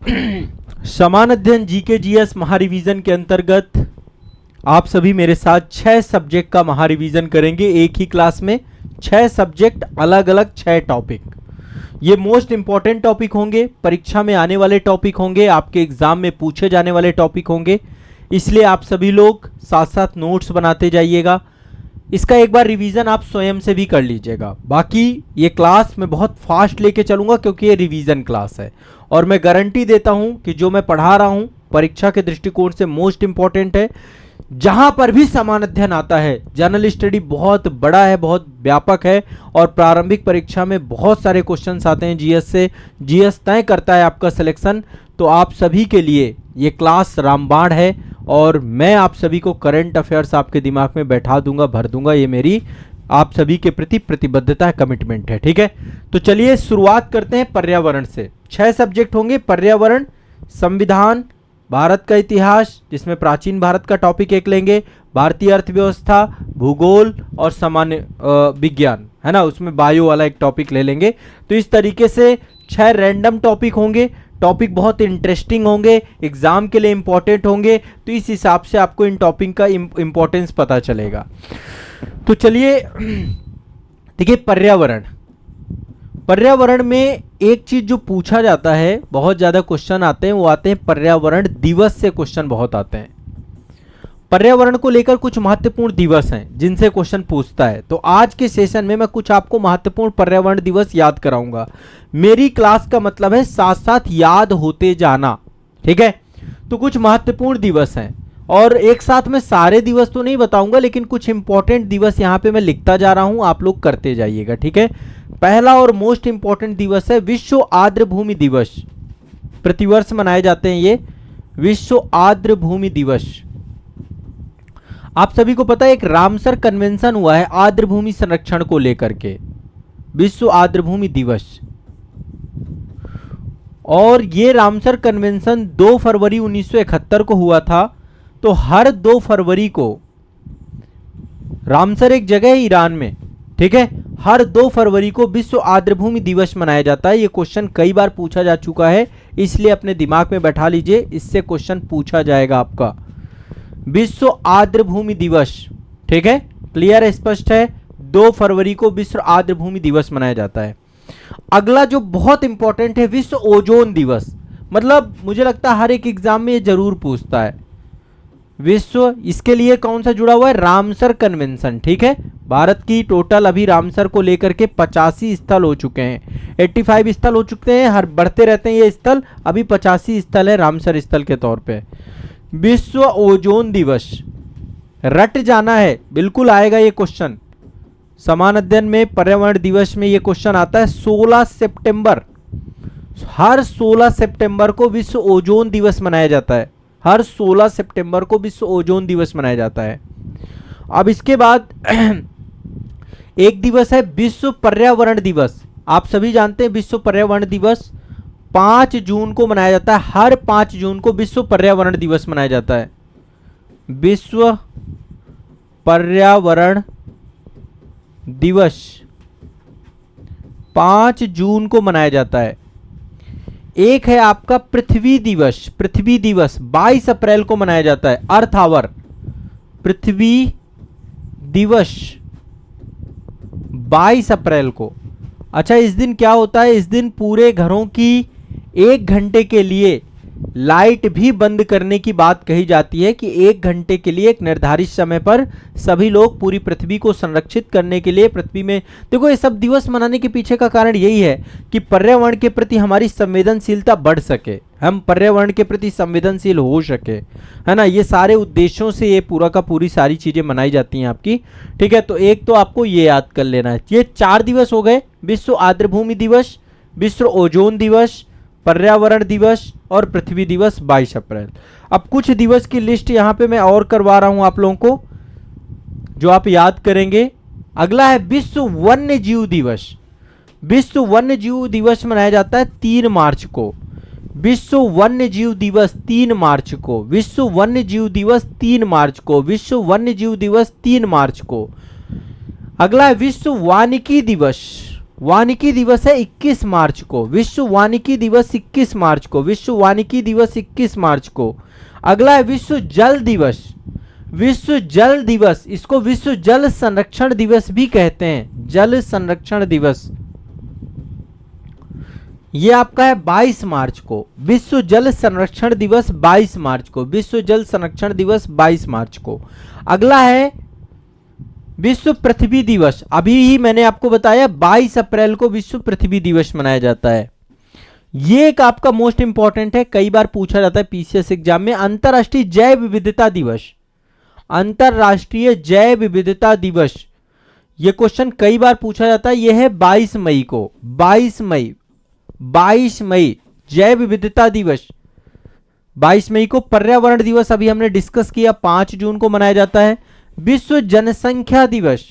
समान अध्ययन GK GS महारिवीजन के अंतर्गत आप सभी मेरे साथ 6 सब्जेक्ट का महारिवीजन करेंगे एक ही क्लास में। 6 सब्जेक्ट, अलग अलग 6 टॉपिक। ये मोस्ट इंपॉर्टेंट टॉपिक होंगे, परीक्षा में आने वाले टॉपिक होंगे, आपके एग्जाम में पूछे जाने वाले टॉपिक होंगे। इसलिए आप सभी लोग साथ साथ नोट्स बनाते जाइएगा। इसका एक बार रिवीजन आप स्वयं से भी कर लीजिएगा। बाकी ये क्लास मैं बहुत फास्ट लेके चलूंगा क्योंकि ये रिवीजन क्लास है और मैं गारंटी देता हूं कि जो मैं पढ़ा रहा हूं परीक्षा के दृष्टिकोण से मोस्ट इंपॉर्टेंट है। जहां पर भी समान अध्ययन आता है, जनरल स्टडी बहुत बड़ा है, बहुत व्यापक है और प्रारंभिक परीक्षा में बहुत सारे क्वेश्चंस आते हैं जीएस से। जीएस तय करता है आपका सिलेक्शन। तो आप सभी के लिए ये क्लास रामबाण है और मैं आप सभी को करंट अफेयर्स आपके दिमाग में बैठा दूंगा, भर दूंगा। ये मेरी आप सभी के प्रति प्रतिबद्धता है, कमिटमेंट है। ठीक है, तो चलिए शुरुआत करते हैं पर्यावरण से। 6 सब्जेक्ट होंगे, पर्यावरण, संविधान, भारत का इतिहास जिसमें प्राचीन भारत का टॉपिक एक लेंगे, भारतीय अर्थव्यवस्था, भूगोल और सामान्य विज्ञान, है ना, उसमें बायो वाला एक टॉपिक ले लेंगे। तो इस तरीके से 6 रैंडम टॉपिक होंगे। टॉपिक बहुत इंटरेस्टिंग होंगे, एग्जाम के लिए इंपॉर्टेंट होंगे, तो इस हिसाब से आपको इन टॉपिक का इंपॉर्टेंस पता चलेगा। तो चलिए देखिए, पर्यावरण में एक चीज जो पूछा जाता है, बहुत ज्यादा क्वेश्चन आते हैं, वो आते हैं पर्यावरण दिवस से। क्वेश्चन बहुत आते हैं पर्यावरण को लेकर। कुछ महत्वपूर्ण दिवस हैं जिनसे क्वेश्चन पूछता है। तो आज के सेशन में मैं कुछ आपको महत्वपूर्ण पर्यावरण दिवस याद कराऊंगा। मेरी क्लास का मतलब है साथ साथ याद होते जाना। ठीक है, तो कुछ महत्वपूर्ण दिवस हैं और एक साथ में सारे दिवस तो नहीं बताऊंगा, लेकिन कुछ इंपॉर्टेंट दिवस यहां पे मैं लिखता जा रहा हूं, आप लोग करते जाइएगा। ठीक है, पहला और मोस्ट इंपॉर्टेंट दिवस है विश्व आर्द्र भूमि दिवस। प्रतिवर्ष मनाए जाते हैं ये विश्व आर्द्र भूमि दिवस। आप सभी को पता है एक रामसर कन्वेंशन हुआ है आर्द्र भूमि संरक्षण को लेकर के, विश्व आर्द्र भूमि दिवस। और ये रामसर कन्वेंशन 2 फरवरी 1971 को हुआ था। तो हर 2 फरवरी को, रामसर एक जगह है ईरान में, ठीक है, हर 2 फरवरी को विश्व आर्द्र भूमि दिवस मनाया जाता है। ये क्वेश्चन कई बार पूछा जा चुका है, इसलिए अपने दिमाग में बैठा लीजिए, इससे क्वेश्चन पूछा जाएगा आपका। विश्व आर्द्र भूमि दिवस, ठीक है, क्लियर है, स्पष्ट है। 2 फरवरी को विश्व आर्द्र भूमि दिवस मनाया जाता है। अगला जो बहुत इंपॉर्टेंट है, विश्व ओजोन दिवस। मतलब मुझे लगता है हर एक एग्जाम में ये जरूर पूछता है। विश्व, इसके लिए कौन सा जुड़ा हुआ है, रामसर कन्वेंशन। ठीक है, भारत की टोटल अभी रामसर को लेकर के 85 स्थल हो चुके हैं, 85 स्थल हो चुके हैं, हर बढ़ते रहते हैं ये स्थल। अभी 85 स्थल है रामसर स्थल के तौर पे। विश्व ओजोन दिवस, रट जाना है, बिल्कुल आएगा ये क्वेश्चन। समान अध्ययन में पर्यावरण दिवस में ये क्वेश्चन आता है। 16 सितंबर, हर 16 सितंबर को विश्व ओजोन दिवस मनाया जाता है। हर 16 सितंबर को विश्व ओजोन दिवस मनाया जाता है। अब इसके बाद एक दिवस है विश्व पर्यावरण दिवस। आप सभी जानते हैं विश्व पर्यावरण दिवस 5 जून को मनाया जाता है। हर 5 जून को विश्व पर्यावरण दिवस मनाया जाता है। विश्व पर्यावरण दिवस 5 जून को मनाया जाता है। एक है आपका पृथ्वी दिवस। पृथ्वी दिवस 22 अप्रैल को मनाया जाता है। अर्थ आवर, पृथ्वी दिवस 22 अप्रैल को। अच्छा, इस दिन क्या होता है, इस दिन पूरे घरों की 1 घंटे के लिए लाइट भी बंद करने की बात कही जाती है कि 1 घंटे के लिए एक निर्धारित समय पर सभी लोग पूरी पृथ्वी को संरक्षित करने के लिए पृथ्वी में। देखो, ये सब दिवस मनाने के पीछे का कारण यही है कि पर्यावरण के प्रति हमारी संवेदनशीलता बढ़ सके, हम पर्यावरण के प्रति संवेदनशील हो सके, है ना। ये सारे उद्देश्यों से ये पूरा का पूरी सारी चीजें मनाई जाती हैं आपकी। ठीक है, तो एक तो आपको ये याद कर लेना है। ये 4 दिवस हो गए, विश्व आर्द्र भूमि दिवस, विश्व ओजोन दिवस, पर्यावरण दिवस और पृथ्वी दिवस 22 अप्रैल। अब कुछ दिवस की लिस्ट यहां पे मैं और करवा रहा हूं आप लोगों को, जो आप याद करेंगे। अगला है विश्व वन्य जीव दिवस। विश्व वन्य जीव दिवस मनाया जाता है 3 मार्च को। विश्व वन्य जीव दिवस 3 मार्च को। विश्व वन्य जीव दिवस 3 मार्च को। विश्व वन्य जीव दिवस 3 मार्च को। अगला है विश्व वानिकी दिवस। वानिकी दिवस है 21 मार्च को, विश्व वानिकी दिवस 21 मार्च को, विश्व वानिकी दिवस 21 मार्च को। अगला है विश्व जल दिवस, विश्व जल दिवस, इसको विश्व जल संरक्षण दिवस भी कहते हैं, जल संरक्षण दिवस। ये आपका है 22 मार्च को, विश्व जल संरक्षण दिवस 22 मार्च को, विश्व जल संरक्षण दिवस 22 मार्च को। अगला है विश्व पृथ्वी दिवस, अभी ही मैंने आपको बताया 22 अप्रैल को विश्व पृथ्वी दिवस मनाया जाता है। ये एक आपका मोस्ट इंपॉर्टेंट है, कई बार पूछा जाता है पीसीएस एग्जाम में। अंतरराष्ट्रीय जैव विविधता दिवस, अंतरराष्ट्रीय जैव विविधता दिवस, ये क्वेश्चन कई बार पूछा जाता है। यह है 22 मई को, 22 मई, 22 मई जैव विविधता दिवस। 22 मई को पर्यावरण दिवस अभी हमने डिस्कस किया, 5 जून को मनाया जाता है। विश्व जनसंख्या दिवस,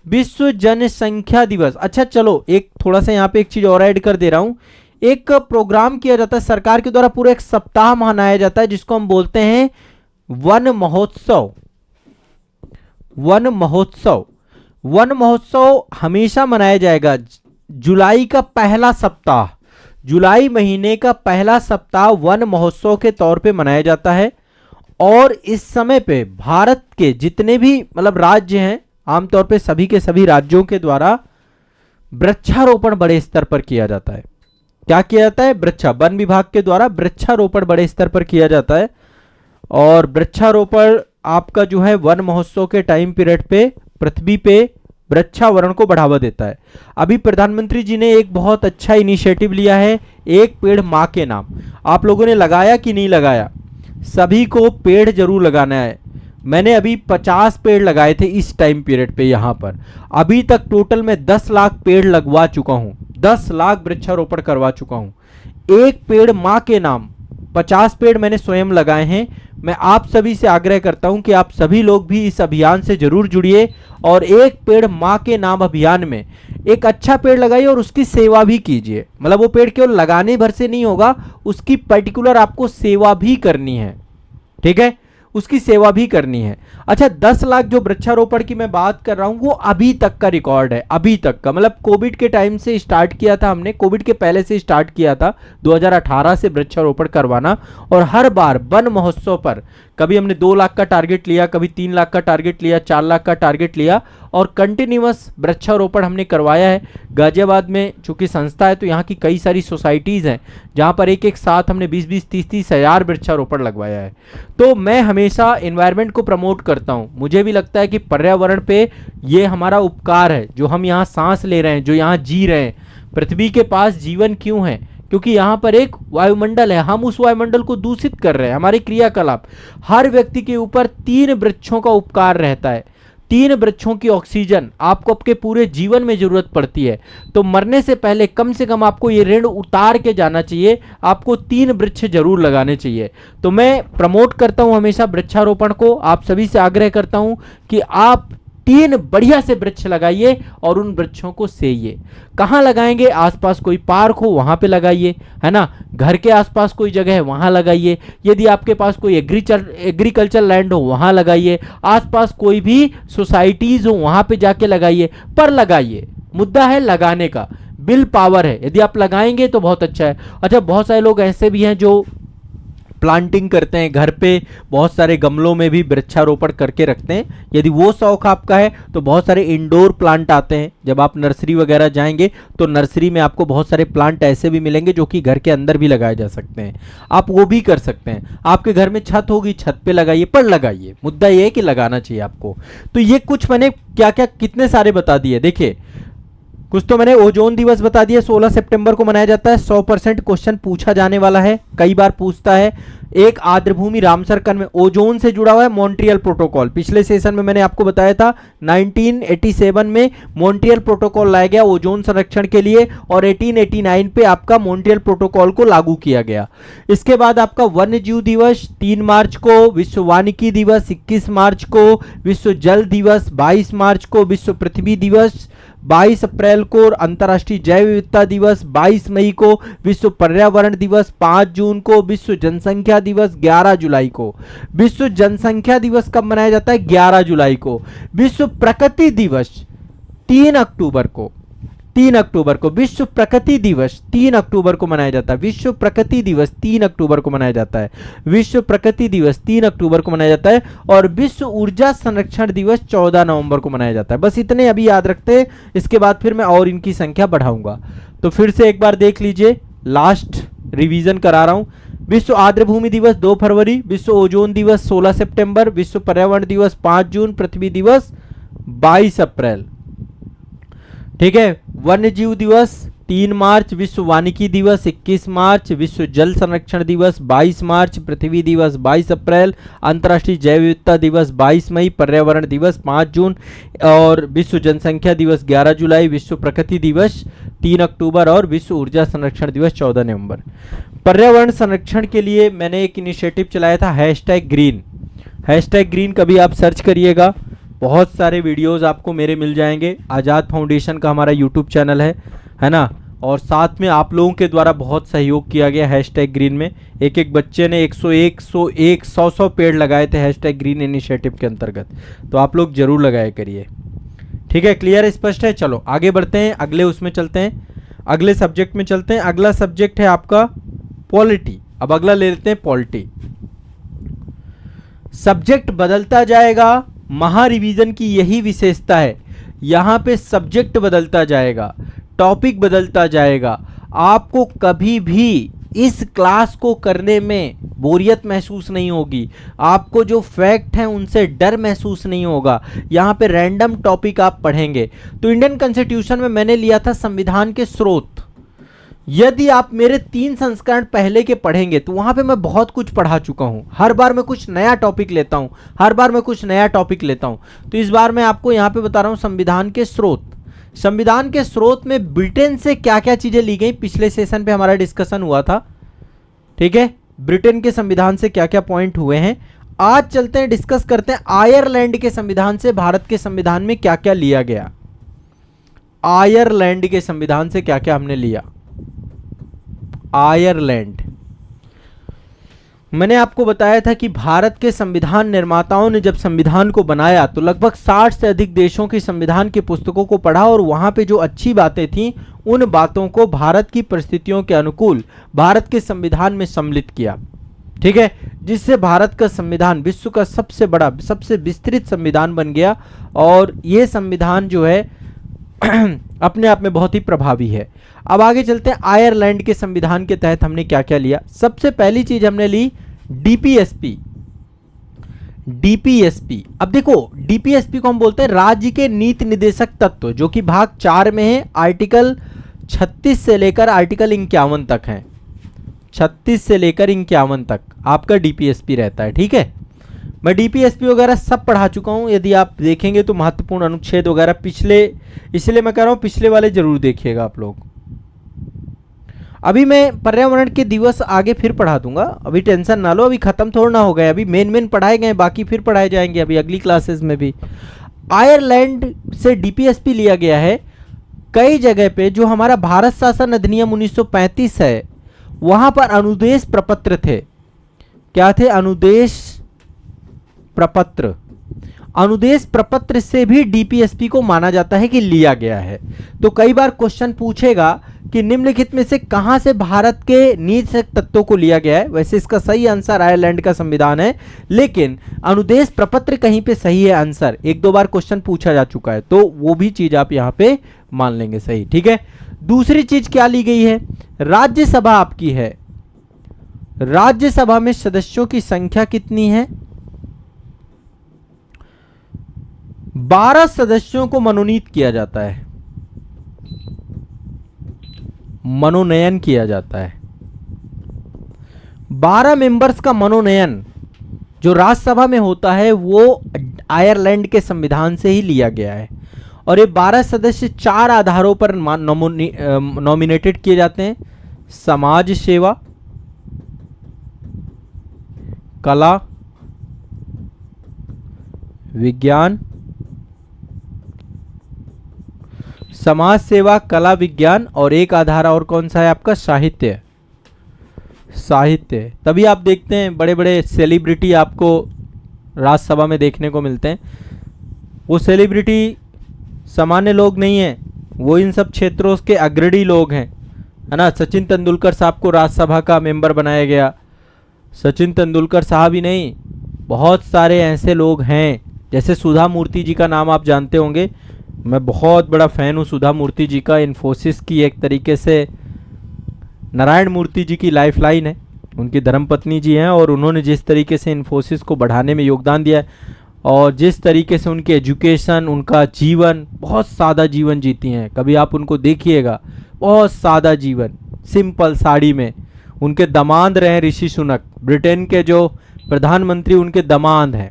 विश्व जनसंख्या दिवस। अच्छा चलो एक थोड़ा सा यहां पे एक चीज और ऐड कर दे रहा हूं। एक प्रोग्राम किया जाता है सरकार के द्वारा, पूरा एक सप्ताह मनाया जाता है जिसको हम बोलते हैं वन महोत्सव। वन महोत्सव, वन महोत्सव हमेशा मनाया जाएगा जुलाई का पहला सप्ताह, जुलाई महीने का पहला सप्ताह वन महोत्सव के तौर पे मनाया जाता है। और इस समय पे भारत के जितने भी मतलब राज्य हैं, आमतौर पे सभी के सभी राज्यों के द्वारा वृक्षारोपण बड़े स्तर पर किया जाता है। क्या किया जाता है? वन विभाग के द्वारा वृक्षारोपण बड़े स्तर पर किया जाता है। और वृक्षारोपण आपका जो है वन महोत्सव के टाइम पीरियड पे पृथ्वी पे वृक्षावरण को बढ़ावा देता है। अभी प्रधानमंत्री जी ने एक बहुत अच्छा इनिशिएटिव लिया है, एक पेड़ मां के नाम। आप लोगों ने लगाया कि नहीं लगाया? सभी को पेड़ जरूर लगाना है। मैंने अभी 50 पेड़ लगाए थे इस टाइम पीरियड पे यहाँ पर। अभी तक टोटल मैं 10 लाख पेड़ लगवा चुका हूँ, 10 लाख वृक्षारोपण करवा चुका हूँ। एक पेड़ माँ के नाम, 50 पेड़ मैंने स्वयं लगाए हैं। मैं आप सभी से आग्रह करता हूं कि आप सभी लोग भी इस अभियान से जरूर जुड़िए और एक पेड़ मां के नाम अभियान में एक अच्छा पेड़ लगाइए और उसकी सेवा भी कीजिए। मतलब वो पेड़ केवल लगाने भर से नहीं होगा, उसकी पर्टिकुलर आपको सेवा भी करनी है, ठीक है, उसकी सेवा भी करनी है। अच्छा 10 लाख जो वृक्षारोपण की मैं बात कर रहा हूं वो अभी तक का रिकॉर्ड है, अभी तक का। मतलब कोविड के टाइम से स्टार्ट किया था हमने, कोविड के पहले से स्टार्ट किया था 2018 से वृक्षारोपण करवाना। और हर बार वन महोत्सव पर कभी हमने 2 लाख का टारगेट लिया, कभी 3 लाख का टारगेट लिया, 4 लाख का टारगेट लिया और कंटिन्यूअस वृक्षारोपण हमने करवाया है। गाजियाबाद में चूंकि संस्था है तो यहाँ की कई सारी सोसाइटीज़ हैं जहाँ पर एक एक साथ हमने 20-20, 30-30 हज़ार वृक्षारोपण लगवाया है। तो मैं हमेशा एनवायरनमेंट को प्रमोट करता हूँ। मुझे भी लगता है कि पर्यावरण पे ये हमारा उपकार है, जो हम यहाँ सांस ले रहे हैं, जो यहाँ जी रहे हैं। पृथ्वी के पास जीवन क्यों है? क्योंकि यहाँ पर एक वायुमंडल है, हम उस वायुमंडल को दूषित कर रहे हैं। हमारे क्रियाकलाप, हर व्यक्ति के ऊपर 3 वृक्षों का उपकार रहता है। 3 वृक्षों की ऑक्सीजन आपको आपके पूरे जीवन में जरूरत पड़ती है। तो मरने से पहले कम से कम आपको ये ऋण उतार के जाना चाहिए, आपको 3 वृक्ष जरूर लगाने चाहिए। तो मैं प्रमोट करता हूं हमेशा वृक्षारोपण को, आप सभी से आग्रह करता हूं कि आप 3 बढ़िया से वृक्ष लगाइए और उन वृक्षों को सेइए। कहाँ लगाएंगे? आसपास कोई पार्क हो वहाँ पे लगाइए, है ना, घर के आसपास कोई जगह है वहाँ लगाइए, यदि आपके पास कोई एग्रीकल्चर लैंड हो वहाँ लगाइए, आसपास कोई भी सोसाइटीज़ हो वहाँ पे जाके लगाइए, पर लगाइए। मुद्दा है लगाने का, विल पावर है। यदि आप लगाएंगे तो बहुत अच्छा है। अच्छा बहुत सारे लोग ऐसे भी हैं जो प्लांटिंग करते हैं, घर पे बहुत सारे गमलों में भी वृक्षारोपण करके रखते हैं। यदि वो शौक आपका है तो बहुत सारे इंडोर प्लांट आते हैं। जब आप नर्सरी वगैरह जाएंगे तो नर्सरी में आपको बहुत सारे प्लांट ऐसे भी मिलेंगे जो कि घर के अंदर भी लगाए जा सकते हैं, आप वो भी कर सकते हैं। आपके घर में छत होगी, छत पे लगाइए, पर लगाइए। मुद्दा ये है कि लगाना चाहिए आपको। तो ये कुछ मैंने क्या क्या कितने सारे बता दिए। देखिए कुछ तो मैंने ओजोन दिवस बता दिया, 16 सितंबर को मनाया जाता है। 100% क्वेश्चन पूछा जाने वाला है, कई बार पूछता है। एक आर्द्रभूमि रामसर कण में ओजोन से जुड़ा हुआ है मॉन्ट्रियल प्रोटोकॉल। पिछले सेशन में मैंने आपको बताया था 1987 में मॉन्ट्रियल प्रोटोकॉल लाया गया ओजोन संरक्षण के लिए और 1889 पे आपका मॉन्ट्रियल प्रोटोकॉल को लागू किया गया। इसके बाद आपका वन्य जीव दिवस 3 मार्च को, विश्व वानिकी दिवस 21 मार्च को, विश्व जल दिवस 22 मार्च को, विश्व पृथ्वी दिवस 22 अप्रैल को, अंतर्राष्ट्रीय जैव विविधता दिवस 22 मई को, विश्व पर्यावरण दिवस 5 जून को, विश्व जनसंख्या दिवस 11 जुलाई को। विश्व जनसंख्या दिवस कब मनाया जाता है? 11 जुलाई को। विश्व प्रकृति दिवस 3 अक्टूबर को। 3 अक्टूबर को। विश्व प्रकृति दिवस 3 अक्टूबर को मनाया जाता है। विश्व प्रकृति दिवस 3 अक्टूबर को मनाया जाता है। विश्व प्रकृति दिवस 3 अक्टूबर को मनाया जाता है। और विश्व ऊर्जा संरक्षण दिवस 14 नवंबर को मनाया जाता है। बस इतने अभी याद रखते हैं, इसके बाद फिर मैं और इनकी संख्या बढ़ाऊंगा। तो फिर से एक बार देख लीजिए, लास्ट रिवीजन करा रहा हूं। विश्व आर्द्रभूमि दिवस 2 फरवरी, विश्व ओजोन दिवस 16 सितंबर, विश्व पर्यावरण दिवस 5 जून, पृथ्वी दिवस 22 अप्रैल। ठीक है। वन्य जीव दिवस 3 मार्च, विश्व वानिकी दिवस 21 मार्च, विश्व जल संरक्षण दिवस 22 मार्च, पृथ्वी दिवस 22 अप्रैल, अंतर्राष्ट्रीय जैव विविधता दिवस 22 मई, पर्यावरण दिवस 5 जून और विश्व जनसंख्या दिवस 11 जुलाई, विश्व प्रकृति दिवस 3 अक्टूबर और विश्व ऊर्जा संरक्षण दिवस 14 नवंबर। पर्यावरण संरक्षण के लिए मैंने एक इनिशिएटिव चलाया था, #ग्रीन। #ग्रीन कभी आप सर्च करिएगा, बहुत सारे वीडियोस आपको मेरे मिल जाएंगे। आज़ाद फाउंडेशन का हमारा यूट्यूब चैनल है ना। और साथ में आप लोगों के द्वारा बहुत सहयोग किया गया #ग्रीन में। एक एक बच्चे ने 101, 101, 100 पेड़ लगाए थे #ग्रीन इनिशिएटिव के अंतर्गत। तो आप लोग जरूर लगाया करिए। ठीक है, क्लियर, स्पष्ट है। चलो आगे बढ़ते हैं, अगले उसमें चलते हैं, अगले सब्जेक्ट में चलते हैं। अगला सब्जेक्ट है आपका पॉलिटी। अब अगला ले लेते हैं पॉलिटी। सब्जेक्ट बदलता जाएगा, महारिवीजन की यही विशेषता है। यहां पे सब्जेक्ट बदलता जाएगा, टॉपिक बदलता जाएगा। आपको कभी भी इस क्लास को करने में बोरियत महसूस नहीं होगी। आपको जो फैक्ट हैं उनसे डर महसूस नहीं होगा। यहाँ पे रैंडम टॉपिक आप पढ़ेंगे। तो इंडियन कॉन्स्टिट्यूशन में मैंने लिया था संविधान के स्रोत। यदि आप मेरे 3 संस्करण पहले के पढ़ेंगे तो वहां पे मैं बहुत कुछ पढ़ा चुका हूं। हर बार मैं कुछ नया टॉपिक लेता हूं, हर बार मैं कुछ नया टॉपिक लेता हूं। तो इस बार मैं आपको यहां पे बता रहा हूं संविधान के स्रोत। संविधान के स्रोत में ब्रिटेन से क्या क्या चीजें ली गई, पिछले सेशन पे हमारा डिस्कशन हुआ था। ठीक है, ब्रिटेन के संविधान से क्या क्या पॉइंट हुए हैं। आज चलते हैं, डिस्कस करते हैं आयरलैंड के संविधान से भारत के संविधान में क्या क्या लिया गया। आयरलैंड के संविधान से क्या क्या हमने लिया। आयरलैंड, मैंने आपको बताया था कि भारत के संविधान निर्माताओं ने जब संविधान को बनाया तो लगभग 60 से अधिक देशों की संविधान की पुस्तकों को पढ़ा और वहां पे जो अच्छी बातें थीं उन बातों को भारत की परिस्थितियों के अनुकूल भारत के संविधान में सम्मिलित किया। ठीक है, जिससे भारत का संविधान विश्व का सबसे बड़ा, सबसे विस्तृत संविधान बन गया। और यह संविधान जो है अपने आप में बहुत ही प्रभावी है। अब आगे चलते हैं, आयरलैंड के संविधान के तहत हमने क्या क्या लिया। सबसे पहली चीज हमने ली डीपीएसपी। डीपीएसपी, अब देखो डीपीएसपी को हम बोलते हैं राज्य के नीति निर्देशक तत्व, जो कि भाग 4 में है। आर्टिकल 36 से लेकर आर्टिकल 51 तक है। 36 से लेकर 51 तक आपका डीपीएसपी रहता है। ठीक है, मैं डीपीएसपी वगैरह सब पढ़ा चुका हूं। यदि आप देखेंगे तो महत्वपूर्ण अनुच्छेद वगैरह पिछले, इसलिए मैं कह रहा हूं पिछले वाले जरूर देखिएगा आप लोग। अभी मैं पर्यावरण के दिवस आगे फिर पढ़ा दूंगा, अभी टेंशन ना लो, अभी खत्म थोड़ा ना हो गए। अभी मेन पढ़ाए गए, बाकी फिर पढ़ाए जाएंगे अभी अगली क्लासेस में भी। आयरलैंड से डीपीएसपी लिया गया है। कई जगह पे जो हमारा भारत शासन अधिनियम 1935 है वहां पर अनुदेश प्रपत्र थे। क्या थे? अनुदेश प्रपत्र। अनुदेश प्रपत्र से भी डीपीएसपी को माना जाता है कि लिया गया है। तो कई बार क्वेश्चन पूछेगा कि निम्नलिखित में से कहां से भारत के नीति तत्वों को लिया गया है। वैसे इसका सही आंसर आयरलैंड का संविधान है, लेकिन अनुदेश प्रपत्र कहीं पे सही है आंसर। 1-2 बार क्वेश्चन पूछा जा चुका है, तो वो भी चीज आप यहां पे मान लेंगे सही। ठीक है, दूसरी चीज क्या ली गई है? राज्यसभा आपकी है। राज्यसभा में सदस्यों की संख्या कितनी है? 12 सदस्यों को मनोनीत किया जाता है, मनोनयन किया जाता है। 12 मेंबर्स का मनोनयन जो राज्यसभा में होता है वो आयरलैंड के संविधान से ही लिया गया है। और ये 12 सदस्य 4 आधारों पर नॉमिनेटेड किए जाते हैं: समाज सेवा, कला, विज्ञान, समाज सेवा, कला, विज्ञान, और एक आधार और कौन सा है आपका? साहित्य। साहित्य। तभी आप देखते हैं बड़े बड़े सेलिब्रिटी आपको राज्यसभा में देखने को मिलते हैं। वो सेलिब्रिटी सामान्य लोग नहीं है, वो इन सब क्षेत्रों के अग्रणी लोग हैं, है ना। सचिन तेंदुलकर साहब को राज्यसभा का मेंबर बनाया गया। सचिन तेंदुलकर साहब ही नहीं, बहुत सारे ऐसे लोग हैं, जैसे सुधा मूर्ति जी का नाम आप जानते होंगे। मैं बहुत बड़ा फ़ैन हूँ सुधा मूर्ति जी का। इन्फोसिस की एक तरीके से नारायण मूर्ति जी की लाइफलाइन है, उनकी धर्मपत्नी जी हैं, और उन्होंने जिस तरीके से इन्फोसिस को बढ़ाने में योगदान दिया है, और जिस तरीके से उनकी एजुकेशन, उनका जीवन, बहुत सादा जीवन जीती हैं। कभी आप उनको देखिएगा, बहुत सादा जीवन, सिंपल साड़ी में। उनके दामाद रहे ऋषि सुनक, ब्रिटेन के जो प्रधानमंत्री उनके दामाद हैं।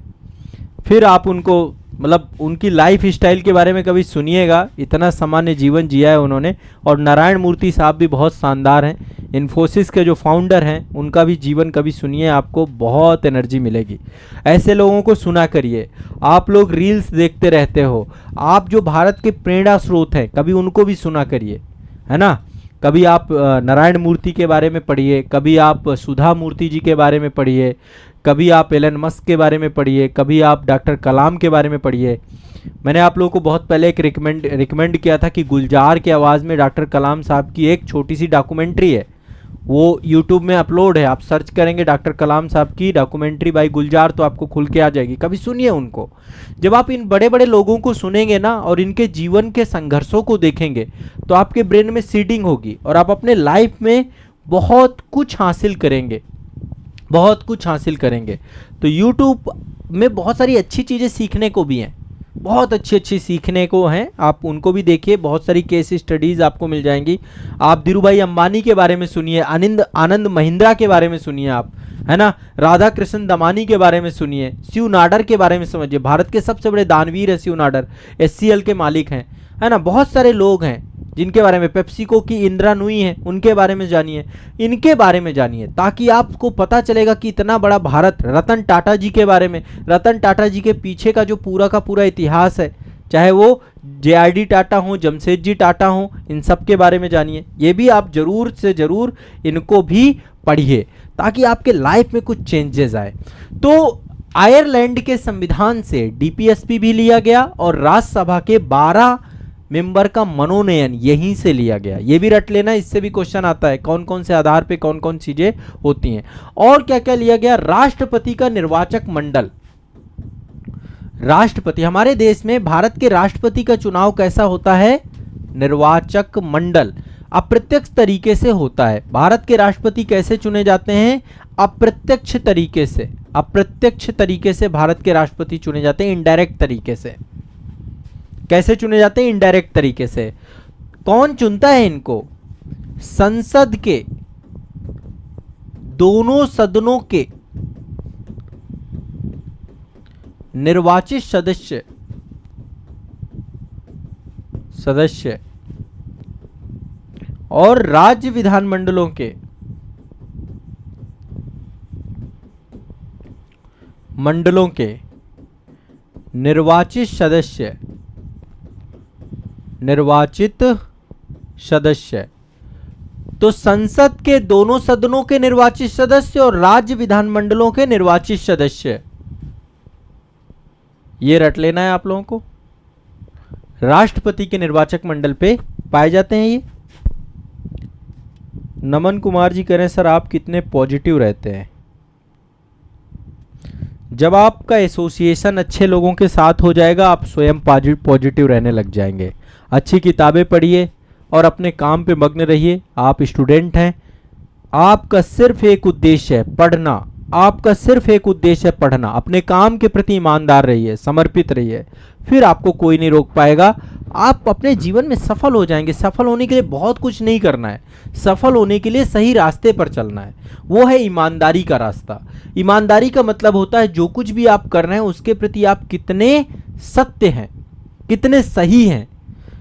फिर आप उनको, मतलब उनकी लाइफ स्टाइल के बारे में कभी सुनिएगा, इतना सामान्य जीवन जिया है उन्होंने। और नारायण मूर्ति साहब भी बहुत शानदार हैं, इन्फोसिस के जो फाउंडर हैं, उनका भी जीवन कभी सुनिए, आपको बहुत एनर्जी मिलेगी। ऐसे लोगों को सुना करिए। आप लोग रील्स देखते रहते हो, आप जो भारत के प्रेरणा स्रोत हैं, कभी उनको भी सुना करिए, है ना। कभी आप नारायण मूर्ति के बारे में पढ़िए, कभी आप सुधा मूर्ति जी के बारे में पढ़िए, कभी आप एलन मस्क के बारे में पढ़िए, कभी आप डॉक्टर कलाम के बारे में पढ़िए। मैंने आप लोगों को बहुत पहले एक रिकमेंड किया था कि गुलजार की आवाज़ में डॉक्टर कलाम साहब की एक छोटी सी डॉक्यूमेंट्री है, वो यूट्यूब में अपलोड है। आप सर्च करेंगे डॉक्टर कलाम साहब की डॉक्यूमेंट्री बाय गुलजार, तो आपको खुल के आ जाएगी, कभी सुनिए उनको। जब आप इन बड़े बड़े लोगों को सुनेंगे ना, और इनके जीवन के संघर्षों को देखेंगे, तो आपके ब्रेन में सीडिंग होगी, और आप अपने लाइफ में बहुत कुछ हासिल करेंगे, बहुत कुछ हासिल करेंगे। तो यूट्यूब में बहुत सारी अच्छी चीज़ें सीखने को भी हैं, बहुत अच्छी अच्छी सीखने को हैं, आप उनको भी देखिए। बहुत सारी केस स्टडीज़ आपको मिल जाएंगी। आप धीरूभाई अंबानी के बारे में सुनिए, आनंद महिंद्रा के बारे में सुनिए आप, है ना। राधा कृष्ण दमानी के बारे में सुनिए, शिव नाडर के बारे में समझिए। भारत के सबसे बड़े दानवीर है शिव नाडर, SCL के मालिक हैं, है ना। बहुत सारे लोग हैं जिनके बारे में, पेप्सिको की इंदिरा नूई हैं, उनके बारे में जानिए, इनके बारे में जानिए, ताकि आपको पता चलेगा कि इतना बड़ा भारत। रतन टाटा जी के बारे में, रतन टाटा जी के पीछे का जो पूरा का पूरा इतिहास है, चाहे वो JRD टाटा हो, जमशेदजी टाटा हो, इन सब के बारे में जानिए। ये भी आप जरूर से जरूर इनको भी पढ़िए, ताकि आपके लाइफ में कुछ चेंजेस आए। तो आयरलैंड के संविधान से DPSP भी लिया गया, और राज्यसभा के 12 मेंबर का मनोनयन यहीं से लिया गया। ये भी रट लेना, इससे भी क्वेश्चन आता है, कौन कौन से आधार पे कौन कौन चीजें होती हैं। और क्या क्या लिया गया, राष्ट्रपति का निर्वाचक मंडल। राष्ट्रपति, हमारे देश में भारत के राष्ट्रपति का चुनाव कैसा होता है, निर्वाचक मंडल, अप्रत्यक्ष तरीके से होता है। भारत के राष्ट्रपति कैसे चुने जाते हैं, अप्रत्यक्ष तरीके से। अप्रत्यक्ष तरीके से भारत के राष्ट्रपति चुने जाते हैं, इनडायरेक्ट तरीके से। कैसे चुने जाते हैं, इनडायरेक्ट तरीके से। कौन चुनता है इनको, संसद के दोनों सदनों के निर्वाचित सदस्य और राज्य विधानमंडलों के निर्वाचित सदस्य। तो संसद के दोनों सदनों के निर्वाचित सदस्य और राज्य विधानमंडलों के निर्वाचित सदस्य, ये रट लेना है आप लोगों को। राष्ट्रपति के निर्वाचक मंडल पे पाए जाते हैं ये। नमन कुमार जी कह रहे हैं सर आप कितने पॉजिटिव रहते हैं। जब आपका एसोसिएशन अच्छे लोगों के साथ हो जाएगा, आप स्वयं पॉजिटिव रहने लग जाएंगे। अच्छी किताबें पढ़िए और अपने काम पे मग्न रहिए। आप स्टूडेंट हैं, आपका सिर्फ एक उद्देश्य है पढ़ना, आपका सिर्फ एक उद्देश्य है पढ़ना। अपने काम के प्रति ईमानदार रहिए, समर्पित रहिए, फिर आपको कोई नहीं रोक पाएगा। आप अपने जीवन में सफल हो जाएंगे। सफल होने के लिए बहुत कुछ नहीं करना है, सफल होने के लिए सही रास्ते पर चलना है, वो है ईमानदारी का रास्ता। ईमानदारी का मतलब होता है जो कुछ भी आप कर रहे हैं उसके प्रति आप कितने सत्य हैं, कितने सही हैं।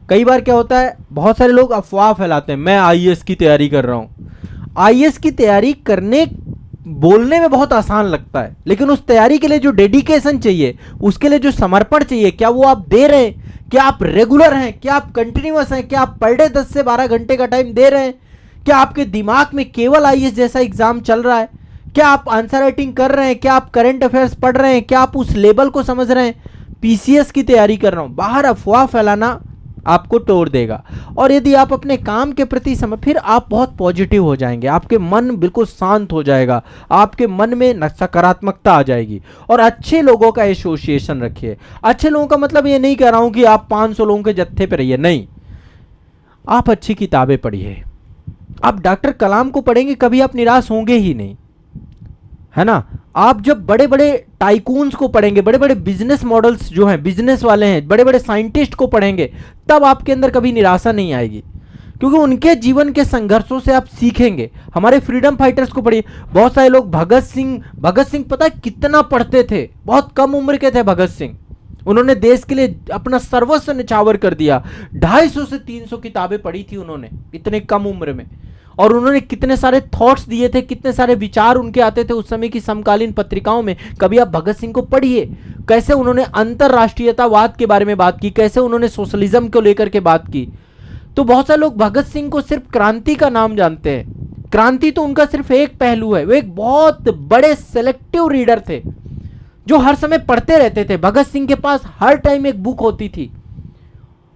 कई बार क्या होता है, बहुत सारे लोग अफवाह फैलाते हैं, मैं IAS की तैयारी कर रहा हूँ। IAS की तैयारी करने बोलने में बहुत आसान लगता है, लेकिन उस तैयारी के लिए जो डेडिकेशन चाहिए, उसके लिए जो समर्पण चाहिए, क्या वो आप दे रहे हैं? क्या आप रेगुलर हैं? क्या आप कंटिन्यूअस हैं? क्या आप पर डे 10 से 12 घंटे का टाइम दे रहे हैं? क्या आपके दिमाग में केवल IAS जैसा एग्जाम चल रहा है? क्या आप आंसर राइटिंग कर रहे हैं? क्या आप करंट अफेयर्स पढ़ रहे हैं? क्या आप उस लेवल को समझ रहे हैं? PCS की तैयारी कर रहा हूं, बाहर अफवाह फैलाना आपको तोड़ देगा। और यदि आप अपने काम के प्रति समय, फिर आप बहुत पॉजिटिव हो जाएंगे, आपके मन बिल्कुल शांत हो जाएगा, आपके मन में सकारात्मकता आ जाएगी। और अच्छे लोगों का एसोसिएशन रखिए। अच्छे लोगों का मतलब ये नहीं कह रहा हूं कि आप 500 लोगों के जत्थे पर रहिए, नहीं, आप अच्छी किताबें पढ़िए। आप डॉक्टर कलाम को पढ़ेंगे कभी आप निराश होंगे ही नहीं, है ना। आप जब बड़े बड़े टाइकून्स को पढ़ेंगे, बड़े बड़े बिजनेस मॉडल्स जो हैं, बिजनेस वाले हैं, बड़े बड़े साइंटिस्ट को पढ़ेंगे, तब आपके अंदर कभी निराशा नहीं आएगी, क्योंकि उनके जीवन के संघर्षों से आप सीखेंगे। हमारे फ्रीडम फाइटर्स को पढ़िए। बहुत सारे लोग भगत सिंह पता है कितना पढ़ते थे, बहुत कम उम्र के थे भगत सिंह। उन्होंने देश के लिए अपना सर्वस्व निछावर कर दिया। 250 से 300 किताबें पढ़ी थी उन्होंने इतने कम उम्र में। और उन्होंने कितने सारे थॉट्स दिए थे, कितने सारे विचार उनके आते थे उस समय की समकालीन पत्रिकाओं में। कभी आप भगत सिंह को पढ़िए, कैसे उन्होंने अंतरराष्ट्रीयतावाद के बारे में बात की, कैसे उन्होंने सोशलिज्म को लेकर के बात की। तो बहुत सारे लोग भगत सिंह को सिर्फ क्रांति का नाम जानते हैं। क्रांति तो उनका सिर्फ एक पहलू है। वो एक बहुत बड़े सेलेक्टिव रीडर थे जो हर समय पढ़ते रहते थे। भगत सिंह के पास हर टाइम एक बुक होती थी।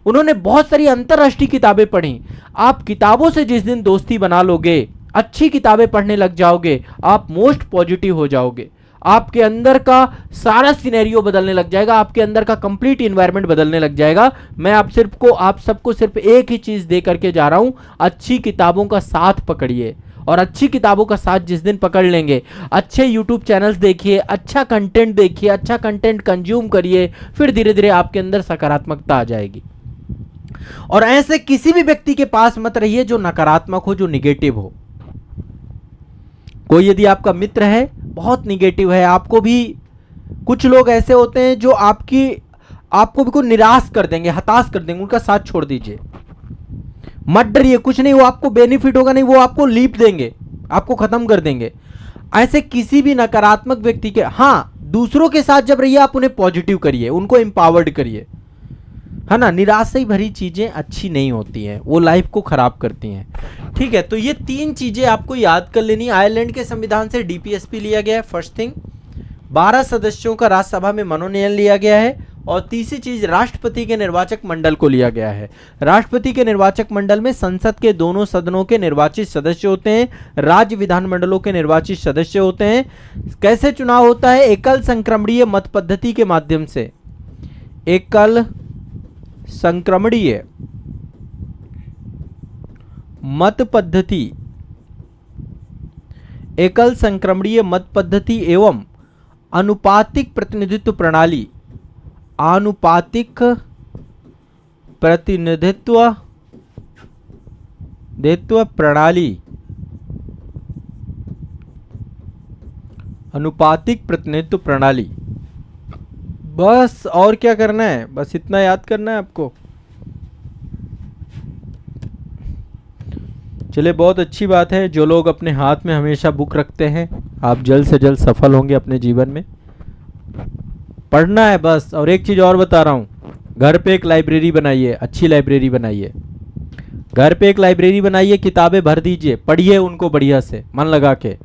उन्होंने बहुत सारी अंतरराष्ट्रीय किताबें पढ़ी। आप किताबों से जिस दिन दोस्ती बना लोगे, अच्छी किताबें पढ़ने लग जाओगे, आप मोस्ट पॉजिटिव हो जाओगे। आपके अंदर का सारा सिनेरियो बदलने लग जाएगा, आपके अंदर का कंप्लीट एनवायरनमेंट बदलने लग जाएगा। मैं आप सबको सिर्फ एक ही चीज दे करके जा रहा हूं, अच्छी किताबों का साथ पकड़िए। और अच्छी किताबों का साथ जिस दिन पकड़ लेंगे, अच्छे यूट्यूब चैनल्स देखिए, अच्छा कंटेंट देखिए, अच्छा कंटेंट कंज्यूम करिए, फिर धीरे धीरे आपके अंदर सकारात्मकता आ जाएगी। और ऐसे किसी भी व्यक्ति के पास मत रहिए जो नकारात्मक हो, जो निगेटिव हो। कोई यदि आपका मित्र है बहुत निगेटिव है, आपको भी कुछ लोग ऐसे होते हैं जो आपको बिल्कुल निराश कर देंगे, हताश कर देंगे, उनका साथ छोड़ दीजिए। मत डरिए, कुछ नहीं, वो आपको बेनिफिट होगा नहीं, वो आपको लीप देंगे, आपको खत्म कर देंगे। ऐसे किसी भी नकारात्मक व्यक्ति के, हाँ, दूसरों के साथ जब रहिए आप उन्हें पॉजिटिव करिए, उनको एम्पावर्ड करिए, है ना। निराशा भरी चीजें अच्छी नहीं होती हैं, वो लाइफ को खराब करती हैं। ठीक है, तो ये 3 चीजें आपको याद कर लेनी। आयरलैंड के संविधान से डीपीएसपी लिया गया है, फर्स्ट थिंग। 12 सदस्यों का राज्यसभा में मनोनयन लिया गया है। और तीसरी चीज, राष्ट्रपति के निर्वाचक मंडल को लिया गया है। राष्ट्रपति के निर्वाचक मंडल में संसद के दोनों सदनों के निर्वाचित सदस्य होते हैं, राज्य विधानमंडलों के निर्वाचित सदस्य होते हैं। कैसे चुनाव होता है? एकल संक्रमणीय मत पद्धति के माध्यम से। एकल संक्रमणीय मत पद्धति, एकल संक्रमणीय मत पद्धति एवं आनुपातिक प्रतिनिधित्व प्रणाली, आनुपातिक प्रतिनिधित्व प्रणाली, अनुपातिक प्रतिनिधित्व प्रणाली। बस और क्या करना है, बस इतना याद करना है आपको। चलिए, बहुत अच्छी बात है। जो लोग अपने हाथ में हमेशा बुक रखते हैं, आप जल्द से जल्द सफल होंगे अपने जीवन में। पढ़ना है बस। और एक चीज़ और बता रहा हूँ, घर पे एक लाइब्रेरी बनाइए, अच्छी लाइब्रेरी बनाइए। घर पे एक लाइब्रेरी बनाइए, किताबें भर दीजिए, पढ़िए उनको बढ़िया से मन लगा के।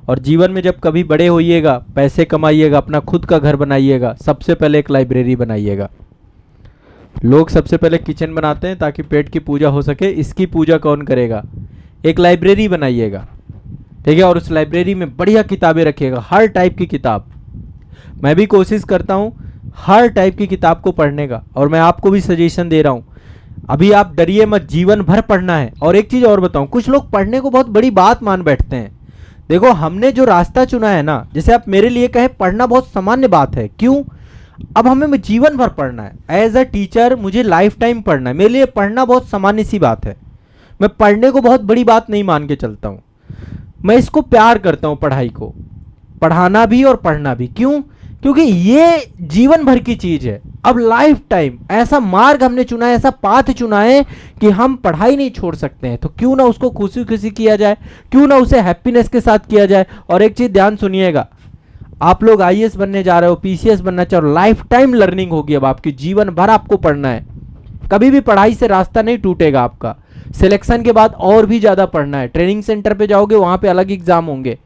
और जीवन में जब कभी बड़े होइएगा, पैसे कमाइएगा, अपना खुद का घर बनाइएगा, सबसे पहले एक लाइब्रेरी बनाइएगा। लोग सबसे पहले किचन बनाते हैं ताकि पेट की पूजा हो सके, इसकी पूजा कौन करेगा? एक लाइब्रेरी बनाइएगा, ठीक है। और उस लाइब्रेरी में बढ़िया किताबें रखिएगा, हर टाइप की किताब। मैं भी कोशिश करता हूँ हर टाइप की किताब को पढ़ने का, और मैं आपको भी सजेशन दे रहा हूँ। अभी आप डरिए मत, जीवन भर पढ़ना है। और एक चीज़ और बताऊँ, कुछ लोग पढ़ने को बहुत बड़ी बात मान बैठते हैं। देखो, हमने जो रास्ता चुना है ना, जैसे आप मेरे लिए कहे पढ़ना बहुत सामान्य बात है। क्यों? अब हमें जीवन भर पढ़ना है। एज अ टीचर मुझे लाइफ टाइम पढ़ना है। मेरे लिए पढ़ना बहुत सामान्य सी बात है। मैं पढ़ने को बहुत बड़ी बात नहीं मान के चलता हूँ। मैं इसको प्यार करता हूँ, पढ़ाई को, पढ़ाना भी और पढ़ना भी। क्यों? क्योंकि ये जीवन भर की चीज है। अब लाइफ टाइम ऐसा मार्ग हमने चुना है, ऐसा पाथ चुना है कि हम पढ़ाई नहीं छोड़ सकते हैं। तो क्यों ना उसको खुशी खुशी किया जाए, क्यों ना उसे हैप्पीनेस के साथ किया जाए। और एक चीज ध्यान सुनिएगा, आप लोग आईएएस बनने जा रहे हो, पीसीएस बनना चाह रहे हो, लाइफ टाइम लर्निंग होगी। अब आपकी जीवन भर आपको पढ़ना है। कभी भी पढ़ाई से रास्ता नहीं टूटेगा आपका। सिलेक्शन के बाद और भी ज्यादा पढ़ना है। ट्रेनिंग सेंटर पे जाओगे, वहां पे अलग एग्जाम होंगे।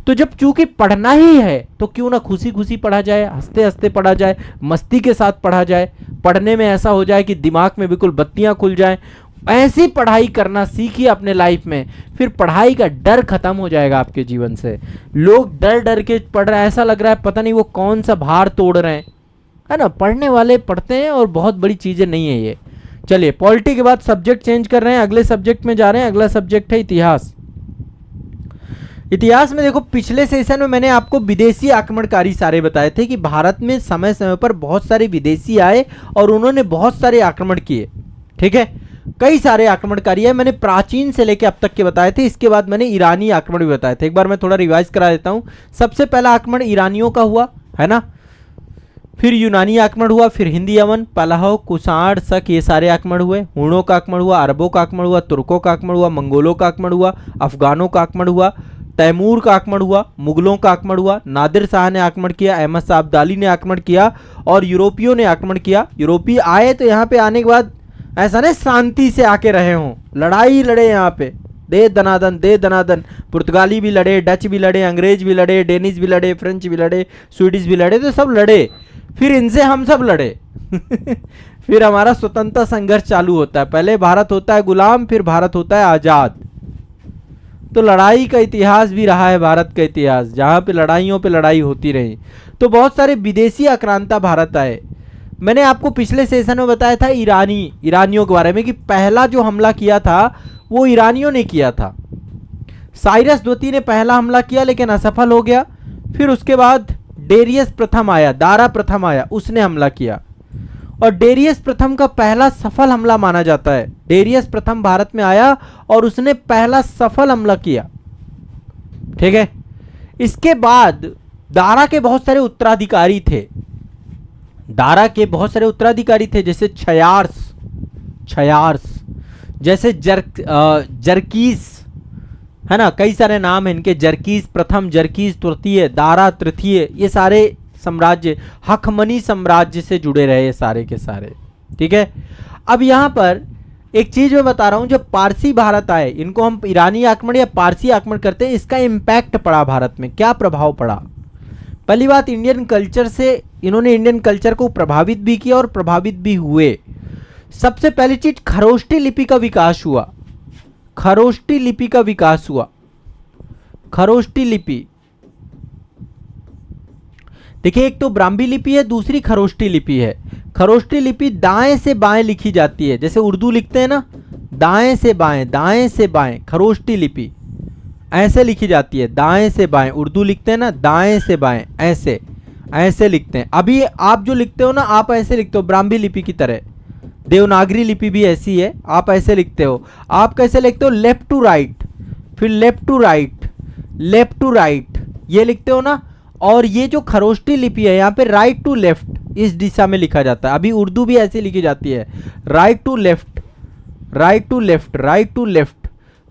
तो जब चूंकि पढ़ना ही है तो क्यों ना खुशी खुशी पढ़ा जाए, हंसते हंसते पढ़ा जाए, मस्ती के साथ पढ़ा जाए, पढ़ने में ऐसा हो जाए कि दिमाग में बिल्कुल बत्तियां खुल जाएं। ऐसी पढ़ाई करना सीखिए अपने लाइफ में, फिर पढ़ाई का डर खत्म हो जाएगा आपके जीवन से। लोग डर डर के पढ़ रहे हैं, ऐसा लग रहा है पता नहीं वो कौन सा भार तोड़ रहे हैं, है ना। पढ़ने वाले पढ़ते हैं और बहुत बड़ी चीजें नहीं है ये। चलिए पॉलिटी के बाद सब्जेक्ट चेंज कर रहे हैं, अगले सब्जेक्ट में जा रहे हैं। अगला सब्जेक्ट है इतिहास। इतिहास में देखो, पिछले सेशन में मैंने आपको विदेशी आक्रमणकारी सारे बताए थे कि भारत में समय समय पर बहुत सारे विदेशी आए और उन्होंने बहुत सारे आक्रमण किए। ठीक है, कई सारे आक्रमणकारी है, मैंने प्राचीन से लेकर अब तक के बताए थे। इसके बाद मैंने ईरानी आक्रमण भी बताए थे। एक बार मैं थोड़ा रिवाइज करा देता हूं। सबसे पहला आक्रमण ईरानियों का हुआ, है ना। फिर यूनानी आक्रमण हुआ, फिर हिंदी यवन, पलाहव, कुषाण, शक, ये सारे आक्रमण हुए। हूणों का आक्रमण हुआ, अरबों का आक्रमण हुआ, तुर्कों का आक्रमण हुआ, मंगोलों का आक्रमण हुआ, अफगानों का आक्रमण हुआ, तैमूर का आक्रमण हुआ, मुगलों का आक्रमण हुआ, नादिर शाह ने आक्रमण किया, अहमद शाह अब्दाली ने आक्रमण किया और यूरोपियों ने आक्रमण किया। यूरोपीय आए तो यहाँ पे आने के बाद ऐसा नहीं शांति से आके रहे हों, लड़ाई लड़े यहाँ पे, दे दनादन दे दनादन। पुर्तगाली भी लड़े, डच भी लड़े, अंग्रेज भी लड़े, डेनिश भी लड़े, फ्रेंच भी लड़े, स्वीडिश भी लड़े, तो सब लड़े। फिर इनसे हम सब लड़े फिर हमारा स्वतंत्रता संघर्ष चालू होता है। पहले भारत होता है गुलाम, फिर भारत होता है आजाद। तो लड़ाई का इतिहास भी रहा है भारत का इतिहास, जहां पे लड़ाइयों पे लड़ाई होती रही। तो बहुत सारे विदेशी आक्रांता भारत आए। मैंने आपको पिछले सेशन में बताया था ईरानियों के बारे में कि पहला जो हमला किया था वो ईरानियों ने किया था। साइरस द्वितीय ने पहला हमला किया लेकिन असफल हो गया। फिर उसके बाद डेरियस प्रथम आया, दारा प्रथम आया, उसने हमला किया और डेरियस प्रथम का पहला सफल हमला माना जाता है। डेरियस प्रथम भारत में आया और उसने पहला सफल हमला किया। ठीक है, इसके बाद दारा के बहुत सारे उत्तराधिकारी थे। दारा के बहुत सारे उत्तराधिकारी थे, जैसे छयार्स, जैसे जरकीस, है ना। कई सारे नाम हैं इनके, जरकीस प्रथम, जरकीस तृतीय, दारा तृतीय, ये सारे साम्राज्य हखमनी साम्राज्य से जुड़े रहे ये सारे के सारे। ठीक है, अब यहाँ पर एक चीज मैं बता रहा हूँ, जब पारसी भारत आए, इनको हम ईरानी आक्रमण या पारसी आक्रमण करते हैं, इसका इम्पैक्ट पड़ा भारत में, क्या प्रभाव पड़ा। पहली बात, इंडियन कल्चर से इन्होंने इंडियन कल्चर को प्रभावित भी किया और प्रभावित भी हुए। सबसे पहली चीज, खरोष्टी लिपि का विकास हुआ। खरोष्टी लिपि का विकास हुआ। खरोष्टी लिपि, देखिए एक तो ब्राह्मी लिपि है, दूसरी खरोष्टी लिपि है। खरोष्टी लिपि दाएं से बाएं लिखी जाती है, जैसे उर्दू लिखते हैं ना, दाएं से बाएं, दाएं से बाएं। खरोष्टी लिपि ऐसे लिखी जाती है, दाएं से बाएं। उर्दू लिखते हैं ना, दाएं से बाएं, ऐसे ऐसे लिखते हैं। अभी आप जो लिखते हो ना, आप ऐसे लिखते हो ब्राह्मी लिपि की तरह। देवनागरी लिपि भी ऐसी है, आप ऐसे लिखते हो। आप कैसे लिखते हो, लेफ्ट टू राइट, फिर left to right, left to right, ये लिखते हो ना। और ये जो खरोष्टी लिपि है, यहाँ पे राइट टू लेफ्ट, इस दिशा में लिखा जाता है। अभी उर्दू भी ऐसे लिखी जाती है, right to left, right to left, right to left,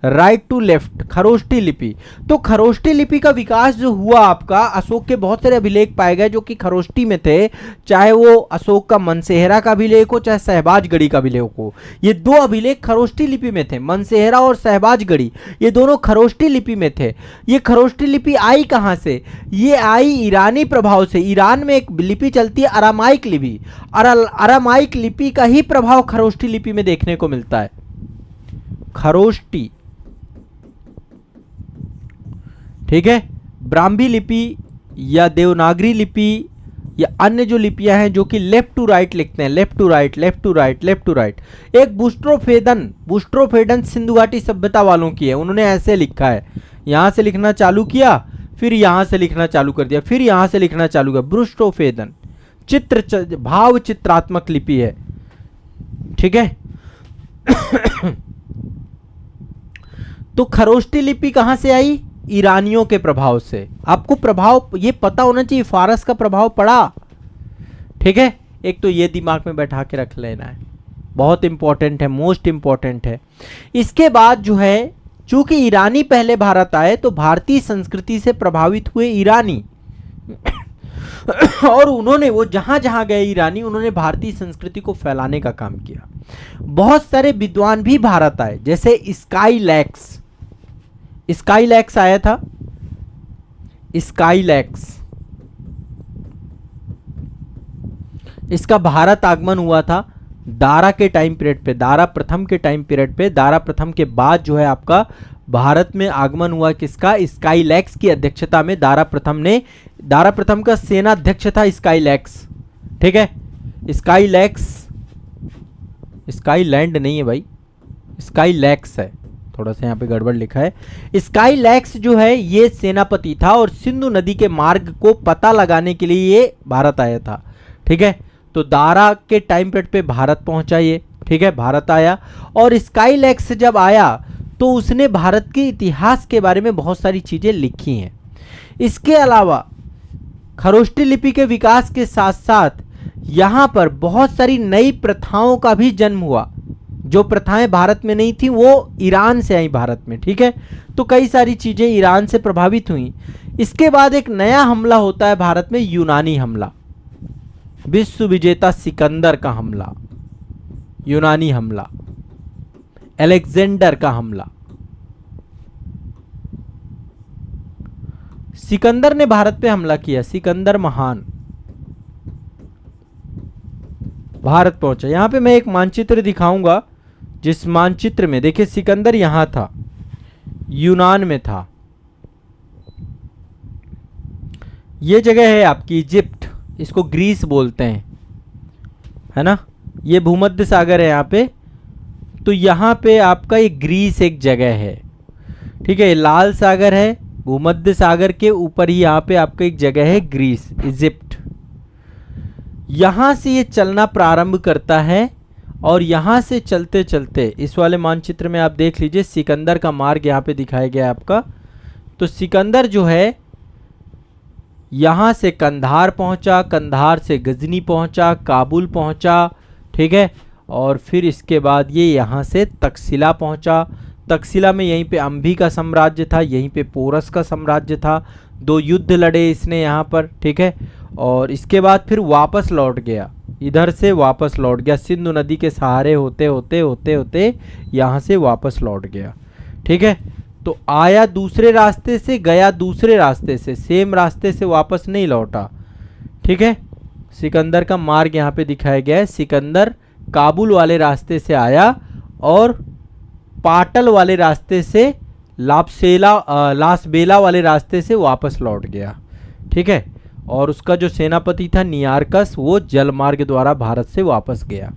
right to left, Kharoshthi लिपि। तो खरोष्टी लिपि का विकास जो हुआ आपका, अशोक के बहुत सारे अभिलेख पाए गए जो कि खरोष्टी में थे, चाहे वो अशोक का मनसेहरा का अभिलेख हो, चाहे सहबाजगढ़ी का अभिलेख हो। ये दो अभिलेख खरोष्टी लिपि में थे, मनसेहरा और सहबाजगढ़ी, ये दोनों खरोष्टी लिपि में थे। ये खरोष्टी लिपि आई कहाँ से, ये आई ईरानी प्रभाव से। ईरान में एक लिपि चलती है अरामाइक लिपि, अरामाइक लिपि का ही प्रभाव खरोष्टी लिपि में देखने को मिलता है। खरोष्टी, ठीक है, ब्राह्मी लिपि या देवनागरी लिपि या अन्य जो लिपियां हैं जो कि लेफ्ट टू राइट लिखते हैं, left to right, left to right, left to right. एक बुस्ट्रोफेडन सिंधु घाटी सभ्यता वालों की है, उन्होंने ऐसे लिखा है, यहां से लिखना चालू किया, फिर यहां से लिखना चालू कर दिया, फिर यहां से लिखना चालू किया। बुस्ट्रोफेडन भाव चित्रात्मक लिपि है। ठीक है तो खरोष्टी लिपि कहां से आई, ईरानियों के प्रभाव से। आपको प्रभाव ये पता होना चाहिए, फारस का प्रभाव पड़ा। ठीक है, एक तो ये दिमाग में बैठा के रख लेना है, बहुत इंपॉर्टेंट है, मोस्ट इंपॉर्टेंट है। इसके बाद जो है, चूंकि ईरानी पहले भारत आए तो भारतीय संस्कृति से प्रभावित हुए ईरानी और उन्होंने वो जहां जहां गए ईरानी, उन्होंने भारतीय संस्कृति को फैलाने का काम किया। बहुत सारे विद्वान भी भारत आए, जैसे स्काईलैक्स आया था, स्काईलैक्स, इसका भारत आगमन हुआ था दारा के टाइम पीरियड पे, दारा प्रथम के टाइम पीरियड पे। दारा प्रथम के बाद जो है आपका भारत में आगमन हुआ किसका? स्काईलैक्स की अध्यक्षता में दारा प्रथम ने, दारा प्रथम का सेना अध्यक्ष था स्काईलैक्स, ठीक है। स्काईलैक्स, स्काईलैंड नहीं है भाई, स्काईलैक्स है, थोड़ा सा यहाँ पे गड़बड़ लिखा है। स्काईलैक्स जो है ये सेनापति था और सिंधु नदी के मार्ग को पता लगाने के लिए ये भारत आया था, ठीक है। तो दारा के टाइम पीरियड पे भारत पहुंचा ये, ठीक है, भारत आया। और स्काईलैक्स जब आया तो उसने भारत के इतिहास के बारे में बहुत सारी चीजें लिखी हैं। इसके अलावा खरोष्टी लिपि के विकास के साथ साथ यहाँ पर बहुत सारी नई प्रथाओं का भी जन्म हुआ। जो प्रथाएं भारत में नहीं थी वो ईरान से आई भारत में, ठीक है। तो कई सारी चीजें ईरान से प्रभावित हुई। इसके बाद एक नया हमला होता है भारत में, यूनानी हमला, विश्व विजेता सिकंदर का हमला, यूनानी हमला, अलेक्जेंडर का हमला। सिकंदर ने भारत पे हमला किया, सिकंदर महान भारत पहुंचा। यहां पे मैं एक मानचित्र दिखाऊंगा, जिस मानचित्र में देखिए सिकंदर यहां था, यूनान में था। ये जगह है आपकी इजिप्ट, इसको ग्रीस बोलते हैं, है ना। ये भूमध्य सागर है यहाँ पे, तो यहाँ पे आपका ये ग्रीस एक जगह है, ठीक है। लाल सागर है, भूमध्य सागर के ऊपर ही यहाँ पे आपका एक जगह है ग्रीस, इजिप्ट। यहाँ से ये चलना प्रारंभ करता है और यहाँ से चलते चलते इस वाले मानचित्र में आप देख लीजिए सिकंदर का मार्ग यहाँ पे दिखाया गया है आपका। तो सिकंदर जो है यहाँ से कंधार पहुँचा, कंधार से गजनी पहुँचा, काबुल पहुँचा, ठीक है। और फिर इसके बाद ये यहाँ से तक्षशिला पहुँचा। तक्षशिला में यहीं पे अंभी का साम्राज्य था, यहीं पे पोरस का साम्राज्य था। 2 युद्ध लड़े इसने यहाँ पर, ठीक है। और इसके बाद फिर वापस लौट गया, इधर से वापस लौट गया, सिंधु नदी के सहारे होते होते होते होते यहाँ से वापस लौट गया, ठीक है। तो आया दूसरे रास्ते से, गया दूसरे रास्ते से, सेम रास्ते से वापस नहीं लौटा, ठीक है। सिकंदर का मार्ग यहाँ पे दिखाया गया है। सिकंदर काबुल वाले रास्ते से आया और पाटल वाले रास्ते से, लासबेला वाले रास्ते से वापस लौट गया, ठीक है। और उसका जो सेनापति था नियारकस, वो जल मार्ग द्वारा भारत से वापस गया।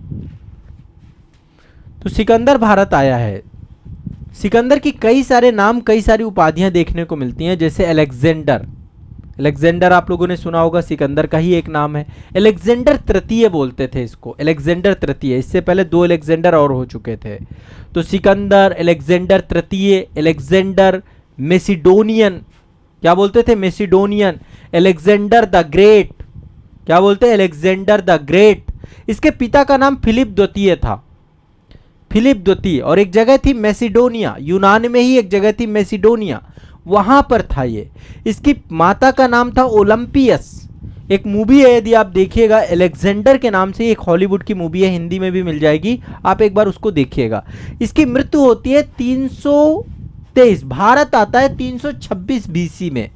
तो सिकंदर भारत आया है। सिकंदर की कई सारे नाम, कई सारी उपाधियां देखने को मिलती हैं, जैसे अलेक्जेंडर। अलेक्जेंडर आप लोगों ने सुना होगा, सिकंदर का ही एक नाम है। अलेक्जेंडर तृतीय बोलते थे इसको, अलेक्जेंडर तृतीय। इससे पहले 2 अलेक्जेंडर और हो चुके थे। तो सिकंदर, अलेक्जेंडर तृतीय, अलेक्जेंडर मेसिडोनियन, क्या बोलते थे? मेसिडोनियन। अलेक्जेंडर द ग्रेट, क्या बोलते हैं? Alexander the great. इसके पिता का नाम फिलिप द्वितीय था, फिलिप द्वितीय। और एक जगह थी मैसिडोनिया, यूनान में ही एक जगह थी मैसिडोनिया, वहां पर था ये। इसकी माता का नाम था ओलंपियस। एक मूवी है, यदि आप देखिएगा अलेक्जेंडर के नाम से, एक हॉलीवुड की मूवी है, हिंदी में भी मिल जाएगी, आप एक बार उसको देखिएगा। इसकी मृत्यु होती है 323, भारत आता है 326 बीसी में,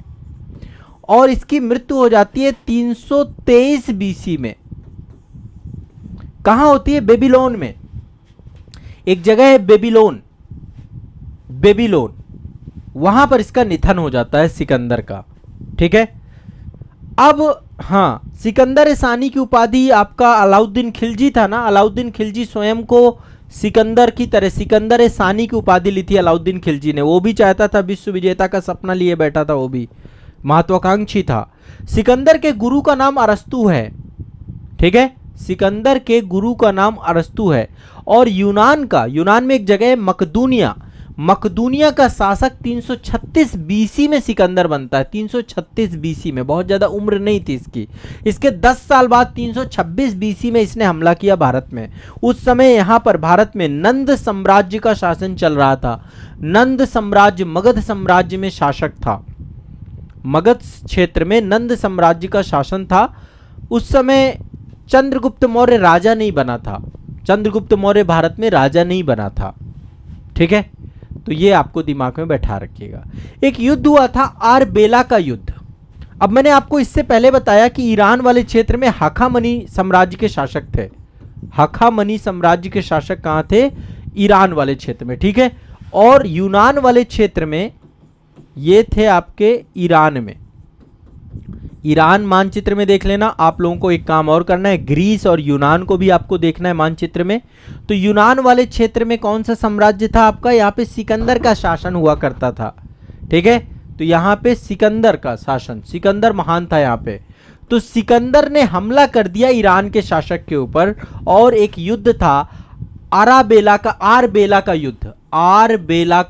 और इसकी मृत्यु हो जाती है 323 बीसी में। कहां होती है? बेबीलोन में। एक जगह है बेबीलोन, बेबीलोन, वहां पर इसका निधन हो जाता है सिकंदर का, ठीक है। अब हाँ, सिकंदर सानी की उपाधि आपका अलाउद्दीन खिलजी था ना, अलाउद्दीन खिलजी स्वयं को सिकंदर की तरह सिकंदर सानी की उपाधि ली थी अलाउद्दीन खिलजी ने। वो भी चाहता था, विश्व विजेता का सपना लिए बैठा था, वो भी महत्वाकांक्षी था। सिकंदर के गुरु का नाम अरस्तु है, ठीक है। सिकंदर के गुरु का नाम अरस्तु है। और यूनान का, यूनान में एक जगह है मकदूनिया, मकदूनिया का शासक 336 बीसी में सिकंदर बनता है। 336 बीसी में, बहुत ज्यादा उम्र नहीं थी इसकी। इसके 10 साल बाद 326 बीसी में इसने हमला किया भारत में। उस समय यहां पर भारत में नंद साम्राज्य का शासन चल रहा था। नंद साम्राज्य मगध साम्राज्य में शासक था, मगध क्षेत्र में नंद साम्राज्य का शासन था। उस समय चंद्रगुप्त मौर्य राजा नहीं बना था, चंद्रगुप्त मौर्य भारत में राजा नहीं बना था, ठीक है। तो ये आपको दिमाग में बैठा रखिएगा। एक युद्ध हुआ था आरबेला का युद्ध, अब मैंने आपको इससे पहले बताया कि ईरान वाले क्षेत्र में हाखामनी साम्राज्य के शासक थे। हाखामनी साम्राज्य के शासक कहां थे? ईरान वाले क्षेत्र में, ठीक है। और यूनान वाले क्षेत्र में ये थे आपके ईरान में। ईरान मानचित्र में देख लेना। आप लोगों को एक काम और करना है, ग्रीस और यूनान को भी आपको देखना है मानचित्र में। तो यूनान वाले क्षेत्र में कौन सा साम्राज्य था आपका? यहाँ पे सिकंदर का शासन हुआ करता था, ठीक है। तो यहाँ पे सिकंदर का शासन, सिकंदर महान था यहाँ पे। तो सिकंदर ने हमला कर दिया ईरान के शासक के ऊपर और एक युद्ध था आरबेला का युद्ध। आरबेला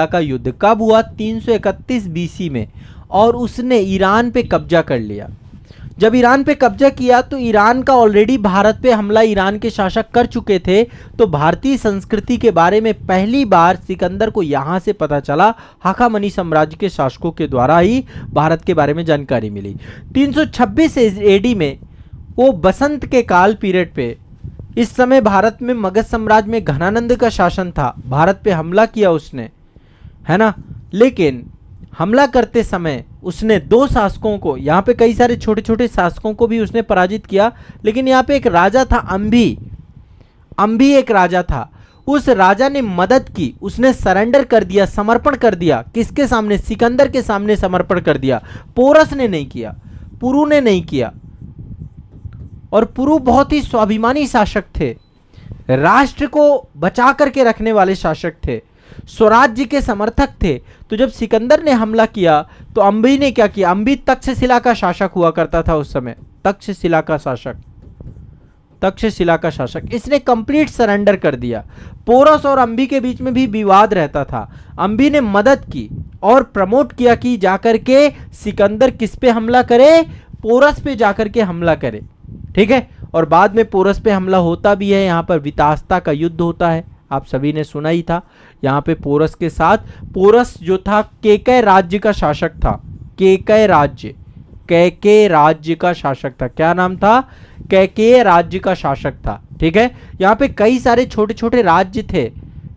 का युद्ध कब हुआ? 331 बीसी में। और उसने ईरान पे कब्जा कर लिया। जब ईरान पे कब्जा किया तो ईरान का ऑलरेडी भारत पे हमला ईरान के शासक कर चुके थे। तो भारतीय संस्कृति के बारे में पहली बार सिकंदर को यहाँ से पता चला, हाखामनी साम्राज्य के शासकों के द्वारा ही भारत के बारे में जानकारी मिली। 326 एडी में वो बसंत के काल पीरियड पे, इस समय भारत में मगध साम्राज्य में घनानंद का शासन था। भारत पे हमला किया उसने, है ना। लेकिन हमला करते समय उसने दो शासकों को, यहाँ पे कई सारे छोटे छोटे शासकों को भी उसने पराजित किया। लेकिन यहाँ पे एक राजा था अंभी एक राजा था। उस राजा ने मदद की, उसने सरेंडर कर दिया, समर्पण कर दिया। किसके सामने? सिकंदर के सामने समर्पण कर दिया। पोरस ने नहीं किया, पुरु ने नहीं किया। और पुरु बहुत ही स्वाभिमानी शासक थे, राष्ट्र को बचा करके रखने वाले शासक थे, स्वराज्य के समर्थक थे। तो जब सिकंदर ने हमला किया तो अंबी ने क्या किया? अंबी तक्षशिला का शासक हुआ करता था उस समय, तक्षशिला का शासक। इसने कंप्लीट सरेंडर कर दिया। पोरस और अंबी के बीच में भी विवाद रहता था। अंबी ने मदद की और प्रमोट किया कि जाकर के सिकंदर किस पे हमला करे? पोरस पे जाकर के हमला करे, ठीक है। और बाद में पोरस पे हमला होता भी है। यहाँ पर वितास्ता का युद्ध होता है, आप सभी ने सुना ही था। यहाँ पे पोरस के साथ, पोरस जो था केकय राज्य का शासक था। केकय राज्य का शासक था। क्या नाम था? केकय राज्य का शासक था, ठीक है। यहाँ पे कई सारे छोटे छोटे राज्य थे,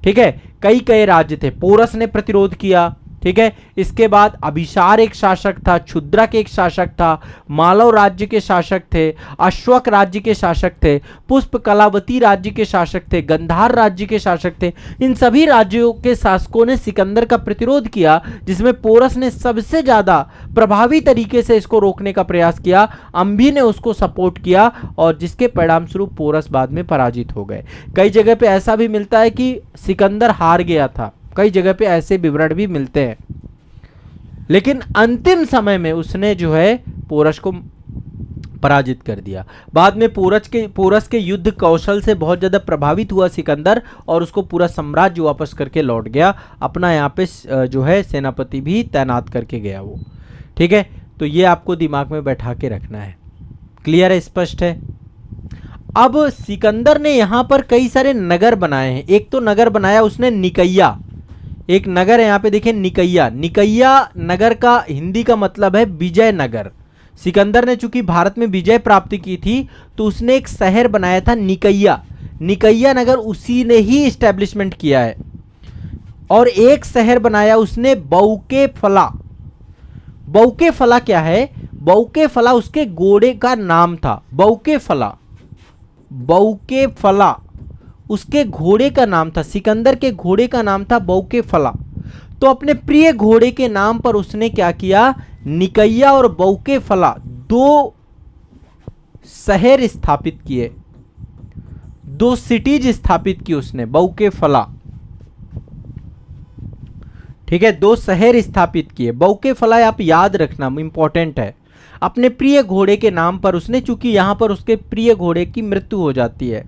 ठीक है, कई राज्य थे। पोरस ने प्रतिरोध किया, ठीक है। इसके बाद अभिसार एक शासक था, क्षुद्रक एक शासक था, मालव राज्य के शासक थे, अश्वक राज्य के शासक थे, पुष्प कलावती राज्य के शासक थे, गंधार राज्य के शासक थे। इन सभी राज्यों के शासकों ने सिकंदर का प्रतिरोध किया, जिसमें पोरस ने सबसे ज्यादा प्रभावी तरीके से इसको रोकने का प्रयास किया। अंबी ने उसको सपोर्ट किया और जिसके परिणाम स्वरूप पोरस बाद में पराजित हो गए। कई जगह पे ऐसा भी मिलता है कि सिकंदर हार गया था, कई जगह पे ऐसे विवरण भी मिलते हैं। लेकिन अंतिम समय में उसने जो है पोरस को पराजित कर दिया। बाद में पोरस के युद्ध कौशल से बहुत ज्यादा प्रभावित हुआ सिकंदर और उसको पूरा साम्राज्य वापस करके लौट गया। अपना यहाँ पे जो है सेनापति भी तैनात करके गया वो, ठीक है। तो ये आपको दिमाग में बैठा के रखना है। क्लियर है? स्पष्ट है? अब सिकंदर ने यहाँ पर कई सारे नगर बनाए हैं। एक तो नगर बनाया उसने निकैया, एक नगर है यहाँ पे देखिए निकैया। निकैया नगर का हिंदी का मतलब है विजय नगर। सिकंदर ने चूंकि भारत में विजय प्राप्ति की थी तो उसने एक शहर बनाया था निकैया। निकैया नगर उसी ने ही इस्टेब्लिशमेंट किया है। और एक शहर बनाया उसने बौकेफला। बौकेफला क्या है? बौकेफला उसके घोड़े का नाम था। बौकेफला उसके घोड़े का नाम था। सिकंदर के घोड़े का नाम था बौकेफला। तो अपने प्रिय घोड़े के नाम पर उसने क्या किया? निकैया और बौकेफला दो शहर स्थापित किए, दो सिटीज स्थापित की उसने। बौकेफला, ठीक है, दो शहर स्थापित किए। बौकेफला आप याद रखना, इंपॉर्टेंट है। अपने प्रिय घोड़े के नाम पर उसने, चूंकि यहां पर उसके प्रिय घोड़े की मृत्यु हो जाती है,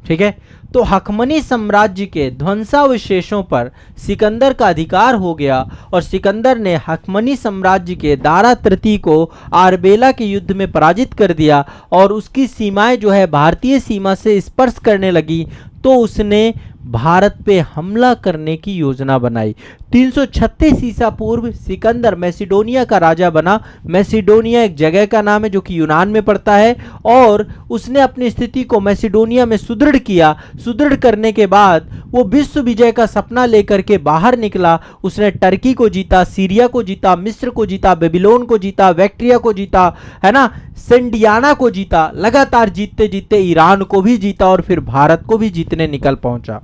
ठीक है। तो हकमनी साम्राज्य के ध्वंसावशेषों पर सिकंदर का अधिकार हो गया और सिकंदर ने हकमनी साम्राज्य के दारा तृतीय को आरबेला के युद्ध में पराजित कर दिया और उसकी सीमाएं जो है भारतीय सीमा से स्पर्श करने लगी। तो उसने भारत पे हमला करने की योजना बनाई। 336 ईसा पूर्व सिकंदर मैसिडोनिया का राजा बना। मैसिडोनिया एक जगह का नाम है जो कि यूनान में पड़ता है, और उसने अपनी स्थिति को मैसिडोनिया में सुदृढ़ किया। सुदृढ़ करने के बाद वो विश्व विजय का सपना लेकर के बाहर निकला। उसने टर्की को जीता, सीरिया को जीता, मिस्र को जीता, बेबीलोन को जीता, बैक्ट्रिया को जीता, है ना, सिंडियाना को जीता। लगातार जीतते जीतते ईरान को भी जीता और फिर भारत को भी जीतने निकल पहुंचा।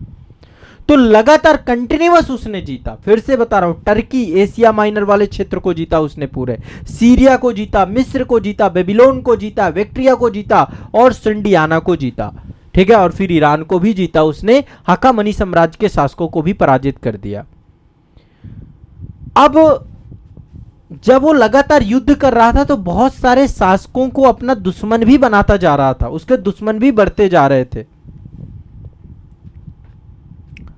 तो लगातार कंटिन्यूअस उसने जीता। फिर से बता रहा हूं, टर्की एशिया माइनर वाले क्षेत्र को जीता उसने, पूरे सीरिया को जीता, मिस्र को जीता, बेबीलोन को जीता, बैक्ट्रिया को जीता और सिंडियाना को जीता। ठीक है, और फिर ईरान को भी जीता उसने। हकामनी साम्राज्य के शासकों को भी पराजित कर दिया। अब जब वो लगातार युद्ध कर रहा था तो बहुत सारे शासकों को अपना दुश्मन भी बनाता जा रहा था, उसके दुश्मन भी बढ़ते जा रहे थे।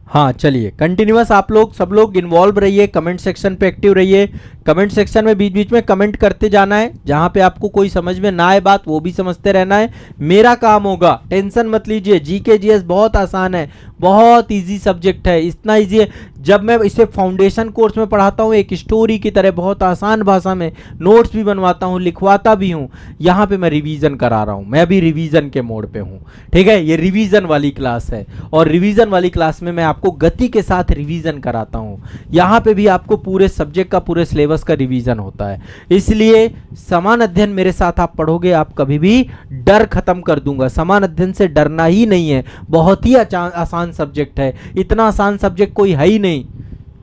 हाँ चलिए, कंटिन्यूअस आप लोग सब लोग इन्वॉल्व रहिए, कमेंट सेक्शन पे एक्टिव रहिए। कमेंट सेक्शन में बीच बीच में कमेंट करते जाना है। जहां पे आपको कोई समझ में ना आए बात, वो भी समझते रहना है, मेरा काम होगा। टेंशन मत लीजिए, जीके जीएस बहुत आसान है, बहुत इजी सब्जेक्ट है। इतना इजी है, जब मैं इसे फाउंडेशन कोर्स में पढ़ाता हूँ एक स्टोरी की तरह बहुत आसान भाषा में, नोट्स भी बनवाता हूँ, लिखवाता भी हूँ। यहाँ पे मैं रिवीजन करा रहा हूँ, मैं अभी रिवीजन के मोड पे हूँ। ठीक है, ये रिवीजन वाली क्लास है, और रिवीजन वाली क्लास में मैं आपको गति के साथ रिवीजन कराता हूँ। यहाँ पे भी आपको पूरे सब्जेक्ट का, पूरे सिलेबस का रिवीजन होता है। इसलिए समान अध्ययन मेरे साथ आप पढ़ोगे, आप कभी भी डर खत्म कर दूंगा। समान अध्ययन से डरना ही नहीं है, बहुत ही आसान सब्जेक्ट है। इतना आसान सब्जेक्ट कोई है ही नहीं,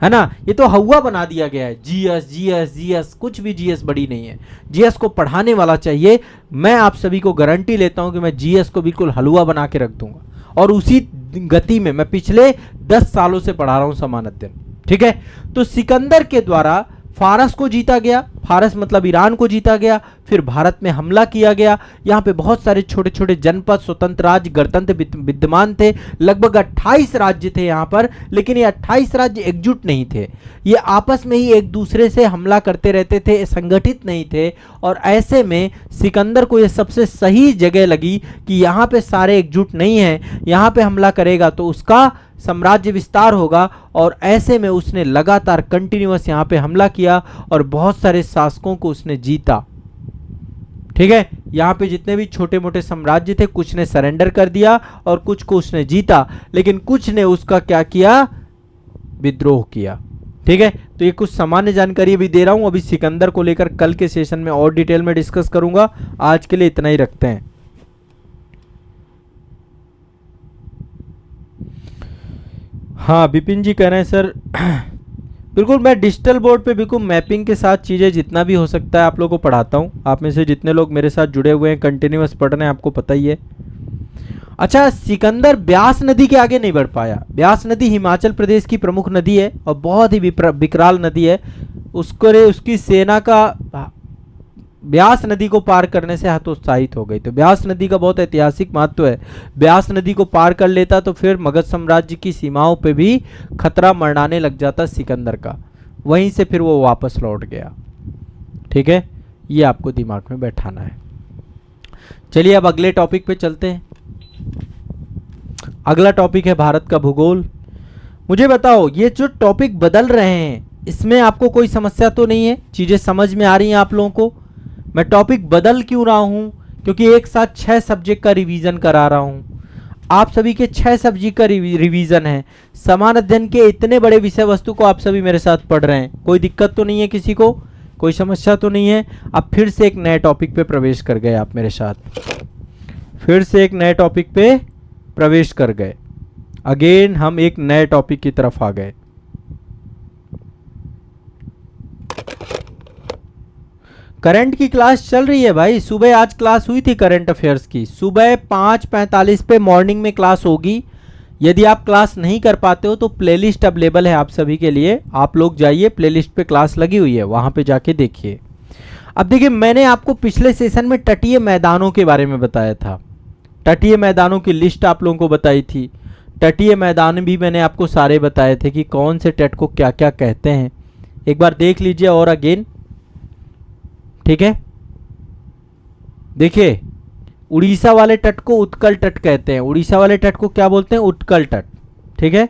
है ना। ये तो हवा बना दिया गया है, जीएस जीएस जीएस, कुछ भी जीएस बड़ी नहीं है। जीएस को पढ़ाने वाला चाहिए। मैं आप सभी को गारंटी लेता हूं कि मैं जीएस को बिल्कुल हलवा बना के रख दूंगा, और उसी गति में मैं पिछले 10 सालों से पढ़ा रहा हूं समान अध्ययन। ठीक है, तो सिकंदर के द्वारा फारस को जीता गया। फारस मतलब ईरान को जीता गया। फिर भारत में हमला किया गया। यहाँ पे बहुत सारे छोटे छोटे जनपद, स्वतंत्र राज्य, गणतंत्र विद्यमान थे। लगभग 28 राज्य थे यहाँ पर, लेकिन ये 28 राज्य एकजुट नहीं थे। ये आपस में ही एक दूसरे से हमला करते रहते थे, संगठित नहीं थे। और ऐसे में सिकंदर को ये सबसे सही जगह लगी कि यहाँ पे सारे एकजुट नहीं हैं, यहाँ पे हमला करेगा तो उसका साम्राज्य विस्तार होगा। और ऐसे में उसने लगातार कंटिन्यूअस यहाँ पे हमला किया और बहुत सारे शासकों को उसने जीता। ठीक है, यहाँ पे जितने भी छोटे मोटे साम्राज्य थे, कुछ ने सरेंडर कर दिया और कुछ को उसने जीता, लेकिन कुछ ने उसका क्या किया, विद्रोह किया। ठीक है, तो ये कुछ सामान्य जानकारी भी दे रहा हूं। अभी सिकंदर को लेकर कल के सेशन में और डिटेल में डिस्कस करूंगा। आज के लिए इतना ही रखते हैं। हाँ, विपिन जी कह रहे हैं सर बिल्कुल मैं डिजिटल बोर्ड पे बिल्कुल मैपिंग के साथ चीज़ें जितना भी हो सकता है आप लोगों को पढ़ाता हूँ। आप में से जितने लोग मेरे साथ जुड़े हुए हैं, कंटिन्यूअस पढ़ रहे हैं, आपको पता ही है। अच्छा, सिकंदर ब्यास नदी के आगे नहीं बढ़ पाया। ब्यास नदी हिमाचल प्रदेश की प्रमुख नदी है और बहुत ही विकराल नदी है। उसकी सेना का ब्यास नदी को पार करने से हतोत्साहित हो गई। तो ब्यास नदी का बहुत ऐतिहासिक महत्व है। ब्यास नदी को पार कर लेता तो फिर मगध साम्राज्य की सीमाओं पे भी खतरा मंडराने लग जाता सिकंदर का। वहीं से फिर वो वापस लौट गया। ठीक है, ये आपको दिमाग में बैठाना है। चलिए अब अगले टॉपिक पे चलते हैं। अगला टॉपिक है भारत का भूगोल। मुझे बताओ, ये जो टॉपिक बदल रहे हैं इसमें आपको कोई समस्या तो नहीं है? चीजें समझ में आ रही हैं आप लोगों को? मैं टॉपिक बदल क्यों रहा हूं? क्योंकि एक साथ 6 सब्जेक्ट का रिवीजन करा रहा हूं। आप सभी के 6 सब्जेक्ट का रिवीजन है। समान अध्ययन के इतने बड़े विषय वस्तु को आप सभी मेरे साथ पढ़ रहे हैं। कोई दिक्कत तो नहीं है किसी को? कोई समस्या तो नहीं है? अब फिर से एक नए टॉपिक पे प्रवेश कर गए आप मेरे साथ। फिर से एक नए टॉपिक पे प्रवेश कर गए। अगेन हम एक नए टॉपिक की तरफ आ गए। करंट की क्लास चल रही है भाई। सुबह आज क्लास हुई थी करंट अफेयर्स की। सुबह 5:45 पे मॉर्निंग में क्लास होगी। यदि आप क्लास नहीं कर पाते हो तो प्लेलिस्ट अवेलेबल है आप सभी के लिए। आप लोग जाइए, प्लेलिस्ट पे क्लास लगी हुई है, वहां पे जाके देखिए। अब देखिए, मैंने आपको पिछले सेशन में तटीय मैदानों के बारे में बताया था। तटीय मैदानों की लिस्ट आप लोगों को बताई थी। तटीय मैदान भी मैंने आपको सारे बताए थे कि कौन से तट को क्या क्या कहते हैं। एक बार देख लीजिए और अगेन। ठीक है, देखिए, उड़ीसा वाले तट को उत्कल तट कहते हैं। उड़ीसा वाले तट को क्या बोलते हैं? उत्कल तट। ठीक है।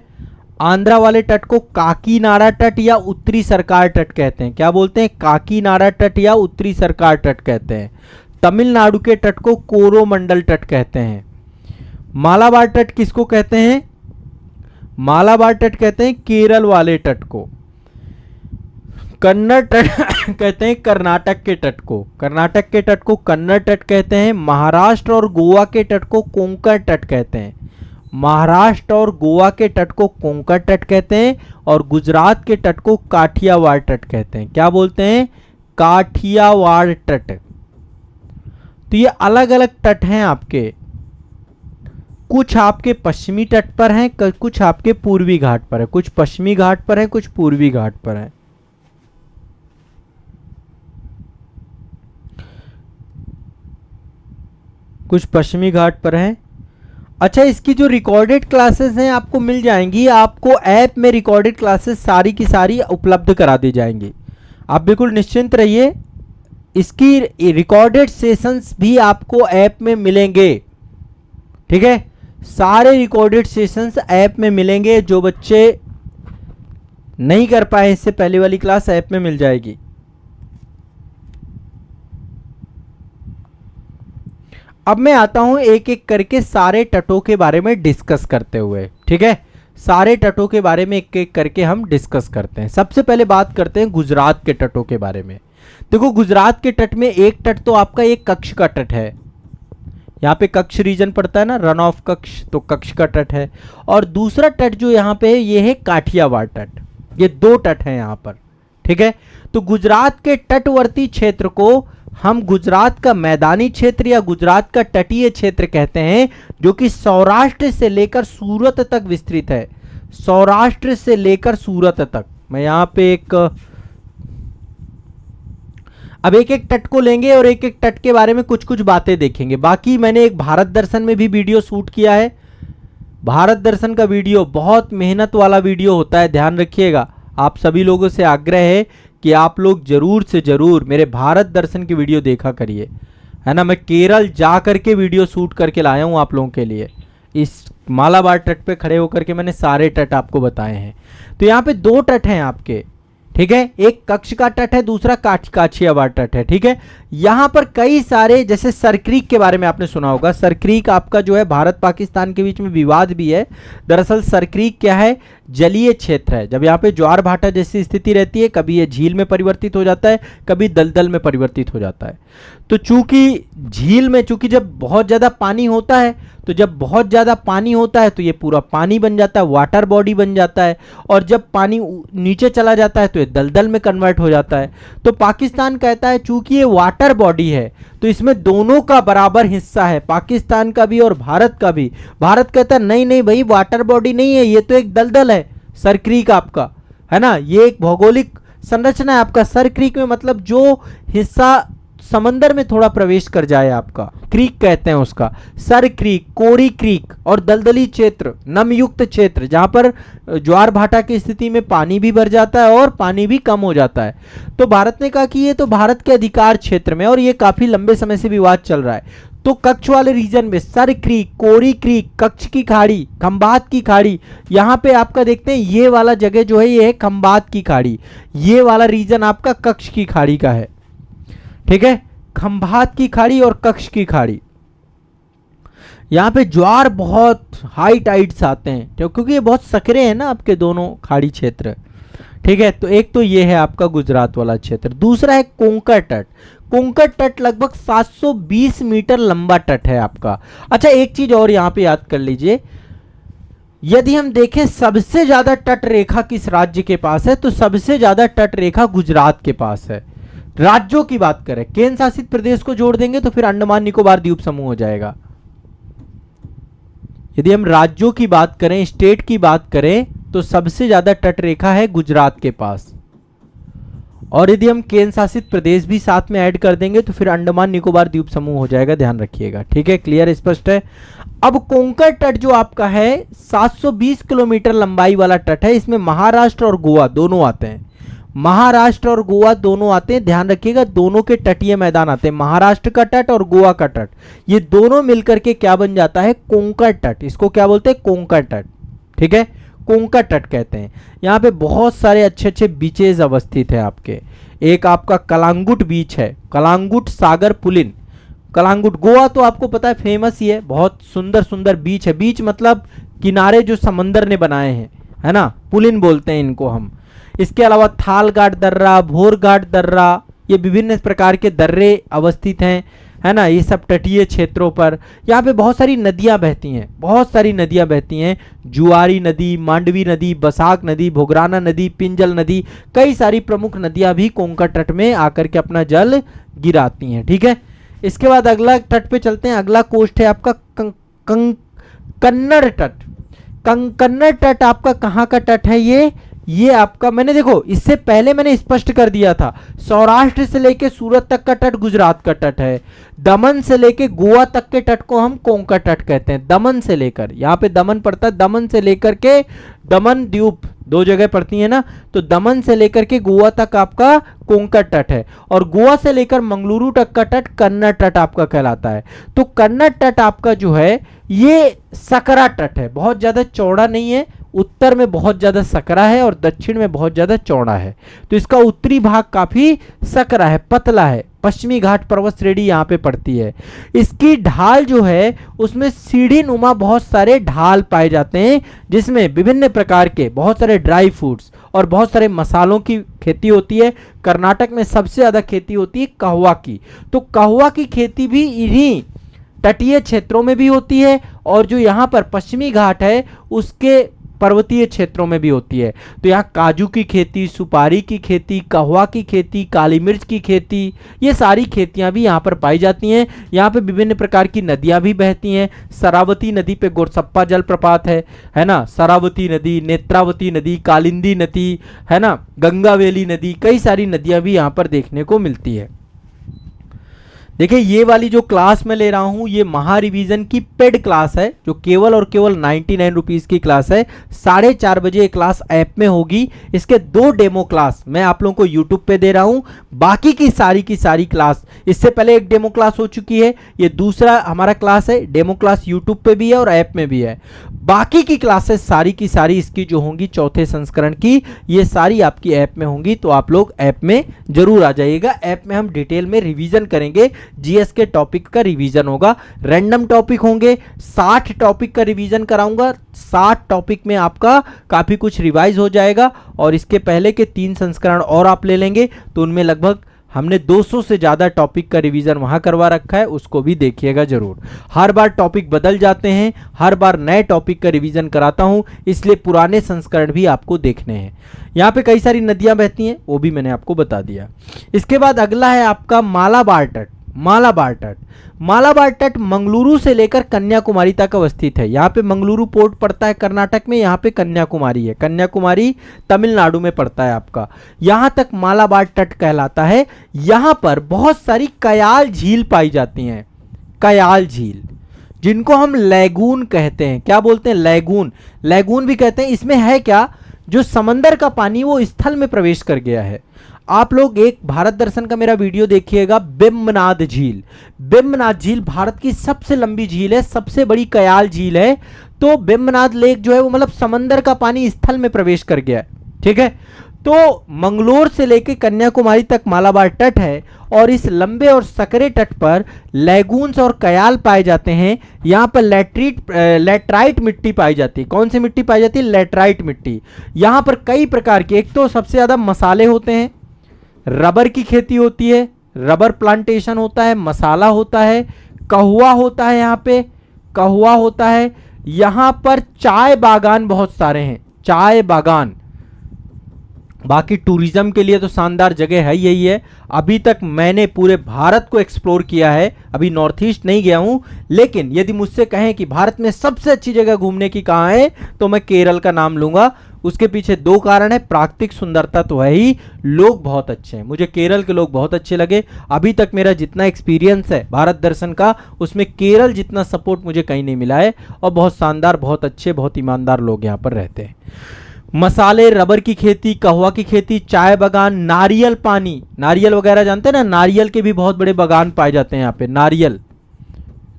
आंध्रा वाले तट को काकीनाडा तट या उत्तरी सरकार तट कहते हैं। क्या बोलते हैं? काकीनाडा तट या उत्तरी सरकार तट कहते हैं। तमिलनाडु के तट को कोरोमंडल तट कहते हैं। मालाबार तट किसको कहते हैं? मालाबार तट कहते हैं केरल वाले तट को। कन्नड़ तट कहते हैं कर्नाटक के तट को। कर्नाटक के तट को कन्नड़ तट कहते हैं। महाराष्ट्र और गोवा के तट को कोंकण तट कहते हैं। महाराष्ट्र और गोवा के तट को कोंकण तट कहते हैं और गुजरात के तट को काठियावाड़ तट कहते हैं। क्या बोलते हैं? काठियावाड़ तट। तो ये अलग अलग तट हैं आपके, कुछ आपके पश्चिमी तट पर हैं, कुछ आपके पूर्वी घाट पर है, कुछ पश्चिमी घाट पर है, कुछ पूर्वी घाट पर है। कुछ पश्चिमी घाट पर है। अच्छा, इसकी जो रिकॉर्डेड क्लासेस हैं आपको मिल जाएंगी, आपको ऐप में रिकॉर्डेड क्लासेस सारी की सारी उपलब्ध करा दी जाएंगी। आप बिल्कुल निश्चिंत रहिए, इसकी रिकॉर्डेड सेशंस भी आपको ऐप में मिलेंगे। ठीक है, सारे रिकॉर्डेड सेशंस ऐप में मिलेंगे। जो बच्चे नहीं कर पाए इससे पहले वाली क्लास ऐप में मिल जाएगी। अब मैं आता हूं एक एक करके सारे तटों के बारे में डिस्कस करते हुए। ठीक है, सारे तटों के बारे में एक एक करके हम डिस्कस करते हैं। सबसे पहले बात करते हैं गुजरात के तटों के बारे में। देखो, गुजरात के तट में एक तट तो आपका एक कच्छ का तट है। यहाँ पे कच्छ रीजन पड़ता है ना, रन ऑफ कच्छ, तो कच्छ का तट है। और दूसरा तट जो यहाँ पे है ये है काठियावाड़ तट। ये दो तट हैं यहाँ पर। ठीक है, तो गुजरात के तटवर्ती क्षेत्र को हम गुजरात का मैदानी क्षेत्र या गुजरात का तटीय क्षेत्र कहते हैं, जो कि सौराष्ट्र से लेकर सूरत तक विस्तृत है। सौराष्ट्र से लेकर सूरत तक। मैं यहाँ पे अब एक एक तट को लेंगे और एक एक तट के बारे में कुछ कुछ बातें देखेंगे। बाकी मैंने एक भारत दर्शन में भी वीडियो शूट किया है। भारत दर्शन का वीडियो बहुत मेहनत वाला वीडियो होता है, ध्यान रखिएगा। आप सभी लोगों से आग्रह है कि आप लोग जरूर से जरूर मेरे भारत दर्शन की वीडियो देखा करिए, है ना। मैं केरल जा करके वीडियो शूट करके लाया हूँ आप लोगों के लिए। इस मालाबार तट पे खड़े होकर के मैंने सारे तट आपको बताए हैं। तो यहाँ पे दो तट हैं आपके। ठीक है, एक कच्छ का तट है, दूसरा काठियावाड़ तट है। ठीक है, यहाँ पर कई सारे, जैसे सरक्रीक के बारे में आपने सुना होगा। सरक्रीक आपका जो है भारत पाकिस्तान के बीच में विवाद भी है। दरअसल सरक्रीक क्या है? जलीय क्षेत्र है। जब यहाँ पे ज्वार भाटा जैसी स्थिति रहती है, कभी ये झील में परिवर्तित हो जाता है, कभी दलदल में परिवर्तित हो जाता है। तो चूंकि झील में, चूंकि जब बहुत ज़्यादा पानी होता है, तो जब बहुत ज़्यादा पानी होता है तो ये पूरा पानी बन जाता है, वाटर बॉडी बन जाता है। और जब पानी नीचे चला जाता है तो ये दलदल में कन्वर्ट हो जाता है। तो पाकिस्तान कहता है चूंकि ये वाटर बॉडी है तो इसमें दोनों का बराबर हिस्सा है, पाकिस्तान का भी और भारत का भी। भारत कहता है नहीं नहीं भाई, वाटर बॉडी नहीं है, ये तो एक दलदल है। सरक्रीक आपका, है ना, ये एक भौगोलिक संरचना है आपका। सरक्रीक में मतलब जो हिस्सा समंदर में थोड़ा प्रवेश कर जाए, आपका क्रीक कहते हैं उसका। सर क्रीक, कोरी क्रीक और दलदली क्षेत्र, नमयुक्त क्षेत्र, जहां पर ज्वार भाटा की स्थिति में पानी भी भर जाता है और पानी भी कम हो जाता है। तो भारत ने कहा कि ये तो भारत के अधिकार क्षेत्र में, और ये काफी लंबे समय से विवाद चल रहा है। तो कच्छ वाले रीजन में सर क्रीक, कोरी क्रीक, कच्छ की खाड़ी, खंबात की खाड़ी, यहाँ पे आपका देखते हैं ये वाला जगह जो है ये है खंबात की खाड़ी। ये वाला रीजन आपका कच्छ की खाड़ी का है। ठीक है, खंबात की खाड़ी और कच्छ की खाड़ी, यहाँ पे ज्वार बहुत हाई टाइड्स आते हैं क्योंकि ये बहुत सकरे हैं ना आपके दोनों खाड़ी क्षेत्र। ठीक है, तो एक तो ये है आपका गुजरात वाला क्षेत्र। दूसरा है कोंकण तट। कोंकण तट लगभग 720 मीटर लंबा तट है आपका। अच्छा, एक चीज और यहाँ पे याद कर लीजिए, यदि हम देखें सबसे ज्यादा तट रेखा किस राज्य के पास है, तो सबसे ज्यादा तट रेखा गुजरात के पास है। राज्यों की बात करें, केंद्र शासित प्रदेश को जोड़ देंगे तो फिर अंडमान निकोबार द्वीप समूह हो जाएगा। यदि हम राज्यों की बात करें, स्टेट की बात करें, तो सबसे ज्यादा तट रेखा है गुजरात के पास। और यदि हम केंद्र शासित प्रदेश भी साथ में ऐड कर देंगे तो फिर अंडमान निकोबार द्वीप समूह हो जाएगा। ध्यान रखिएगा। ठीक है, क्लियर, स्पष्ट है। अब कोंकण तट जो आपका है 720 किलोमीटर लंबाई वाला तट है। इसमें महाराष्ट्र और गोवा दोनों आते हैं। महाराष्ट्र और गोवा दोनों आते हैं। ध्यान रखिएगा, दोनों के तटीय मैदान आते हैं, महाराष्ट्र का तट और गोवा का तट। ये दोनों मिलकर के क्या बन जाता है? कोंकण तट। इसको क्या बोलते हैं? कोंकण तट। ठीक है, कोंका तट कहते हैं। यहाँ पे बहुत सारे अच्छे अच्छे बीचेज अवस्थित है आपके। एक आपका कलांगुट बीच है, कलांगुट सागर पुलिन। कलांगुट गोवा तो आपको पता है फेमस ही है, बहुत सुंदर सुंदर बीच है। बीच मतलब किनारे जो समंदर ने बनाए हैं, है ना, पुलिन बोलते हैं इनको हम। इसके अलावा थालघाट दर्रा, भोरघाट दर्रा, ये विभिन्न प्रकार के दर्रे अवस्थित हैं, है ना, ये सब तटीय क्षेत्रों पर। यहाँ पे बहुत सारी नदियाँ बहती हैं, बहुत सारी नदियाँ बहती हैं। जुआरी नदी, मांडवी नदी, बसाक नदी, भोगराना नदी, पिंजल नदी, कई सारी प्रमुख नदियाँ भी कोंका तट में आकर के अपना जल गिराती हैं। ठीक है, इसके बाद अगला तट पे चलते हैं। अगला कोस्ट है आपका कन्नड़ तट। कन्नड़ तट आपका कहाँ का तट है? ये आपका, मैंने देखो इससे पहले मैंने स्पष्ट कर दिया था, सौराष्ट्र से लेके सूरत तक का तट गुजरात का तट है। दमन से लेके गोवा तक के तट को हम कोंका तट कहते हैं। दमन से लेकर, यहाँ पे दमन पड़ता है, दमन से लेकर के, दमन द्वीप दो जगह पड़ती है ना, तो दमन से लेकर के गोवा तक आपका कोंका तट है, और गोवा से लेकर मंगलुरु तक का तट कन्नड़ तट आपका कहलाता है। तो कन्नड़ तट आपका जो है ये सकरा तट है, बहुत ज्यादा चौड़ा नहीं है। उत्तर में बहुत ज्यादा सकरा है और दक्षिण में बहुत ज्यादा चौड़ा है। तो इसका उत्तरी भाग काफी सकरा है, पतला है। पश्चिमी घाट पर्वत श्रेणी यहाँ पे पड़ती है। इसकी ढाल जो है उसमें सीढ़ी नुमा बहुत सारे ढाल पाए जाते हैं, जिसमें विभिन्न प्रकार के बहुत सारे ड्राई फ्रूट्स और बहुत सारे मसालों की खेती होती है। कर्नाटक में सबसे ज्यादा खेती होती है कहवा की। तो कहवा की खेती भी इन्हीं तटीय क्षेत्रों में भी होती है, और जो यहाँ पर पश्चिमी घाट है उसके पर्वतीय क्षेत्रों में भी होती है। तो यहाँ काजू की खेती, सुपारी की खेती, कहवा की खेती, काली मिर्च की खेती, ये सारी खेतियाँ भी यहाँ पर पाई जाती हैं। यहाँ पे विभिन्न प्रकार की नदियाँ भी बहती हैं। सरावती नदी पे गोरसप्पा जलप्रपात है ना, सरावती नदी, नेत्रावती नदी, कालिंदी नदी, है ना, गंगावेली नदी, कई सारी नदियाँ भी यहाँ पर देखने को मिलती है। देखिए ये वाली जो क्लास मैं ले रहा हूँ ये महा रिवीजन की पेड क्लास है, जो केवल और केवल 99 रुपीज़ की क्लास है। 4:30 बजे ये क्लास ऐप में होगी। इसके 2 डेमो क्लास मैं आप लोगों को यूट्यूब पे दे रहा हूँ। बाकी की सारी क्लास, इससे पहले एक डेमो क्लास हो चुकी है, ये दूसरा हमारा क्लास है। डेमो क्लास यूट्यूब पे भी है और ऐप में भी है। बाकी की क्लासेस सारी की सारी इसकी जो होंगी चौथे संस्करण की, ये सारी आपकी ऐप में होंगी। तो आप लोग ऐप में जरूर आ जाइएगा। ऐप में हम डिटेल में रिवीजन करेंगे, जीएस के टॉपिक का रिवीजन होगा, रैंडम टॉपिक होंगे। 60 टॉपिक का रिवीजन कराऊंगा। 60 टॉपिक में आपका काफी कुछ रिवाइज हो जाएगा, और इसके पहले के 3 संस्करण और आप ले लेंगे तो उनमें लगभग हमने 200 से ज्यादा टॉपिक का रिवीजन वहां करवा रखा है, उसको भी देखिएगा जरूर। हर बार टॉपिक बदल जाते हैं, हर बार नए टॉपिक का रिवीजन कराता हूं, इसलिए पुराने संस्करण भी आपको देखने हैं। यहाँ पे कई सारी नदियां बहती हैं, वो भी मैंने आपको बता दिया। इसके बाद अगला है आपका मालाबार तट। मालाबार तट, मालाबार तट मंगलुरु से लेकर कन्याकुमारी तक अवस्थित है। यहाँ पे मंगलुरु पोर्ट पड़ता है कर्नाटक में, यहाँ पे कन्याकुमारी है, कन्याकुमारी तमिलनाडु में पड़ता है आपका। यहाँ तक मालाबार तट कहलाता है। यहाँ पर बहुत सारी कयाल झील पाई जाती हैं, कयाल झील, जिनको हम लैगून कहते हैं। क्या बोलते हैं? लैगून, लैगून भी कहते हैं। इसमें है क्या, जो समंदर का पानी वो स्थल में प्रवेश कर गया है। आप लोग एक भारत दर्शन का मेरा वीडियो देखिएगा, बेम्बनाद झील। बेम्बनाद झील भारत की सबसे लंबी झील है, सबसे बड़ी कयाल झील है। तो बेम्बनाद लेक जो है वो मतलब समंदर का पानी स्थल में प्रवेश कर गया है। ठीक है, तो मंगलोर से लेकर कन्याकुमारी तक मालाबार तट है, और इस लंबे और सकरे तट पर लैगून्स और कयाल पाए जाते हैं। यहाँ पर लेटराइट मिट्टी पाई जाती है। कौन सी मिट्टी पाई जाती है? लेटराइट मिट्टी। यहाँ पर कई प्रकार की, एक तो सबसे ज्यादा मसाले होते हैं, रबर की खेती होती है, रबर प्लांटेशन होता है, मसाला होता है, कहवा होता है, यहाँ पे कहवा होता है। यहाँ पर चाय बागान बहुत सारे हैं, चाय बागान। बाकी टूरिज्म के लिए तो शानदार जगह है, यही है। अभी तक मैंने पूरे भारत को एक्सप्लोर किया है, अभी नॉर्थ ईस्ट नहीं गया हूं, लेकिन यदि मुझसे कहें कि भारत में सबसे अच्छी जगह घूमने की कहाँ है, तो मैं केरल का नाम लूंगा। उसके पीछे 2 कारण है, प्राकृतिक सुंदरता तो है ही, लोग बहुत अच्छे हैं। मुझे केरल के लोग बहुत अच्छे लगे। अभी तक मेरा जितना एक्सपीरियंस है भारत दर्शन का, उसमें केरल जितना सपोर्ट मुझे कहीं नहीं मिला है, और बहुत शानदार, बहुत अच्छे, बहुत ईमानदार लोग यहाँ पर रहते हैं। मसाले, रबर की खेती, कहवा की खेती, चाय बागान, नारियल पानी, नारियल वगैरह जानते हैं ना, नारियल के भी बहुत बड़े बागान पाए जाते हैं यहाँ पे। नारियल,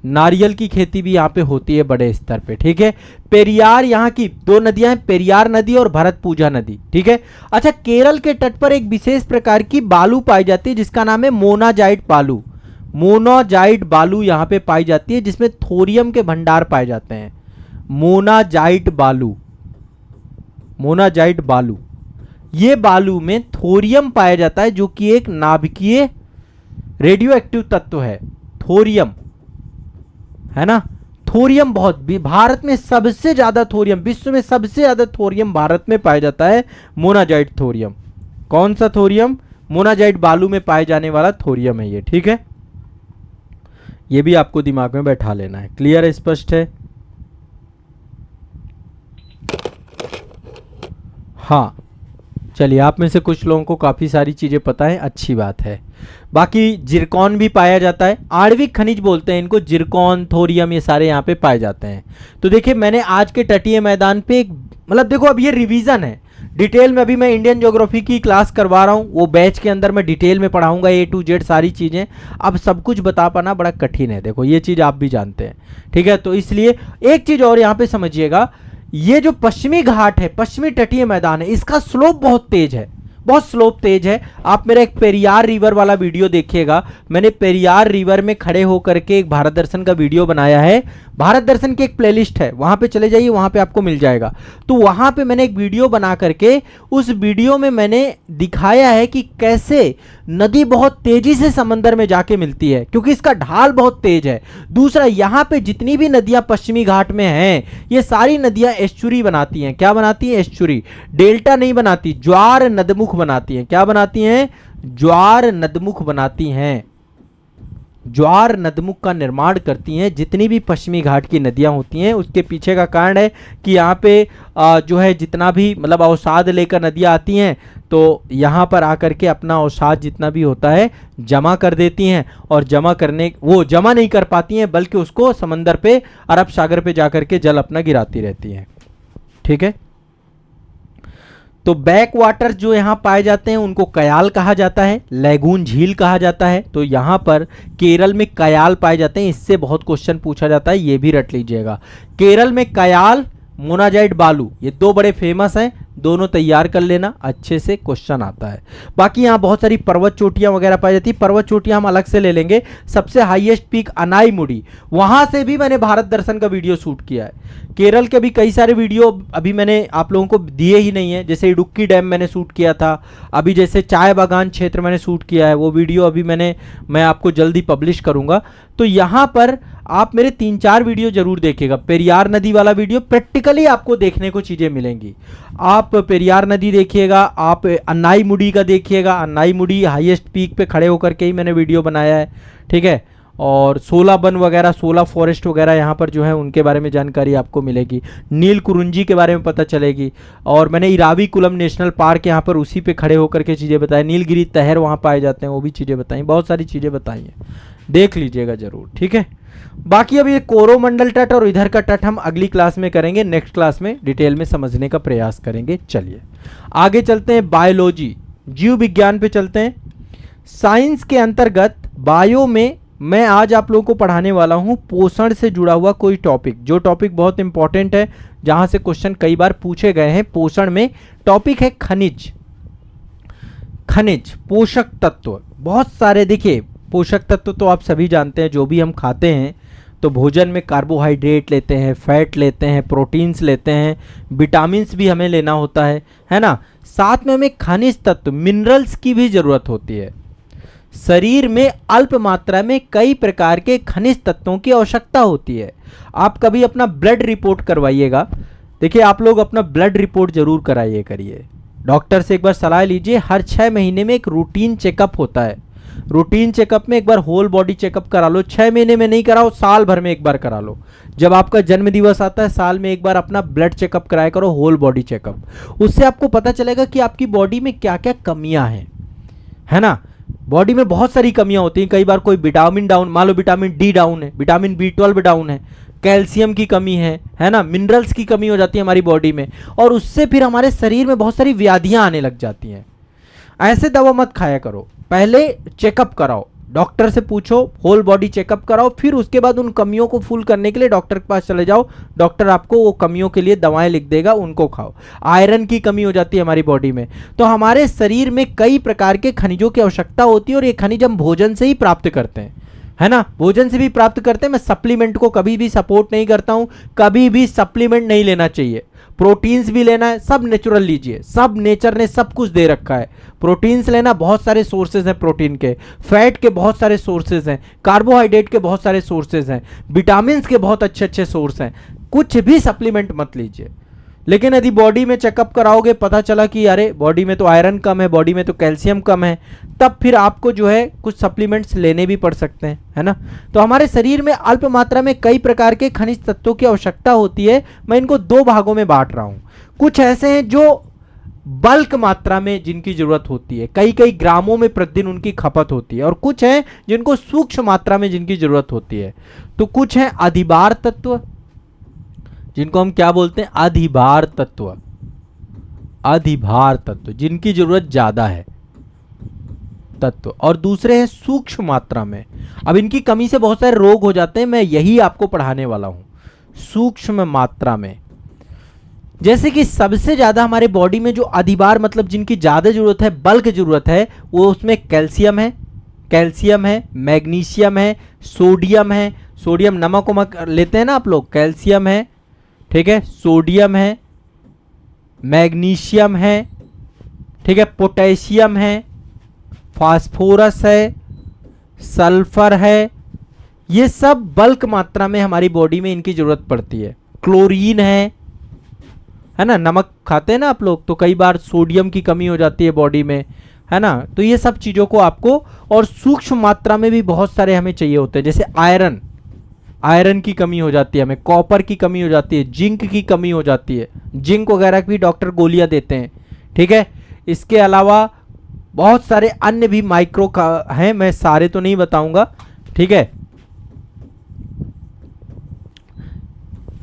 नारियल की खेती भी यहाँ पे होती है बड़े स्तर पे, ठीक है। पेरियार, यहाँ की दो नदियां हैं, पेरियार नदी और भरतपूजा नदी, ठीक है। अच्छा, केरल के तट पर एक विशेष प्रकार की बालू पाई जाती है जिसका नाम है मोनाजाइट बालू। मोनाजाइट बालू यहाँ पे पाई जाती है जिसमें थोरियम के भंडार पाए जाते हैं। मोनाजाइट बालू, मोनाजाइट बालू, ये बालू में थोरियम पाया जाता है जो कि एक नाभिकीय रेडियो एक्टिव तत्व है। थोरियम है ना, थोरियम बहुत भी, भारत में सबसे ज्यादा थोरियम, विश्व में सबसे ज्यादा थोरियम भारत में पाया जाता है, मोनाजाइट थोरियम। कौन सा थोरियम? मोनाजाइट बालू में पाए जाने वाला थोरियम है ये, ठीक है। ये भी आपको दिमाग में बैठा लेना है। क्लियर है, स्पष्ट है? हाँ, चलिए, आप में से कुछ लोगों को काफ़ी सारी चीज़ें पता है, अच्छी बात है। बाकी जिरकॉन भी पाया जाता है, आणविक खनिज बोलते हैं इनको, जिरकॉन, थोरियम, ये सारे यहाँ पे पाए जाते हैं। तो देखिए, मैंने आज के तटीय मैदान पे एक, मतलब देखो, अब ये रिवीजन है, डिटेल में अभी मैं इंडियन ज्योग्राफी की क्लास करवा रहा हूँ, वो बैच के अंदर मैं डिटेल में पढ़ाऊंगा A to Z सारी चीज़ें। अब सब कुछ बता पाना बड़ा कठिन है, देखो ये चीज़ आप भी जानते हैं, ठीक है। तो इसलिए एक चीज़ और यहाँ पे समझिएगा, ये जो पश्चिमी घाट है, पश्चिमी तटीय मैदान है, इसका स्लोप बहुत तेज है, बहुत स्लोप तेज है। आप मेरा एक पेरियार रिवर वाला वीडियो देखिएगा, मैंने पेरियार रिवर में खड़े होकर के एक भारत दर्शन का वीडियो बनाया है। भारत दर्शन की एक प्लेलिस्ट है, वहां पे चले जाइए, वहां पे आपको मिल जाएगा। तो वहां पे मैंने एक वीडियो बना करके, उस वीडियो में मैंने दिखाया है कि कैसे नदी बहुत तेजी से समंदर में जाके मिलती है, क्योंकि इसका ढाल बहुत तेज है। दूसरा, यहाँ पे जितनी भी नदियां पश्चिमी घाट में हैं, ये सारी नदियां एस्चुरी बनाती हैं। क्या बनाती हैं? एस्चुरी, डेल्टा नहीं बनाती, ज्वार नदमुख बनाती हैं। क्या बनाती हैं? ज्वार नदमुख बनाती हैं, ज्वार नदमुख का निर्माण करती हैं। जितनी भी पश्चिमी घाट की नदियां होती हैं, उसके पीछे का कारण है कि यहाँ पे जो है जितना भी मतलब अवसाद लेकर नदियां आती हैं, तो यहाँ पर आकर के अपना अवसाद जितना भी होता है जमा कर देती हैं, और जमा करने, वो जमा नहीं कर पाती हैं बल्कि उसको समंदर पे, अरब सागर पे जाकर के जल अपना गिराती रहती हैं, ठीक है। तो बैक वाटर जो यहाँ पाए जाते हैं उनको कयाल कहा जाता है, लैगून झील कहा जाता है। तो यहाँ पर केरल में कयाल पाए जाते हैं, इससे बहुत क्वेश्चन पूछा जाता है, ये भी रट लीजिएगा। केरल में कयाल, मोनाजाइट बालू, ये दो बड़े फेमस हैं, दोनों तैयार कर लेना, अच्छे से क्वेश्चन आता है। बाकी यहाँ बहुत सारी पर्वत चोटियाँ वगैरह पाई जाती है, पर्वत चोटियाँ हम अलग से ले लेंगे। सबसे हाईएस्ट पीक अनाईमुडी, वहाँ से भी मैंने भारत दर्शन का वीडियो शूट किया है। केरल के भी कई सारे वीडियो अभी मैंने आप लोगों को दिए ही नहीं है, जैसे इडुक्की डैम मैंने शूट किया था, अभी जैसे चाय बागान क्षेत्र मैंने शूट किया है, वो वीडियो अभी मैं आपको जल्दी पब्लिश करूँगा। तो यहाँ पर आप मेरे 3-4 वीडियो जरूर देखिएगा। पेरियार नदी वाला वीडियो प्रैक्टिकली आपको देखने को चीज़ें मिलेंगी। आप पेरियार नदी देखिएगा, आप अन्नाईमुडी का देखिएगा, अन्नाईमुडी हाईएस्ट पीक पे खड़े होकर के ही मैंने वीडियो बनाया है, ठीक है। और 16 वन वगैरह, 16 फॉरेस्ट वगैरह यहाँ पर जो है उनके बारे में जानकारी आपको मिलेगी। नील कुरुंजी के बारे में पता चलेगी। और मैंने इराविकुलम नेशनल पार्क यहाँ पर उसी पे खड़े होकर के चीज़ें बताई, नीलगिरी तहर वहाँ पाए जाते हैं, वो भी चीज़ें बताई, बहुत सारी चीज़ें बताई हैं, देख लीजिएगा जरूर, ठीक है। बाकी अब ये कोरोमंडल तट और इधर का तट हम अगली क्लास में करेंगे, नेक्स्ट क्लास में डिटेल में समझने का प्रयास करेंगे। चलिए आगे चलते हैं, बायोलॉजी, जीव विज्ञान पे चलते हैं। साइंस के अंतर्गत बायो में मैं आज आप लोगों को पढ़ाने वाला हूं पोषण से जुड़ा हुआ कोई टॉपिक, जो टॉपिक बहुत इंपॉर्टेंट है, जहां से क्वेश्चन कई बार पूछे गए हैं। पोषण में टॉपिक है खनिज, खनिज पोषक तत्व, बहुत सारे। देखिए पोषक तत्व तो आप सभी जानते हैं, जो भी हम खाते हैं तो भोजन में कार्बोहाइड्रेट लेते हैं, फैट लेते हैं, प्रोटीन्स लेते हैं, विटामिन्स भी हमें लेना होता है ना। साथ में हमें खनिज तत्व, मिनरल्स की भी जरूरत होती है। शरीर में अल्प मात्रा में कई प्रकार के खनिज तत्वों की आवश्यकता होती है। आप कभी अपना ब्लड रिपोर्ट करवाइएगा, देखिए आप लोग अपना ब्लड रिपोर्ट जरूर कराइए करिए, डॉक्टर से एक बार सलाह लीजिए। हर 6 महीने में एक रूटीन चेकअप होता है, रूटीन चेकअप में एक बार होल बॉडी चेकअप करा लो। 6 महीने में नहीं कराओ, साल भर में एक बार करा लो। जब आपका जन्म दिवस आता है, साल में एक बार अपना ब्लड चेकअप कराया करो, होल बॉडी चेकअप। उससे आपको पता चलेगा कि आपकी बॉडी में क्या क्या कमियां हैं, है ना। बॉडी में बहुत सारी कमियां होती हैं, कई बार कोई विटामिन डाउन, मान लो विटामिन डी डाउन है, विटामिन B12 डाउन है, कैल्शियम की कमी है ना, मिनरल्स की कमी हो जाती है हमारी बॉडी में, और उससे फिर हमारे शरीर में बहुत सारी व्याधियां आने लग जाती हैं। ऐसे दवा मत खाया करो, पहले चेकअप कराओ। डॉक्टर से पूछो, होल बॉडी चेकअप कराओ, फिर उसके बाद उन कमियों को फुल करने के लिए डॉक्टर के पास चले जाओ। डॉक्टर आपको वो कमियों के लिए दवाएं लिख देगा, उनको खाओ। आयरन की कमी हो जाती है हमारी बॉडी में, तो हमारे शरीर में कई प्रकार के खनिजों की आवश्यकता होती है और ये खनिज हम भोजन से ही प्राप्त करते हैं, है ना, भोजन से भी प्राप्त करते हैं। मैं सप्लीमेंट को कभी भी सपोर्ट नहीं करता हूं, कभी भी सप्लीमेंट नहीं लेना चाहिए। प्रोटीन्स भी लेना है, सब नेचुरल लीजिए, सब नेचर ने सब कुछ दे रखा है। प्रोटीन्स लेना, बहुत सारे सोर्सेज हैं प्रोटीन के, फैट के बहुत सारे सोर्सेज हैं, कार्बोहाइड्रेट के बहुत सारे सोर्सेज हैं, विटामिन के बहुत अच्छे अच्छे सोर्स हैं। कुछ भी सप्लीमेंट मत लीजिए। लेकिन यदि बॉडी में चेकअप कराओगे, पता चला कि अरे बॉडी में तो आयरन कम है, बॉडी में तो कैल्शियम कम है, तब फिर आपको जो है कुछ सप्लीमेंट्स लेने भी पड़ सकते हैं, है ना। तो हमारे शरीर में अल्प मात्रा में कई प्रकार के खनिज तत्वों की आवश्यकता होती है। मैं इनको दो भागों में बांट रहा हूं। कुछ ऐसे हैं जो बल्क मात्रा में जिनकी जरूरत होती है, कई कई ग्रामों में प्रतिदिन उनकी खपत होती है, और कुछ हैं जिनको सूक्ष्म मात्रा में जिनकी जरूरत होती है। तो कुछ हैं अधिभार तत्व, जिनको हम क्या बोलते हैं, अधिभार तत्व, अधिभार तत्व जिनकी जरूरत ज्यादा है तत्व, और दूसरे हैं सूक्ष्म मात्रा में। अब इनकी कमी से बहुत सारे रोग हो जाते हैं, मैं यही आपको पढ़ाने वाला हूं। सूक्ष्म मात्रा में जैसे कि सबसे ज्यादा हमारे बॉडी में जो अधिभार मतलब जिनकी ज्यादा जरूरत है, बल्क जरूरत है, वो उसमें कैल्शियम है, कैल्शियम है, मैग्नीशियम है, सोडियम है। सोडियम नमक वमक लेते हैं ना आप लोग, कैल्शियम है, ठीक है, सोडियम है, मैग्नीशियम है, ठीक है, पोटेशियम है, फास्फोरस है, सल्फर है। ये सब बल्क मात्रा में हमारी बॉडी में इनकी जरूरत पड़ती है। क्लोरीन है ना, नमक खाते हैं ना आप लोग, तो कई बार सोडियम की कमी हो जाती है बॉडी में, है ना। तो ये सब चीजों को आपको, और सूक्ष्म मात्रा में भी बहुत सारे हमें चाहिए होते हैं, जैसे आयरन, आयरन की कमी हो जाती है हमें, कॉपर की कमी हो जाती है, जिंक की कमी हो जाती है, जिंक वगैरह की भी डॉक्टर गोलियां देते हैं, ठीक है। इसके अलावा बहुत सारे अन्य भी माइक्रो का हैं, मैं सारे तो नहीं बताऊंगा, ठीक है।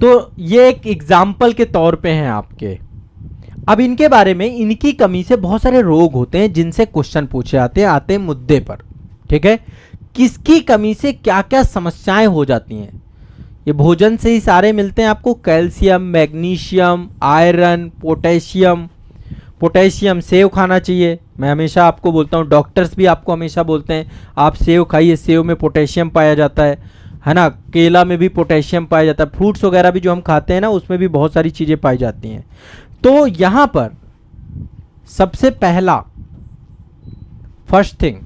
तो ये एक एग्जाम्पल के तौर पे हैं आपके। अब इनके बारे में, इनकी कमी से बहुत सारे रोग होते हैं जिनसे क्वेश्चन पूछे आते हैं मुद्दे पर, ठीक है। किसकी कमी से क्या क्या समस्याएं हो जाती हैं, ये भोजन से ही सारे मिलते हैं आपको। Calcium, magnesium, iron, potassium. Potassium save खाना चाहिए, मैं हमेशा आपको बोलता हूँ, डॉक्टर्स भी आपको हमेशा बोलते हैं आप सेव खाइए, सेव में पोटेशियम पाया जाता है ना। केला में भी पोटेशियम पाया जाता है, फ्रूट्स वगैरह भी जो हम खाते हैं ना, उसमें भी बहुत सारी चीज़ें पाई जाती हैं। तो यहाँ पर सबसे पहला, फर्स्ट थिंग,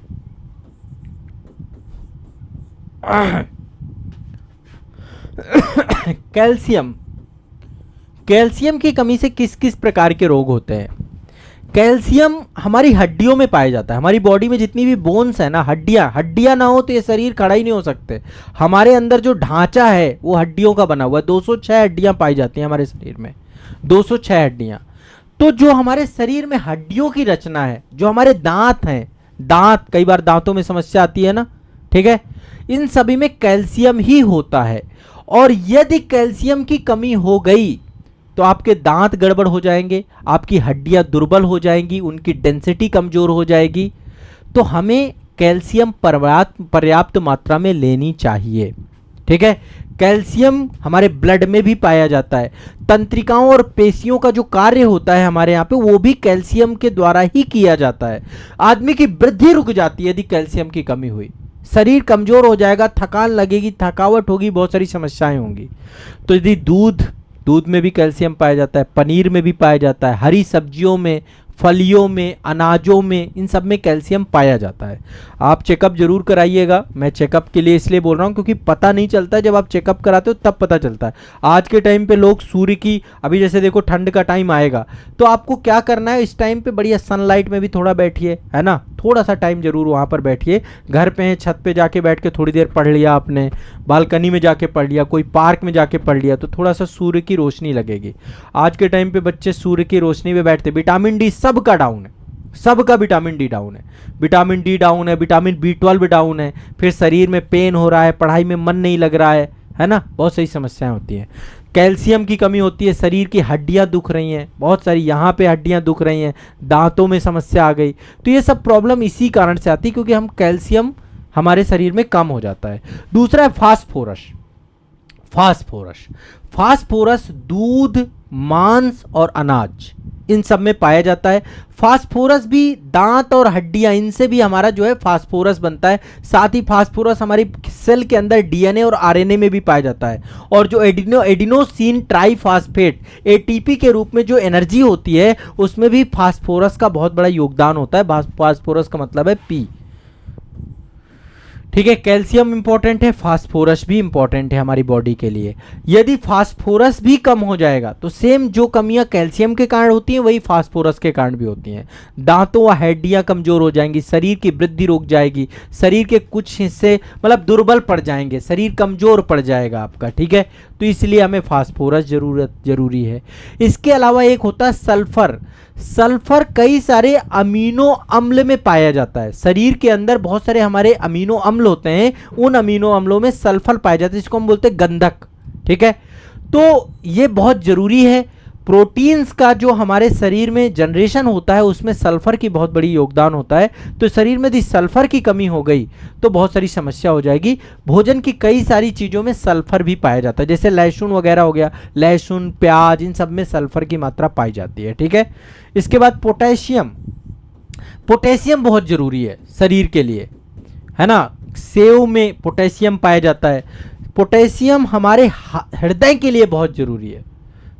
कैल्शियम। कैल्शियम की कमी से किस किस प्रकार के रोग होते हैं। कैल्शियम हमारी हड्डियों में पाया जाता है। हमारी बॉडी में जितनी भी बोन्स है ना, हड्डियां ना हो तो ये शरीर खड़ा ही नहीं हो सकते। हमारे अंदर जो ढांचा है वो हड्डियों का बना हुआ है। 206 हड्डियां पाई जाती हैं हमारे शरीर में, 206 हड्डियां। तो जो हमारे शरीर में हड्डियों की रचना है, जो हमारे दांत हैं, दांत, कई बार दांतों में समस्या आती है ना, ठीक है, इन सभी में कैल्शियम ही होता है। और यदि कैल्शियम की कमी हो गई तो आपके दांत गड़बड़ हो जाएंगे, आपकी हड्डियां दुर्बल हो जाएंगी, उनकी डेंसिटी कमजोर हो जाएगी। तो हमें कैल्शियम पर्याप्त मात्रा में लेनी चाहिए, ठीक है। कैल्शियम हमारे ब्लड में भी पाया जाता है। तंत्रिकाओं और पेशियों का जो कार्य होता है हमारे यहाँ पे, वो भी कैल्शियम के द्वारा ही किया जाता है। आदमी की वृद्धि रुक जाती है यदि कैल्शियम की कमी हुई, शरीर कमजोर हो जाएगा, थकान लगेगी, थकावट होगी, बहुत सारी समस्याएं होंगी। तो यदि दूध में भी कैल्शियम पाया जाता है, पनीर में भी पाया जाता है, हरी सब्जियों में, फलियों में, अनाजों में, इन सब में कैल्शियम पाया जाता है। आप चेकअप जरूर कराइएगा। मैं चेकअप के लिए इसलिए बोल रहा हूँ क्योंकि पता नहीं चलता है, जब आप चेकअप कराते हो तब पता चलता है। आज के टाइम पे लोग सूर्य की, अभी जैसे देखो ठंड का टाइम आएगा तो आपको क्या करना है, इस टाइम पे बढ़िया सनलाइट में भी थोड़ा बैठिए, है ना, थोड़ा सा टाइम जरूर वहाँ पर बैठिए। घर पे है, छत पे जाके बैठ के थोड़ी देर पढ़ लिया आपने, बालकनी में जाके पढ़ लिया, कोई पार्क में जाके पढ़ लिया, तो थोड़ा सा सूर्य की रोशनी लगेगी। आज के टाइम पे बच्चे सूर्य की रोशनी में बैठते, विटामिन डी सबका डाउन है, सबका विटामिन डी डाउन है, विटामिन डी डाउन है, विटामिन B12 डाउन है, फिर शरीर में पेन हो रहा है, पढ़ाई में मन नहीं लग रहा है ना, बहुत सारी समस्याएं होती हैं। कैल्शियम की कमी होती है, शरीर की हड्डियां दुख रही हैं, बहुत सारी यहाँ पे हड्डियां दुख रही हैं, दांतों में समस्या आ गई, तो ये सब प्रॉब्लम इसी कारण से आती है क्योंकि हम कैल्शियम हमारे शरीर में कम हो जाता है। दूसरा है फास्फोरस। फास्फोरस फास्फोरस दूध, मांस और अनाज, इन सब में पाया जाता है। फास्फोरस भी दांत और हड्डियां, इनसे भी हमारा जो है फास्फोरस बनता है। साथ ही फास्फोरस हमारी सेल के अंदर डीएनए और आरएनए में भी पाया जाता है। और जो एडिनोसिन ट्राइफॉस्फेट एटीपी के रूप में जो एनर्जी होती है, उसमें भी फास्फोरस का बहुत बड़ा योगदान होता है। फास्फोरस का मतलब है पी। ठीक है, कैल्शियम इंपॉर्टेंट है, फास्फोरस भी इंपॉर्टेंट है हमारी बॉडी के लिए। यदि फास्फोरस भी कम हो जाएगा तो सेम जो कमियां कैल्शियम के कारण होती हैं वही फास्फोरस के कारण भी होती हैं। दांतों व हड्डियां कमजोर हो जाएंगी, शरीर की वृद्धि रुक जाएगी, शरीर के कुछ हिस्से मतलब दुर्बल पड़ जाएंगे, शरीर कमजोर पड़ जाएगा आपका। ठीक है, तो इसलिए हमें फास्फोरस जरूरी है। इसके अलावा एक होता है सल्फर। सल्फर कई सारे अमीनो अम्ल में पाया जाता है। शरीर के अंदर बहुत सारे हमारे अमीनो अम्ल होते हैं, उन अमीनो अम्लों में सल्फर पाया जाता है, जिसको हम बोलते हैं गंधक। ठीक है, तो ये बहुत जरूरी है। प्रोटीन्स का जो हमारे शरीर में जनरेशन होता है उसमें सल्फर की बहुत बड़ी योगदान होता है। तो शरीर में यदि सल्फर की कमी हो गई तो बहुत सारी समस्या हो जाएगी। भोजन की कई सारी चीज़ों में सल्फर भी पाया जाता है, जैसे लहसुन वगैरह हो गया, लहसुन, प्याज, इन सब में सल्फर की मात्रा पाई जाती है। ठीक है, इसके बाद पोटेशियम। पोटेशियम बहुत जरूरी है शरीर के लिए, है ना। सेव में पोटेशियम पाया जाता है। पोटेशियम हमारे हृदय के लिए बहुत जरूरी है।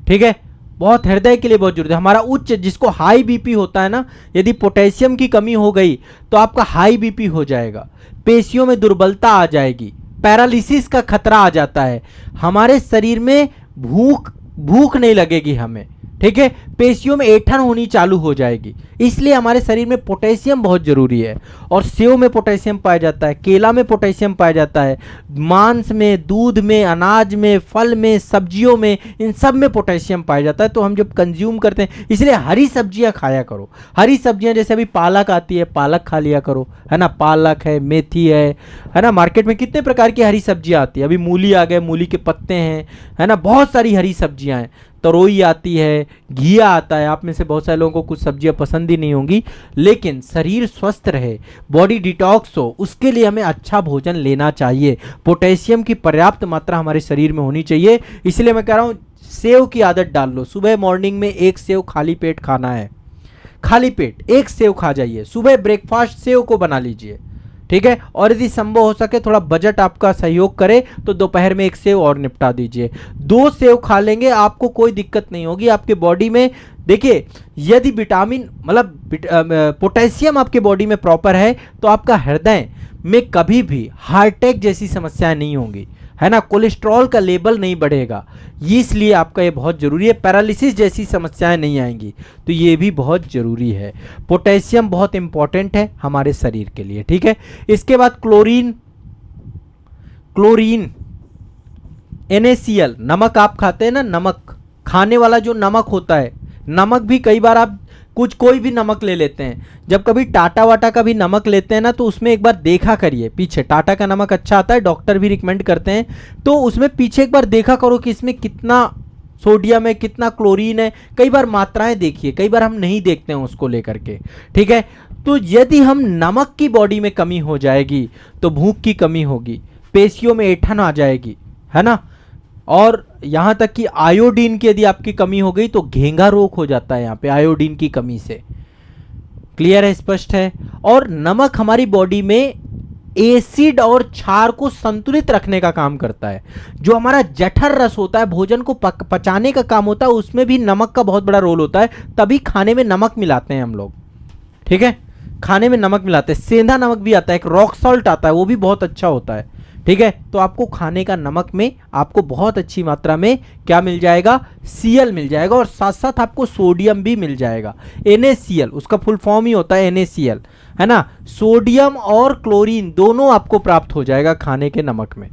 ठीक है, बहुत हृदय के लिए बहुत जरूरी है। हमारा उच्च, जिसको हाई बीपी होता है ना, यदि पोटेशियम की कमी हो गई तो आपका हाई बीपी हो जाएगा, पेशियों में दुर्बलता आ जाएगी, पैरालिसिस का खतरा आ जाता है, हमारे शरीर में भूख नहीं लगेगी हमें। ठीक है, पेशियों में ऐंठन होनी चालू हो जाएगी। इसलिए हमारे शरीर में पोटेशियम बहुत जरूरी है। और सेव में पोटेशियम पाया जाता है, केला में पोटेशियम पाया जाता है, मांस में, दूध में, अनाज में, फल में, सब्जियों में, इन सब में पोटेशियम पाया जाता है। तो हम जब कंज्यूम करते हैं, इसलिए हरी सब्जियां खाया करो। हरी सब्जियां जैसे अभी पालक आती है, पालक खा लिया करो, है ना। पालक है, मेथी है ना। मार्केट में कितने प्रकार की हरी सब्जियां आती है। अभी मूली आ गए, मूली के पत्ते हैं, है ना। बहुत सारी हरी सब्जियां हैं, तरोई आती है, घिया आता है। आप में से बहुत सारे लोगों को कुछ सब्जियां पसंद ही नहीं होंगी, लेकिन शरीर स्वस्थ रहे, बॉडी डिटॉक्स हो, उसके लिए हमें अच्छा भोजन लेना चाहिए। पोटेशियम की पर्याप्त मात्रा हमारे शरीर में होनी चाहिए। इसलिए मैं कह रहा हूं, सेव की आदत डाल लो। सुबह मॉर्निंग में एक सेव खाली पेट खाना है, खाली पेट एक सेव खा जाइए। सुबह ब्रेकफास्ट सेव को बना लीजिए। ठीक है, और यदि संभव हो सके, थोड़ा बजट आपका सहयोग करे तो दोपहर में एक सेव और निपटा दीजिए। 2 सेव खा लेंगे, आपको कोई दिक्कत नहीं होगी आपके बॉडी में। देखिए, यदि विटामिन मतलब पोटेशियम आपके बॉडी में प्रॉपर है तो आपका हृदय में कभी भी हार्ट अटैक जैसी समस्याएं नहीं होंगी, है ना। कोलेस्ट्रॉल का लेवल नहीं बढ़ेगा, इसलिए आपका ये बहुत जरूरी है। पैरालिसिस जैसी समस्याएं नहीं आएंगी, तो ये भी बहुत जरूरी है। पोटेशियम बहुत इंपॉर्टेंट है हमारे शरीर के लिए। ठीक है, इसके बाद क्लोरीन। क्लोरीन, NaCl, नमक आप खाते हैं ना, नमक खाने वाला जो नमक होता है, नमक भी कई बार आप कोई भी नमक ले लेते हैं। जब कभी टाटा वाटा का भी नमक लेते हैं ना, तो उसमें एक बार देखा करिए पीछे। टाटा का नमक अच्छा आता है, डॉक्टर भी रिकमेंड करते हैं, तो उसमें पीछे एक बार देखा करो कि इसमें कितना सोडियम है, कितना क्लोरीन है। कई बार मात्राएं देखिए, कई बार हम नहीं देखते हैं उसको लेकर के। ठीक है, तो यदि हम नमक की बॉडी में कमी हो जाएगी तो भूख की कमी होगी, पेशियों में ऐंठन आ जाएगी, है ना। और यहां तक कि आयोडीन की यदि आपकी कमी हो गई तो घेंगा रोग हो जाता है यहाँ पे आयोडीन की कमी से। क्लियर है, स्पष्ट है। और नमक हमारी बॉडी में एसिड और क्षार को संतुलित रखने का काम करता है। जो हमारा जठर रस होता है, भोजन को पचाने का काम होता है, उसमें भी नमक का बहुत बड़ा रोल होता है। तभी खाने में नमक मिलाते हैं हम लोग। ठीक है, खाने में नमक मिलाते हैं। सेंधा नमक भी आता है, एक रॉक सॉल्ट आता है, वो भी बहुत अच्छा होता है। ठीक है, तो आपको खाने का नमक में आपको बहुत अच्छी मात्रा में क्या मिल जाएगा, Cl मिल जाएगा, और साथ साथ आपको सोडियम भी मिल जाएगा। NaCl, उसका फुल फॉर्म ही होता है NaCl, है ना। सोडियम और क्लोरीन दोनों आपको प्राप्त हो जाएगा खाने के नमक में।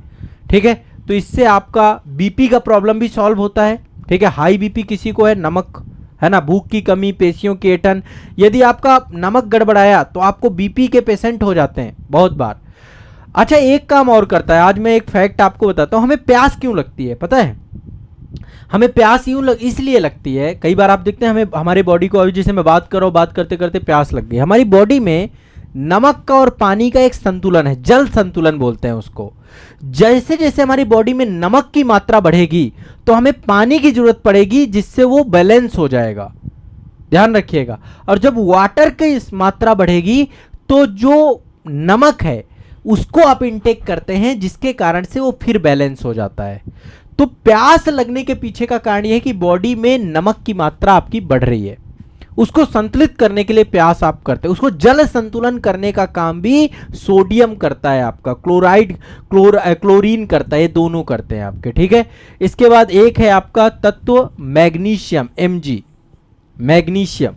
ठीक है, तो इससे आपका बीपी का प्रॉब्लम भी सॉल्व होता है। ठीक है, हाई बीपी किसी को है, नमक, है ना, भूख की कमी, पेशियों की ऐंठन, यदि आपका नमक गड़बड़ाया तो आपको बीपी के पेशेंट हो जाते हैं बहुत बार। अच्छा, एक काम और करता है, आज मैं एक फैक्ट आपको बताता हूं। हमें प्यास क्यों लगती है पता है? हमें प्यास इसलिए लगती है, कई बार आप देखते हैं हमें, हमारे बॉडी को, अभी जैसे मैं बात कर रहा हूं, बात करते करते प्यास लग गई। हमारी बॉडी में नमक का और पानी का एक संतुलन है, जल संतुलन बोलते हैं उसको। जैसे जैसे हमारी बॉडी में नमक की मात्रा बढ़ेगी तो हमें पानी की जरूरत पड़ेगी, जिससे वो बैलेंस हो जाएगा, ध्यान रखिएगा। और जब वाटर की मात्रा बढ़ेगी तो जो नमक है उसको आप इनटेक करते हैं, जिसके कारण से वो फिर बैलेंस हो जाता है। तो प्यास लगने के पीछे का कारण यह है कि बॉडी में नमक की मात्रा आपकी बढ़ रही है, उसको संतुलित करने के लिए प्यास आप करते हैं। उसको जल संतुलन करने का काम भी सोडियम करता है, आपका क्लोरीन करता है, ये दोनों करते हैं आपके, ठीक है। इसके बाद एक है आपका तत्व मैग्नीशियम, Mg, मैग्नीशियम।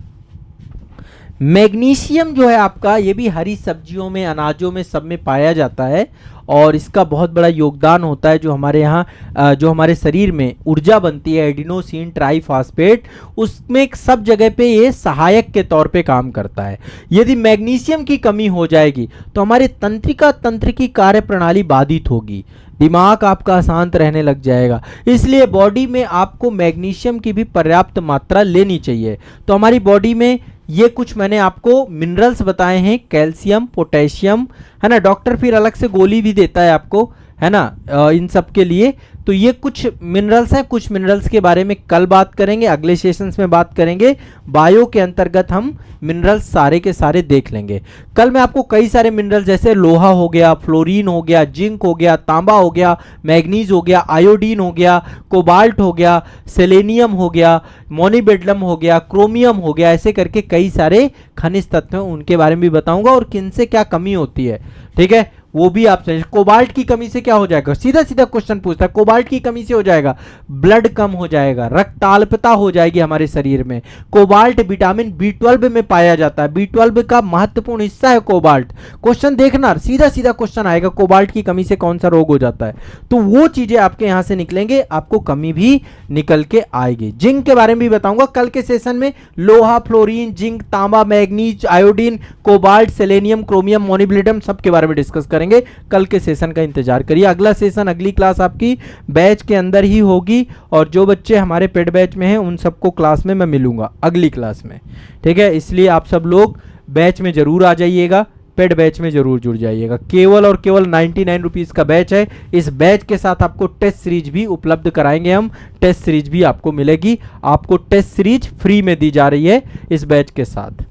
मैग्नीशियम जो है आपका, ये भी हरी सब्जियों में, अनाजों में, सब में पाया जाता है और इसका बहुत बड़ा योगदान होता है। जो हमारे यहाँ जो हमारे शरीर में ऊर्जा बनती है एडिनोसिन ट्राइफॉस्फेट, उसमें सब जगह पे ये सहायक के तौर पे काम करता है। यदि मैग्नीशियम की कमी हो जाएगी तो हमारे तंत्र की कार्य प्रणाली बाधित होगी, दिमाग आपका अशांत रहने लग जाएगा। इसलिए बॉडी में आपको मैग्नीशियम की भी पर्याप्त मात्रा लेनी चाहिए। तो हमारी बॉडी में ये कुछ मैंने आपको मिनरल्स बताए हैं, कैल्शियम, पोटेशियम, है ना। डॉक्टर फिर अलग से गोली भी देता है आपको, है ना, इन सब के लिए। तो ये कुछ मिनरल्स हैं, कुछ मिनरल्स के बारे में कल बात करेंगे, अगले सेशंस में बात करेंगे। बायो के अंतर्गत हम मिनरल्स सारे के सारे देख लेंगे। कल मैं आपको कई सारे मिनरल्स जैसे लोहा हो गया, फ्लोरीन हो गया, जिंक हो गया, तांबा हो गया, मैग्नीज हो गया, आयोडीन हो गया, कोबाल्ट हो गया, सेलेनियम हो गया, मोनिबेडलम हो गया, क्रोमियम हो गया, ऐसे करके कई सारे खनिज तत्व हैं, उनके बारे में भी बताऊंगा और किन से क्या कमी होती है, ठीक है, वो भी आप समझ। कोबाल्ट की कमी से क्या हो जाएगा, सीधा सीधा क्वेश्चन पूछता है, कोबाल्ट की कमी से हो जाएगा ब्लड कम हो जाएगा, रक्ताल्पता हो जाएगी हमारे शरीर में। कोबाल्ट विटामिन B12 में पाया जाता है, B12 का महत्वपूर्ण हिस्सा है कोबाल्ट। क्वेश्चन देखना, सीधा सीधा क्वेश्चन आएगा, कोबाल्ट की कमी से कौन सा रोग हो जाता है, तो वो चीजें आपके यहां से निकलेंगे, आपको कमी भी निकल के आएगी। जिंक के बारे में भी बताऊंगा कल के सेशन में, लोहा, फ्लोरीन, जिंक, तांबा, manganese, iodine, cobalt, selenium, chromium, molybdenum, सबके बारे में डिस्कस करेंगे। कल के सेशन का इंतजार करिए। अगला सेशन, अगली क्लास आपकी बैच के अंदर ही होगी और जो बच्चे हमारे पेड बैच में हैं उन सबको क्लास में मैं मिलूंगा अगली क्लास में, ठीक है। इसलिए आप सब लोग बैच में जरूर आ जाइएगा, पेड बैच में जरूर जुड़ जाइएगा। केवल और केवल 99 रुपीज का बैच है। इस बैच के साथ आपको टेस्ट सीरीज भी उपलब्ध कराएंगे हम, टेस्ट सीरीज भी आपको मिलेगी, आपको टेस्ट सीरीज फ्री में दी जा रही है इस बैच के साथ।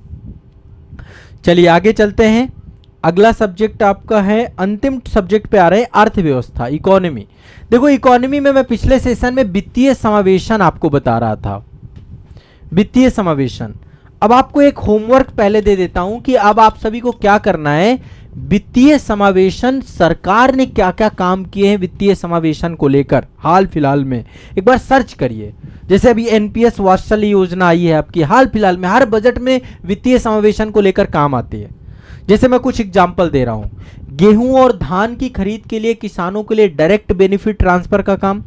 चलिए आगे चलते हैं। अगला सब्जेक्ट आपका है, अंतिम सब्जेक्ट पे आ रहे हैं, अर्थव्यवस्था, इकोनॉमी। देखो इकोनॉमी में मैं पिछले सेशन में वित्तीय समावेशन आपको बता रहा था, वित्तीय समावेशन। अब आपको एक होमवर्क पहले दे देता हूं कि अब आप सभी को क्या करना है। वित्तीय समावेशन, सरकार ने क्या क्या काम किए हैं वित्तीय समावेशन को लेकर हाल फिलहाल में, एक बार सर्च करिए। जैसे अभी NPS वात्सल्य योजना आई है आपकी, हाल फिलहाल में हर बजट में वित्तीय समावेशन को लेकर काम आती है। जैसे मैं कुछ एग्जाम्पल दे रहा हूं, गेहूं और धान की खरीद के लिए किसानों के लिए डायरेक्ट बेनिफिट ट्रांसफर का काम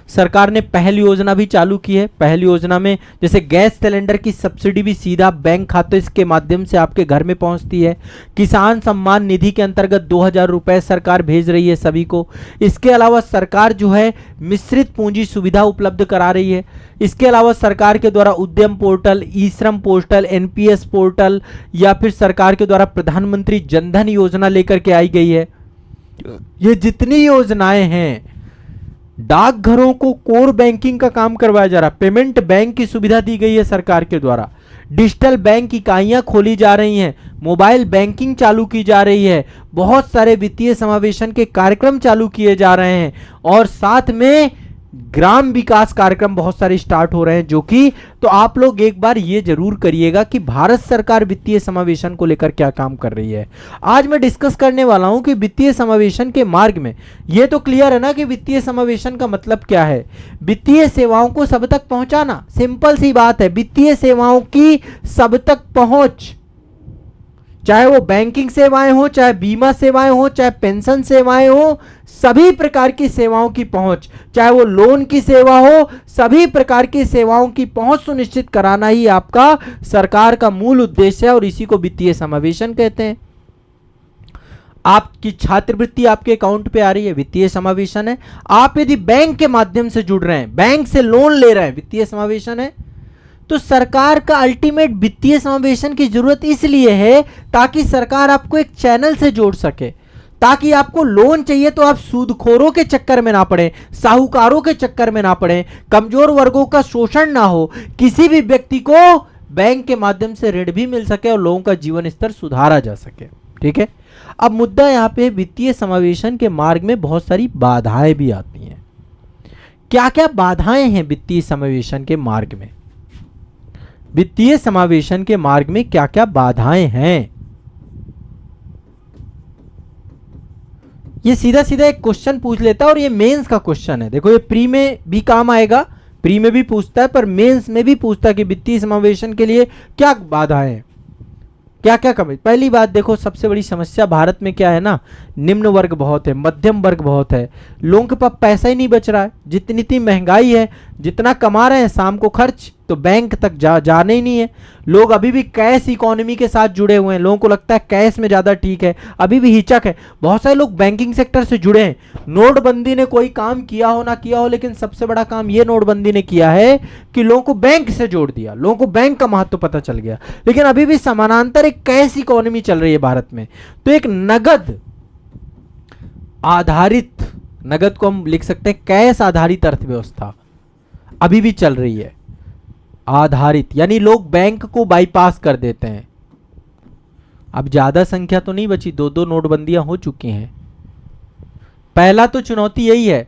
सरकार ने पहल योजना भी चालू की है। पहल योजना में जैसे गैस सिलेंडर की सब्सिडी भी सीधा बैंक खाते के माध्यम से आपके घर में पहुंचती है। किसान सम्मान निधि के अंतर्गत 2000 रुपए सरकार भेज रही है सभी को। इसके अलावा सरकार जो है मिश्रित पूंजी सुविधा उपलब्ध करा रही है। इसके अलावा सरकार के द्वारा उद्यम पोर्टल, ई श्रम पोर्टल, NPS पोर्टल या फिर सरकार के द्वारा प्रधानमंत्री जनधन योजना लेकर के आई गई है। ये जितनी योजनाएं हैं, डाकघरों को कोर बैंकिंग का काम करवाया जा रहा है, पेमेंट बैंक की सुविधा दी गई है सरकार के द्वारा, डिजिटल बैंक इकाइयां खोली जा रही हैं, मोबाइल बैंकिंग चालू की जा रही है, बहुत सारे वित्तीय समावेशन के कार्यक्रम चालू किए जा रहे हैं और साथ में ग्राम विकास कार्यक्रम बहुत सारे स्टार्ट हो रहे हैं। जो कि तो आप लोग एक बार ये जरूर करिएगा कि भारत सरकार वित्तीय समावेशन को लेकर क्या काम कर रही है। आज मैं डिस्कस करने वाला हूं कि वित्तीय समावेशन के मार्ग में, ये तो क्लियर है ना कि वित्तीय समावेशन का मतलब क्या है। वित्तीय सेवाओं को सब तक पहुंचाना, सिंपल सी बात है। वित्तीय सेवाओं की सब तक पहुंच, चाहे वो बैंकिंग सेवाएं हो, चाहे बीमा सेवाएं हो, चाहे पेंशन सेवाएं हो, सभी प्रकार की सेवाओं की पहुंच, चाहे वो लोन की सेवा हो, सभी प्रकार की सेवाओं की पहुंच सुनिश्चित कराना ही आपका सरकार का मूल उद्देश्य है और इसी को वित्तीय समावेशन कहते हैं। आपकी छात्रवृत्ति आपके अकाउंट पे आ रही है, वित्तीय समावेशन है। आप यदि बैंक के माध्यम से जुड़ रहे हैं, बैंक से लोन ले रहे हैं, वित्तीय समावेशन है। तो सरकार का अल्टीमेट वित्तीय समावेशन की जरूरत इसलिए है ताकि सरकार आपको एक चैनल से जोड़ सके, ताकि आपको लोन चाहिए तो आप सूदखोरों के चक्कर में ना पड़े, साहूकारों के चक्कर में ना पड़े, कमजोर वर्गों का शोषण ना हो, किसी भी व्यक्ति को बैंक के माध्यम से ऋण भी मिल सके और लोगों का जीवन स्तर सुधारा जा सके। ठीक है, अब मुद्दा यहां पे वित्तीय समावेशन के मार्ग में बहुत सारी बाधाएं भी आती हैं। क्या क्या बाधाएं हैं वित्तीय समावेशन के मार्ग में? वित्तीय समावेशन के मार्ग में क्या क्या बाधाएं हैं? ये सीधा सीधा एक क्वेश्चन पूछ लेता है और ये मेंस का क्वेश्चन है। देखो ये प्री में भी काम आएगा, प्री में भी पूछता है, पर मेंस में भी पूछता है कि वित्तीय समावेशन के लिए क्या बाधाएं हैं, क्या क्या कमी। पहली बात देखो, सबसे बड़ी समस्या भारत में क्या है ना, निम्न वर्ग बहुत है, मध्यम वर्ग बहुत है, लोगों के पास पैसा ही नहीं बच रहा है। जितनी महंगाई है, जितना कमा रहे हैं शाम को खर्च, तो बैंक तक जाने ही नहीं है। लोग अभी भी कैश इकोनॉमी के साथ जुड़े हुए हैं, लोगों को लगता है कैश में ज़्यादा ठीक है, अभी भी हिचक है। बहुत सारे लोग बैंकिंग सेक्टर से जुड़े हैं। नोटबंदी ने कोई काम किया हो ना किया हो, लेकिन सबसे बड़ा काम ये नोटबंदी ने किया है कि लोगों को बैंक से जोड़ दिया, लोगों को बैंक का महत्व पता चल गया। लेकिन अभी भी समानांतर एक कैश इकोनॉमी चल रही है भारत में। तो एक नगद आधारित, नगद को हम लिख सकते हैं कैश आधारित अर्थव्यवस्था अभी भी चल रही है। आधारित यानी लोग बैंक को बाईपास कर देते हैं। अब ज्यादा संख्या तो नहीं बची, दो दो नोटबंदियां हो चुकी हैं। पहला तो चुनौती यही है,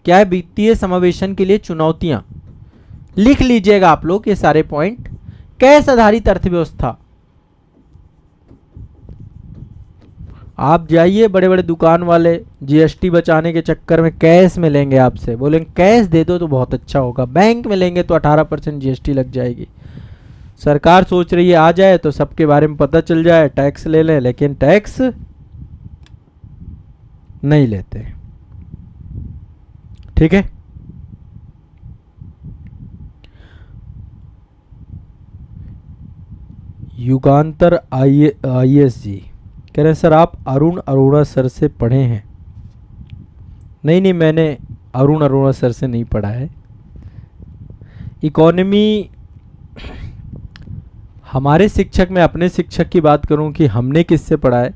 क्या है वित्तीय समावेशन के लिए चुनौतियां, लिख लीजिएगा आप लोग ये सारे पॉइंट। कैश आधारित अर्थव्यवस्था, आप जाइए बड़े बड़े दुकान वाले जीएसटी बचाने के चक्कर में कैश में लेंगे, आपसे बोलेंगे कैश दे दो तो बहुत अच्छा होगा, बैंक में लेंगे तो 18% जीएसटी लग जाएगी। सरकार सोच रही है आ जाए तो सबके बारे में पता चल जाए, टैक्स ले लें, लेकिन टैक्स नहीं लेते। ठीक है, युगांतर आईएएस जी कह रहे हैं सर आप अरुण अरोड़ा सर से पढ़े हैं? नहीं, मैंने अरुण अरोड़ा सर से नहीं पढ़ा है। इकोनॉमी हमारे शिक्षक, मैं अपने शिक्षक की बात करूं कि हमने किससे पढ़ा है,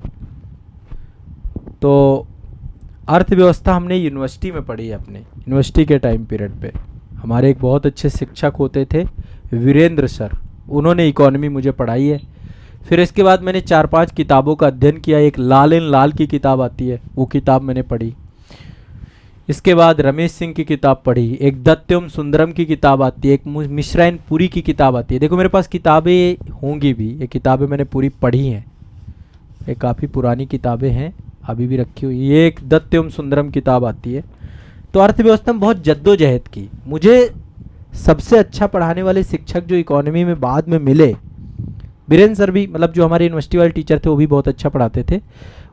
तो अर्थव्यवस्था हमने यूनिवर्सिटी में पढ़ी है। अपने यूनिवर्सिटी के टाइम पीरियड पे हमारे एक बहुत अच्छे शिक्षक होते थे वीरेंद्र सर, उन्होंने इकोनॉमी मुझे पढ़ाई है। फिर इसके बाद मैंने 4-5 किताबों का अध्ययन किया। एक लाल एंड लाल की किताब आती है, वो किताब मैंने पढ़ी। इसके बाद रमेश सिंह की किताब पढ़ी, एक दत्तम सुंदरम की किताब आती है, एक मिश्रा एंड पुरी की किताब आती है। देखो मेरे पास किताबें होंगी भी, ये किताबें मैंने पूरी पढ़ी हैं, ये काफ़ी पुरानी किताबें हैं, अभी भी रखी हुई। ये एक दत्तम सुंदरम किताब आती है। तो अर्थव्यवस्था में बहुत जद्दोजहद की। मुझे सबसे अच्छा पढ़ाने वाले शिक्षक जो इकोनॉमी में बाद में मिले, बीरेंद्र सर भी, मतलब जो हमारे यूनिवर्सिटी वाले टीचर थे वो भी बहुत अच्छा पढ़ाते थे,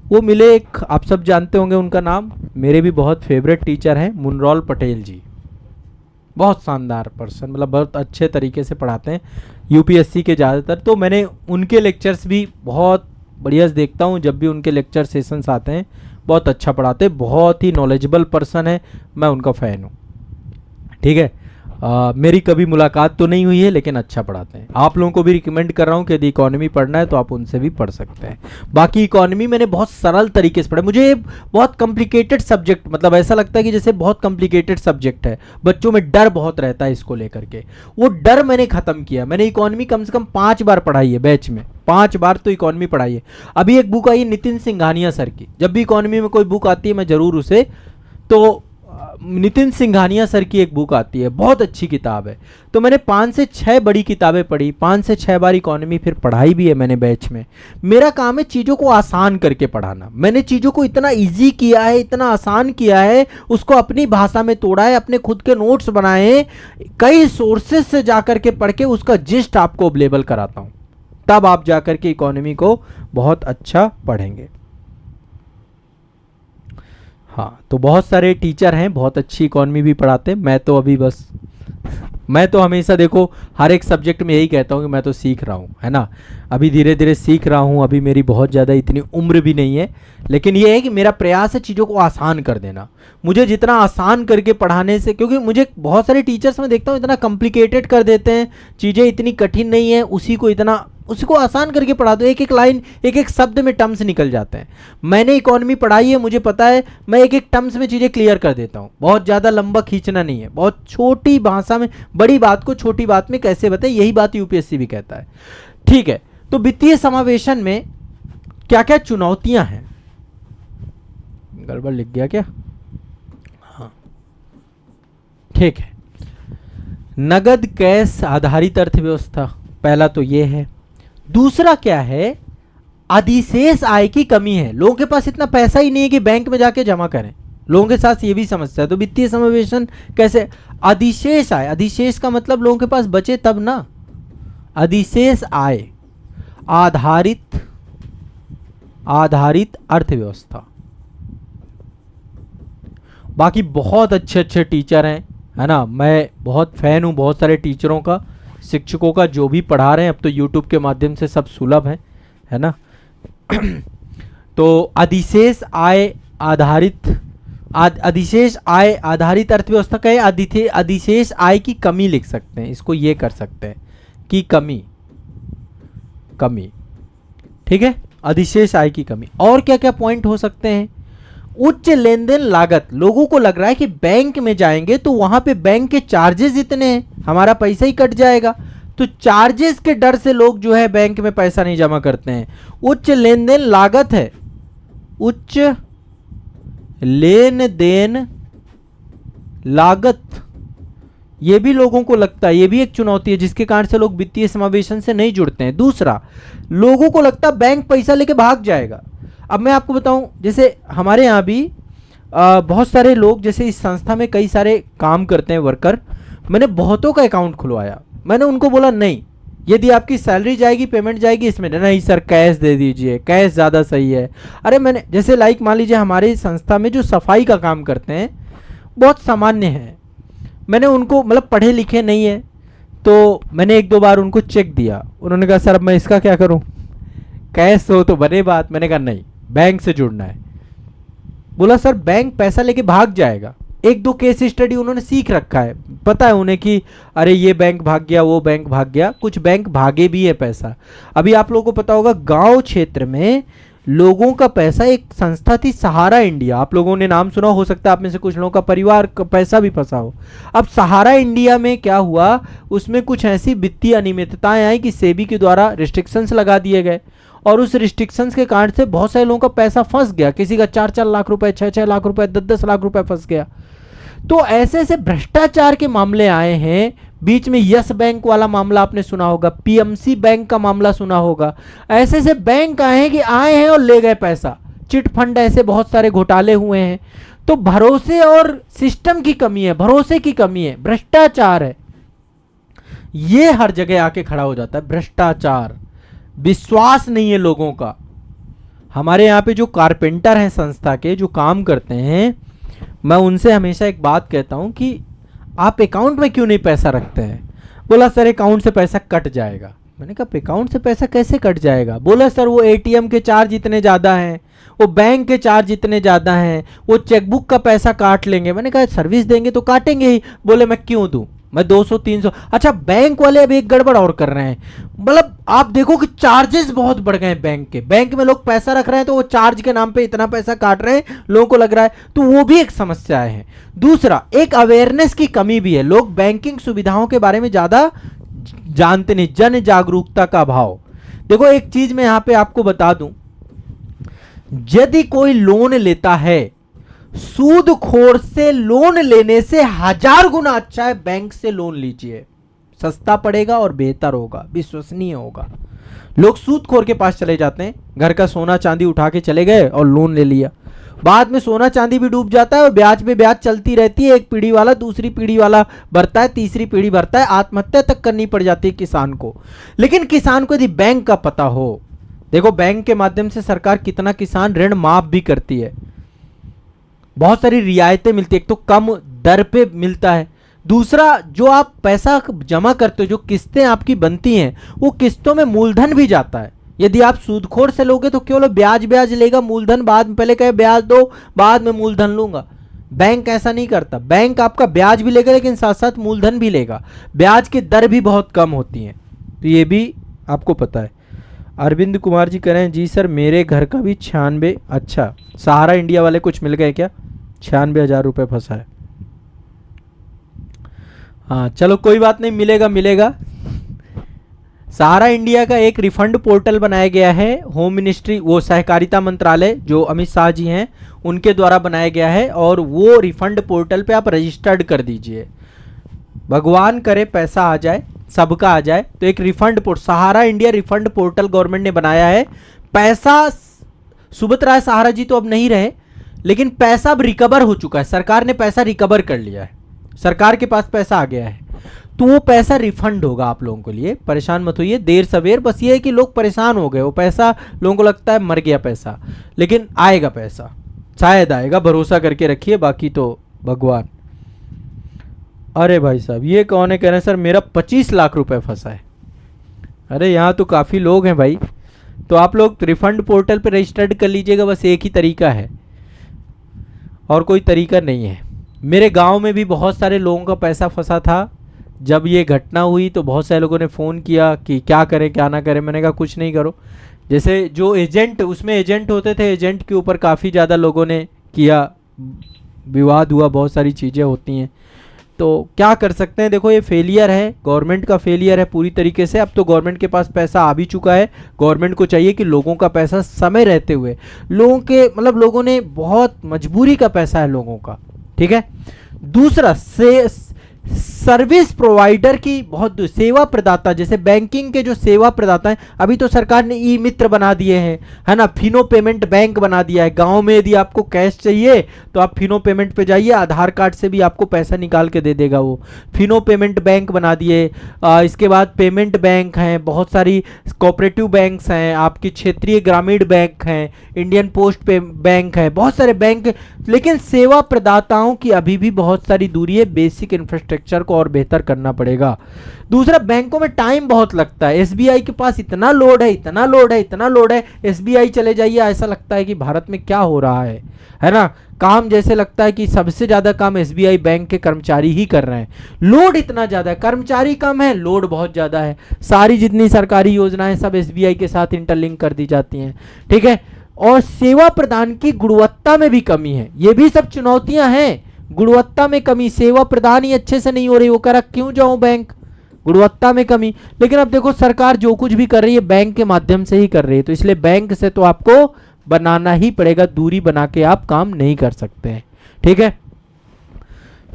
वो मिले। एक आप सब जानते होंगे उनका नाम, मेरे भी बहुत फेवरेट टीचर हैं, मुनरोल पटेल जी। बहुत शानदार पर्सन, मतलब बहुत अच्छे तरीके से पढ़ाते हैं यूपीएससी के ज़्यादातर। तो मैंने उनके लेक्चर्स भी बहुत बढ़िया से देखता हूँ, जब भी उनके लेक्चर सेशंस आते हैं बहुत अच्छा पढ़ाते हैं, बहुत ही नॉलेजेबल पर्सन है, मैं उनका फ़ैन हूँ। ठीक है, मेरी कभी मुलाकात तो नहीं हुई है, लेकिन अच्छा पढ़ाते हैं। आप लोगों को भी रिकमेंड कर रहा हूँ कि यदि इकोनॉमी पढ़ना है तो आप उनसे भी पढ़ सकते हैं। बाकी इकोनॉमी मैंने बहुत सरल तरीके से पढ़ा, मुझे बहुत कॉम्प्लिकेटेड सब्जेक्ट, मतलब ऐसा लगता है कि जैसे बहुत कॉम्प्लिकेटेड सब्जेक्ट है, बच्चों में डर बहुत रहता है इसको लेकर के, वो डर मैंने ख़त्म किया। मैंने इकोनॉमी कम से कम 5 बार पढ़ाई है बैच में, 5 बार तो इकोनॉमी पढ़ाई है। अभी एक बुक आई है नितिन सिंघानिया सर की, जब भी इकोनॉमी में कोई बुक आती है मैं ज़रूर उसे, तो नितिन सिंघानिया सर की एक बुक आती है, बहुत अच्छी किताब है। तो मैंने 5 से 6 बड़ी किताबें पढ़ी, 5 से 6 बार इकोनॉमी फिर पढ़ाई भी है मैंने बैच में। मेरा काम है चीज़ों को आसान करके पढ़ाना। मैंने चीज़ों को इतना इजी किया है, इतना आसान किया है, उसको अपनी भाषा में तोड़ा है, अपने खुद के नोट्स बनाए हैं, कई सोर्सेज से जाकर के पढ़ के उसका जिस्ट आपको अवेलेबल कराता हूँ, तब आप जाकर के इकोनॉमी को बहुत अच्छा पढ़ेंगे। हाँ, तो बहुत सारे टीचर हैं, बहुत अच्छी इकोनॉमी भी पढ़ाते हैं। मैं तो अभी बस मैं तो हमेशा देखो हर एक सब्जेक्ट में यही कहता हूँ कि मैं तो सीख रहा हूँ, है ना। अभी धीरे धीरे सीख रहा हूँ, अभी मेरी बहुत ज़्यादा इतनी उम्र भी नहीं है, लेकिन ये है कि मेरा प्रयास है चीज़ों को आसान कर देना। मुझे जितना आसान करके पढ़ाने से, क्योंकि मुझे बहुत सारे टीचर्स में देखता हूँ इतना कॉम्प्लिकेटेड कर देते हैं, चीज़ें इतनी कठिन नहीं है, उसी को आसान करके पढ़ा दो, एक एक लाइन एक एक शब्द में टर्म्स निकल जाते हैं। मैंने इकोनॉमी पढ़ाई है, मुझे पता है, मैं एक एक टर्म्स में चीज़ें क्लियर कर देता हूँ। बहुत ज़्यादा लंबा खींचना नहीं है, बहुत छोटी भाषा में बड़ी बात को छोटी बात में कैसे बताए, यही बात यूपीएससी भी कहता है। ठीक है, तो वित्तीय समावेशन में क्या क्या चुनौतियां हैं, गड़बड़ लिख गया क्या, हाँ ठीक है। नगद कैश आधारित अर्थव्यवस्था, पहला तो ये है। दूसरा क्या है, अधिशेष आय की कमी है, लोगों के पास इतना पैसा ही नहीं है कि बैंक में जाके जमा करें, लोगों के साथ ये भी समस्या है। तो वित्तीय समावेशन कैसे, अधिशेष आय, अधिशेष का मतलब लोगों के पास बचे तब ना, अधिशेष आय आधारित अर्थव्यवस्था। बाकी बहुत अच्छे अच्छे टीचर हैं, है ना, मैं बहुत फैन हूँ बहुत सारे टीचरों का, शिक्षकों का, जो भी पढ़ा रहे हैं। अब तो यूट्यूब के माध्यम से सब सुलभ है ना। तो अधिशेष आय आधारित अर्थव्यवस्था का है, अधिशेष आय की कमी लिख सकते हैं, इसको ये कर सकते हैं कि कमी, ठीक है, अधिशेष आय की कमी। और क्या क्या पॉइंट हो सकते हैं, उच्च लेन देन लागत, लोगों को लग रहा है कि बैंक में जाएंगे तो वहां पे बैंक के चार्जेस इतने हैं, हमारा पैसा ही कट जाएगा, तो चार्जेस के डर से लोग जो है बैंक में पैसा नहीं जमा करते हैं। उच्च लेन देन लागत है, उच्च लेन देन लागत, ये भी लोगों को लगता है, ये भी एक चुनौती है जिसके कारण से लोग वित्तीय समावेशन से नहीं जुड़ते हैं। दूसरा, लोगों को लगता है बैंक पैसा लेके भाग जाएगा। अब मैं आपको बताऊं, जैसे हमारे यहाँ भी बहुत सारे लोग, जैसे इस संस्था में कई सारे काम करते हैं वर्कर, मैंने बहुतों का अकाउंट खुलवाया, मैंने उनको बोला नहीं, यदि आपकी सैलरी जाएगी, पेमेंट जाएगी इसमें, नहीं सर कैश दे दीजिए, कैश ज़्यादा सही है। अरे मैंने, जैसे लाइक मान लीजिए हमारी संस्था में जो सफाई का काम करते हैं बहुत सामान्य है, मैंने उनको, मतलब पढ़े लिखे नहीं है, तो मैंने एक दो बार उनको चेक दिया, उन्होंने कहा सर अब मैं इसका क्या करूं, कैश हो तो बने बात। मैंने कहा नहीं, बैंक से जुड़ना है। बोला सर बैंक पैसा लेके भाग जाएगा। एक दो केस स्टडी उन्होंने सीख रखा है, पता है उन्हें कि अरे ये बैंक भाग गया, वो बैंक भाग गया, कुछ बैंक भागे भी है पैसा। अभी आप लोगों को पता होगा गांव क्षेत्र में लोगों का पैसा, एक संस्था थी सहारा इंडिया, आप लोगों ने नाम सुना हो सकता है, आप में से कुछ लोगों का परिवार का पैसा भी फंसा हो। अब सहारा इंडिया में क्या हुआ, उसमें कुछ ऐसी वित्तीय अनियमितताएं आई कि सेबी के द्वारा रिस्ट्रिक्शंस लगा दिए गए, और उस रिस्ट्रिक्शंस के कारण से बहुत सारे लोगों का पैसा फंस गया, किसी का 4-4 लाख रुपए, 6-6 लाख रुपए, 10-10 लाख रुपए फंस गया। तो ऐसे ऐसे भ्रष्टाचार के मामले आए हैं, बीच में यस बैंक वाला मामला आपने सुना होगा, पीएमसी बैंक का मामला सुना होगा, ऐसे ऐसे बैंक आए हैं कि आए हैं और ले गए पैसा, चिट फंड, ऐसे बहुत सारे घोटाले हुए हैं। तो भरोसे और सिस्टम की कमी है, भरोसे की कमी है, भ्रष्टाचार है, ये हर जगह आके खड़ा हो जाता है। भ्रष्टाचार, विश्वास नहीं है लोगों का। हमारे यहाँ पे जो कारपेंटर हैं संस्था के, जो काम करते हैं, मैं उनसे हमेशा एक बात कहता हूं कि आप अकाउंट में क्यों नहीं पैसा रखते हैं। बोला सर अकाउंट से पैसा कट जाएगा। मैंने कहा अकाउंट से पैसा कैसे कट जाएगा। बोला सर वो एटीएम के चार्ज इतने ज़्यादा हैं, वो बैंक के चार्ज इतने ज़्यादा हैं, वो चेकबुक का पैसा काट लेंगे। मैंने कहा सर्विस देंगे तो काटेंगे ही। बोले मैं क्यों दूं, मैं 200-300। अच्छा बैंक वाले अब एक गड़बड़ और कर रहे हैं, मतलब आप देखो कि चार्जेस बहुत बढ़ गए हैं बैंक के। बैंक में लोग पैसा रख रहे हैं तो वो चार्ज के नाम पे इतना पैसा काट रहे हैं, लोगों को लग रहा है, तो वो भी एक समस्या है। दूसरा, एक अवेयरनेस की कमी भी है, लोग बैंकिंग सुविधाओं के बारे में ज्यादा जानते नहीं, जन जागरूकता का अभाव। देखो एक चीज मैं यहां पे आपको बता दूं, यदि कोई लोन लेता है, सूदखोर से लोन लेने से 1000 गुना अच्छा है बैंक से लोन लीजिए, सस्ता पड़ेगा और बेहतर होगा, विश्वसनीय होगा। लोग सूदखोर के पास चले जाते हैं, घर का सोना चांदी उठा के चले गए और लोन ले लिया, बाद में सोना चांदी भी डूब जाता है और ब्याज पे ब्याज चलती रहती है। एक पीढ़ी वाला दूसरी पीढ़ी वाला भरता है, तीसरी पीढ़ी भरता है, आत्महत्या तक करनी पड़ जाती है किसान को। लेकिन किसान को यदि बैंक का पता हो, देखो बैंक के माध्यम से सरकार कितना किसान ऋण माफ भी करती है, बहुत सारी रियायतें मिलती है, एक तो कम दर पे मिलता है, दूसरा, जो आप पैसा जमा करते हो, जो किस्तें आपकी बनती हैं, वो किस्तों में मूलधन भी जाता है। यदि आप सूदखोर से लोगे तो केवल ब्याज ब्याज लेगा, मूलधन बाद में, पहले कहे ब्याज दो बाद में मूलधन लूंगा। बैंक ऐसा नहीं करता, बैंक आपका ब्याज भी लेगा लेकिन साथ साथ मूलधन भी लेगा। ब्याज की दर भी बहुत कम होती है, तो ये भी आपको पता है। अरविंद कुमार जी कह रहे हैं जी सर मेरे घर का भी 96, अच्छा सहारा इंडिया वाले कुछ मिल गए क्या? 96,000 रुपये फंसा है। हाँ चलो कोई बात नहीं, मिलेगा मिलेगा। सहारा इंडिया का एक रिफंड पोर्टल बनाया गया है, होम मिनिस्ट्री, वो सहकारिता मंत्रालय जो अमित शाह जी हैं उनके द्वारा बनाया गया है, और वो रिफंड पोर्टल पे आप रजिस्टर्ड कर दीजिए। भगवान करे पैसा आ जाए, सबका आ जाए। तो एक रिफंड सहारा इंडिया रिफंड पोर्टल गवर्नमेंट ने बनाया है। पैसा, सुभद्रा सहारा जी तो अब नहीं रहे, लेकिन पैसा अब रिकवर हो चुका है, सरकार ने पैसा रिकवर कर लिया है, सरकार के पास पैसा आ गया है, तो वो पैसा रिफंड होगा आप लोगों के लिए। परेशान मत होइए, देर सवेर, बस ये है कि लोग परेशान हो गए, वो पैसा लोगों को लगता है मर गया पैसा, लेकिन आएगा पैसा, शायद आएगा, भरोसा करके रखिए, बाकी तो भगवान। अरे भाई साहब ये कौन है, कह रहे हैं सर मेरा 25 लाख रुपए फंसा है। अरे यहाँ तो काफ़ी लोग हैं भाई, तो आप लोग रिफंड पोर्टल पे रजिस्टर्ड कर लीजिएगा, बस एक ही तरीका है और कोई तरीका नहीं है। मेरे गांव में भी बहुत सारे लोगों का पैसा फंसा था। जब ये घटना हुई तो बहुत सारे लोगों ने फ़ोन किया कि क्या करें क्या ना करें। मैंने कहा कुछ नहीं करो, जैसे जो एजेंट, उसमें एजेंट होते थे, एजेंट के ऊपर काफ़ी ज़्यादा लोगों ने किया, विवाद हुआ, बहुत सारी चीज़ें होती हैं, तो क्या कर सकते हैं। देखो ये फेलियर है, गवर्नमेंट का फेलियर है पूरी तरीके से। अब तो गवर्नमेंट के पास पैसा आ भी चुका है, गवर्नमेंट को चाहिए कि लोगों का पैसा समय रहते हुए, लोगों के मतलब लोगों ने बहुत मजबूरी का पैसा है लोगों का, ठीक है। दूसरा सर्विस प्रोवाइडर की बहुत सेवा प्रदाता, जैसे बैंकिंग के जो सेवा प्रदाता हैं, अभी तो सरकार ने ई मित्र बना दिए हैं, है ना, फिनो पेमेंट बैंक बना दिया है। गांव में यदि आपको कैश चाहिए तो आप फिनो पेमेंट पे जाइए, आधार कार्ड से भी आपको पैसा निकाल के दे देगा वो। फिनो पेमेंट बैंक बना दिए। इसके बाद पेमेंट बैंक हैं, बहुत सारी कोऑपरेटिव बैंक्स हैं, आपकी क्षेत्रीय ग्रामीण बैंक हैं, इंडियन पोस्ट पे बैंक है, बहुत सारे बैंक। लेकिन सेवा प्रदाताओं की अभी भी बहुत सारी दूरी है, बेसिक इंफ्रास्ट्रक्चर को और बेहतर करना पड़ेगा। दूसरा, बैंकों में टाइम बहुत लगता है। एसबीआई के पास इतना लोड है, इतना लोड है, इतना लोड है, एसबीआई चले जाइए ऐसा लगता है कि भारत में क्या हो रहा है ना। काम जैसे लगता है कि सबसे ज्यादा काम एसबीआई बैंक के कर्मचारी ही कर रहे हैं। लोड इतना ज्यादा है, कर्मचारी कम है, लोड बहुत ज्यादा है। सारी जितनी सरकारी योजनाएं सब एसबीआई के साथ इंटरलिंक कर दी जाती हैं, ठीक है। और सेवा प्रदान की गुणवत्ता में भी कमी है, ये भी सब चुनौतियां हैं। गुणवत्ता में कमी, सेवा प्रदान ही अच्छे से नहीं हो रही, वो कह रहा क्यों जाऊं बैंक, गुणवत्ता में कमी। लेकिन अब देखो सरकार जो कुछ भी कर रही है बैंक के माध्यम से ही कर रही है, तो इसलिए बैंक से तो आपको बनाना ही पड़ेगा, दूरी बना के आप काम नहीं कर सकते हैं, ठीक है।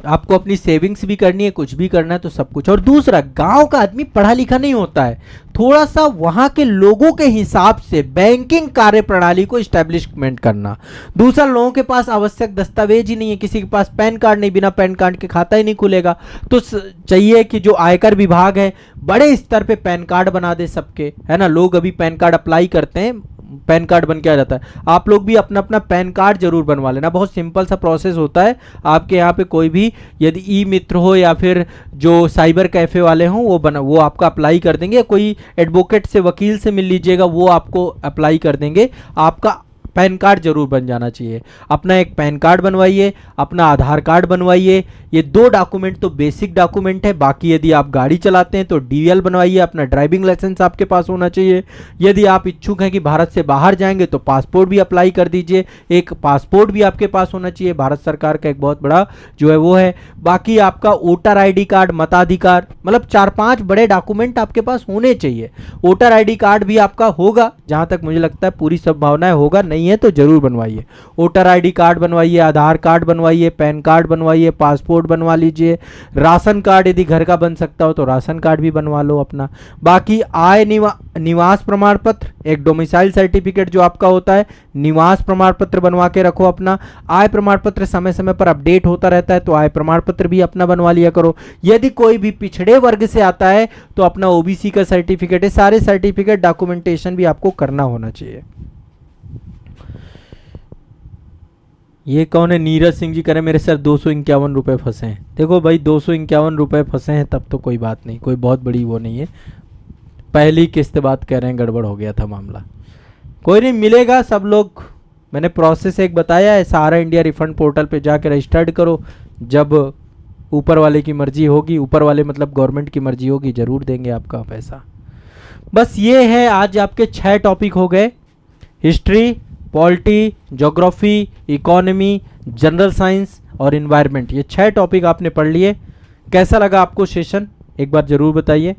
आपको अपनी सेविंग्स भी करनी है, कुछ भी करना है तो सब कुछ। और दूसरा, गांव का आदमी पढ़ा लिखा नहीं होता है, थोड़ा सा वहां के लोगों के हिसाब से बैंकिंग कार्य प्रणाली को इस्टेब्लिशमेंट करना। दूसरा, लोगों के पास आवश्यक दस्तावेज ही नहीं है, किसी के पास पैन कार्ड नहीं, बिना पैन कार्ड के खाता ही नहीं खुलेगा। तो चाहिए कि जो आयकर विभाग है बड़े स्तर पे पैन कार्ड बना दे सबके, है ना। लोग अभी पैन कार्ड अप्लाई करते हैं, पैन कार्ड बन के आ जाता है। आप लोग भी अपना अपना पैन कार्ड जरूर बनवा लेना, बहुत सिंपल सा प्रोसेस होता है। आपके यहाँ पे कोई भी यदि ई मित्र हो या फिर जो साइबर कैफे वाले हों वो आपका अप्लाई कर देंगे। कोई एडवोकेट से, वकील से मिल लीजिएगा, वो आपको अप्लाई कर देंगे। आपका पैन कार्ड जरूर बन जाना चाहिए। अपना एक पैन कार्ड बनवाइए, अपना आधार कार्ड बनवाइए, ये 2 डॉक्यूमेंट तो बेसिक डॉक्यूमेंट है। बाकी यदि आप गाड़ी चलाते हैं तो डीएल बनवाइए, अपना ड्राइविंग लाइसेंस आपके पास होना चाहिए। यदि आप इच्छुक हैं कि भारत से बाहर जाएंगे तो पासपोर्ट भी अप्लाई कर दीजिए, एक पासपोर्ट भी आपके पास होना चाहिए, भारत सरकार का एक बहुत बड़ा जो है वो है। बाकी आपका वोटर ID कार्ड, मताधिकार, मतलब 4-5 बड़े डॉक्यूमेंट आपके पास होने चाहिए। वोटर ID कार्ड भी आपका होगा, जहां तक मुझे लगता है पूरी संभावनाएं होगा, नहीं है तो जरूर बनवाइए। वोटर ID कार्ड बनवाइए, आधार कार्ड बनवाइए, पैन कार्ड बनवाइए, पासपोर्ट बनवा लीजिए। राशन कार्ड यदि घर का बन सकता हो तो राशन कार्ड भी बनवा लो अपना। बाकी आय निवास प्रमाण पत्र, एक डोमिसाइल सर्टिफिकेट जो आपका होता है, निवास प्रमाण पत्र बनवा के रखो अपना। आय प्रमाण पत्र समय समय पर अपडेट होता रहता है, तो आय प्रमाण पत्र भी अपना बनवा लिया करो। यदि कोई भी पिछड़े वर्ग से आता है तो अपना ओबीसी का सर्टिफिकेट है, सारे सर्टिफिकेट डॉक्यूमेंटेशन भी आपको करना होना चाहिए। ये कौन है? नीरज सिंह जी कह रहे मेरे सर 251 रुपये फंसे हैं। देखो भाई 251 रुपये फंसे हैं तब तो कोई बात नहीं, कोई बहुत बड़ी वो नहीं है। पहली किस्त बात कह रहे हैं, गड़बड़ हो गया था मामला। कोई नहीं, मिलेगा सब लोग। मैंने प्रोसेस एक बताया है, सहारा इंडिया रिफंड पोर्टल पे जाके रजिस्टर्ड करो। जब ऊपर वाले की मर्जी होगी, ऊपर वाले मतलब गवर्नमेंट की मर्जी होगी, ज़रूर देंगे आपका पैसा। बस ये है, आज आपके 6 टॉपिक हो गए। History, polity, geography, economy, general science और इन्वायरमेंट, ये 6 टॉपिक आपने पढ़ लिए। कैसा लगा आपको सेशन, एक बार ज़रूर बताइए।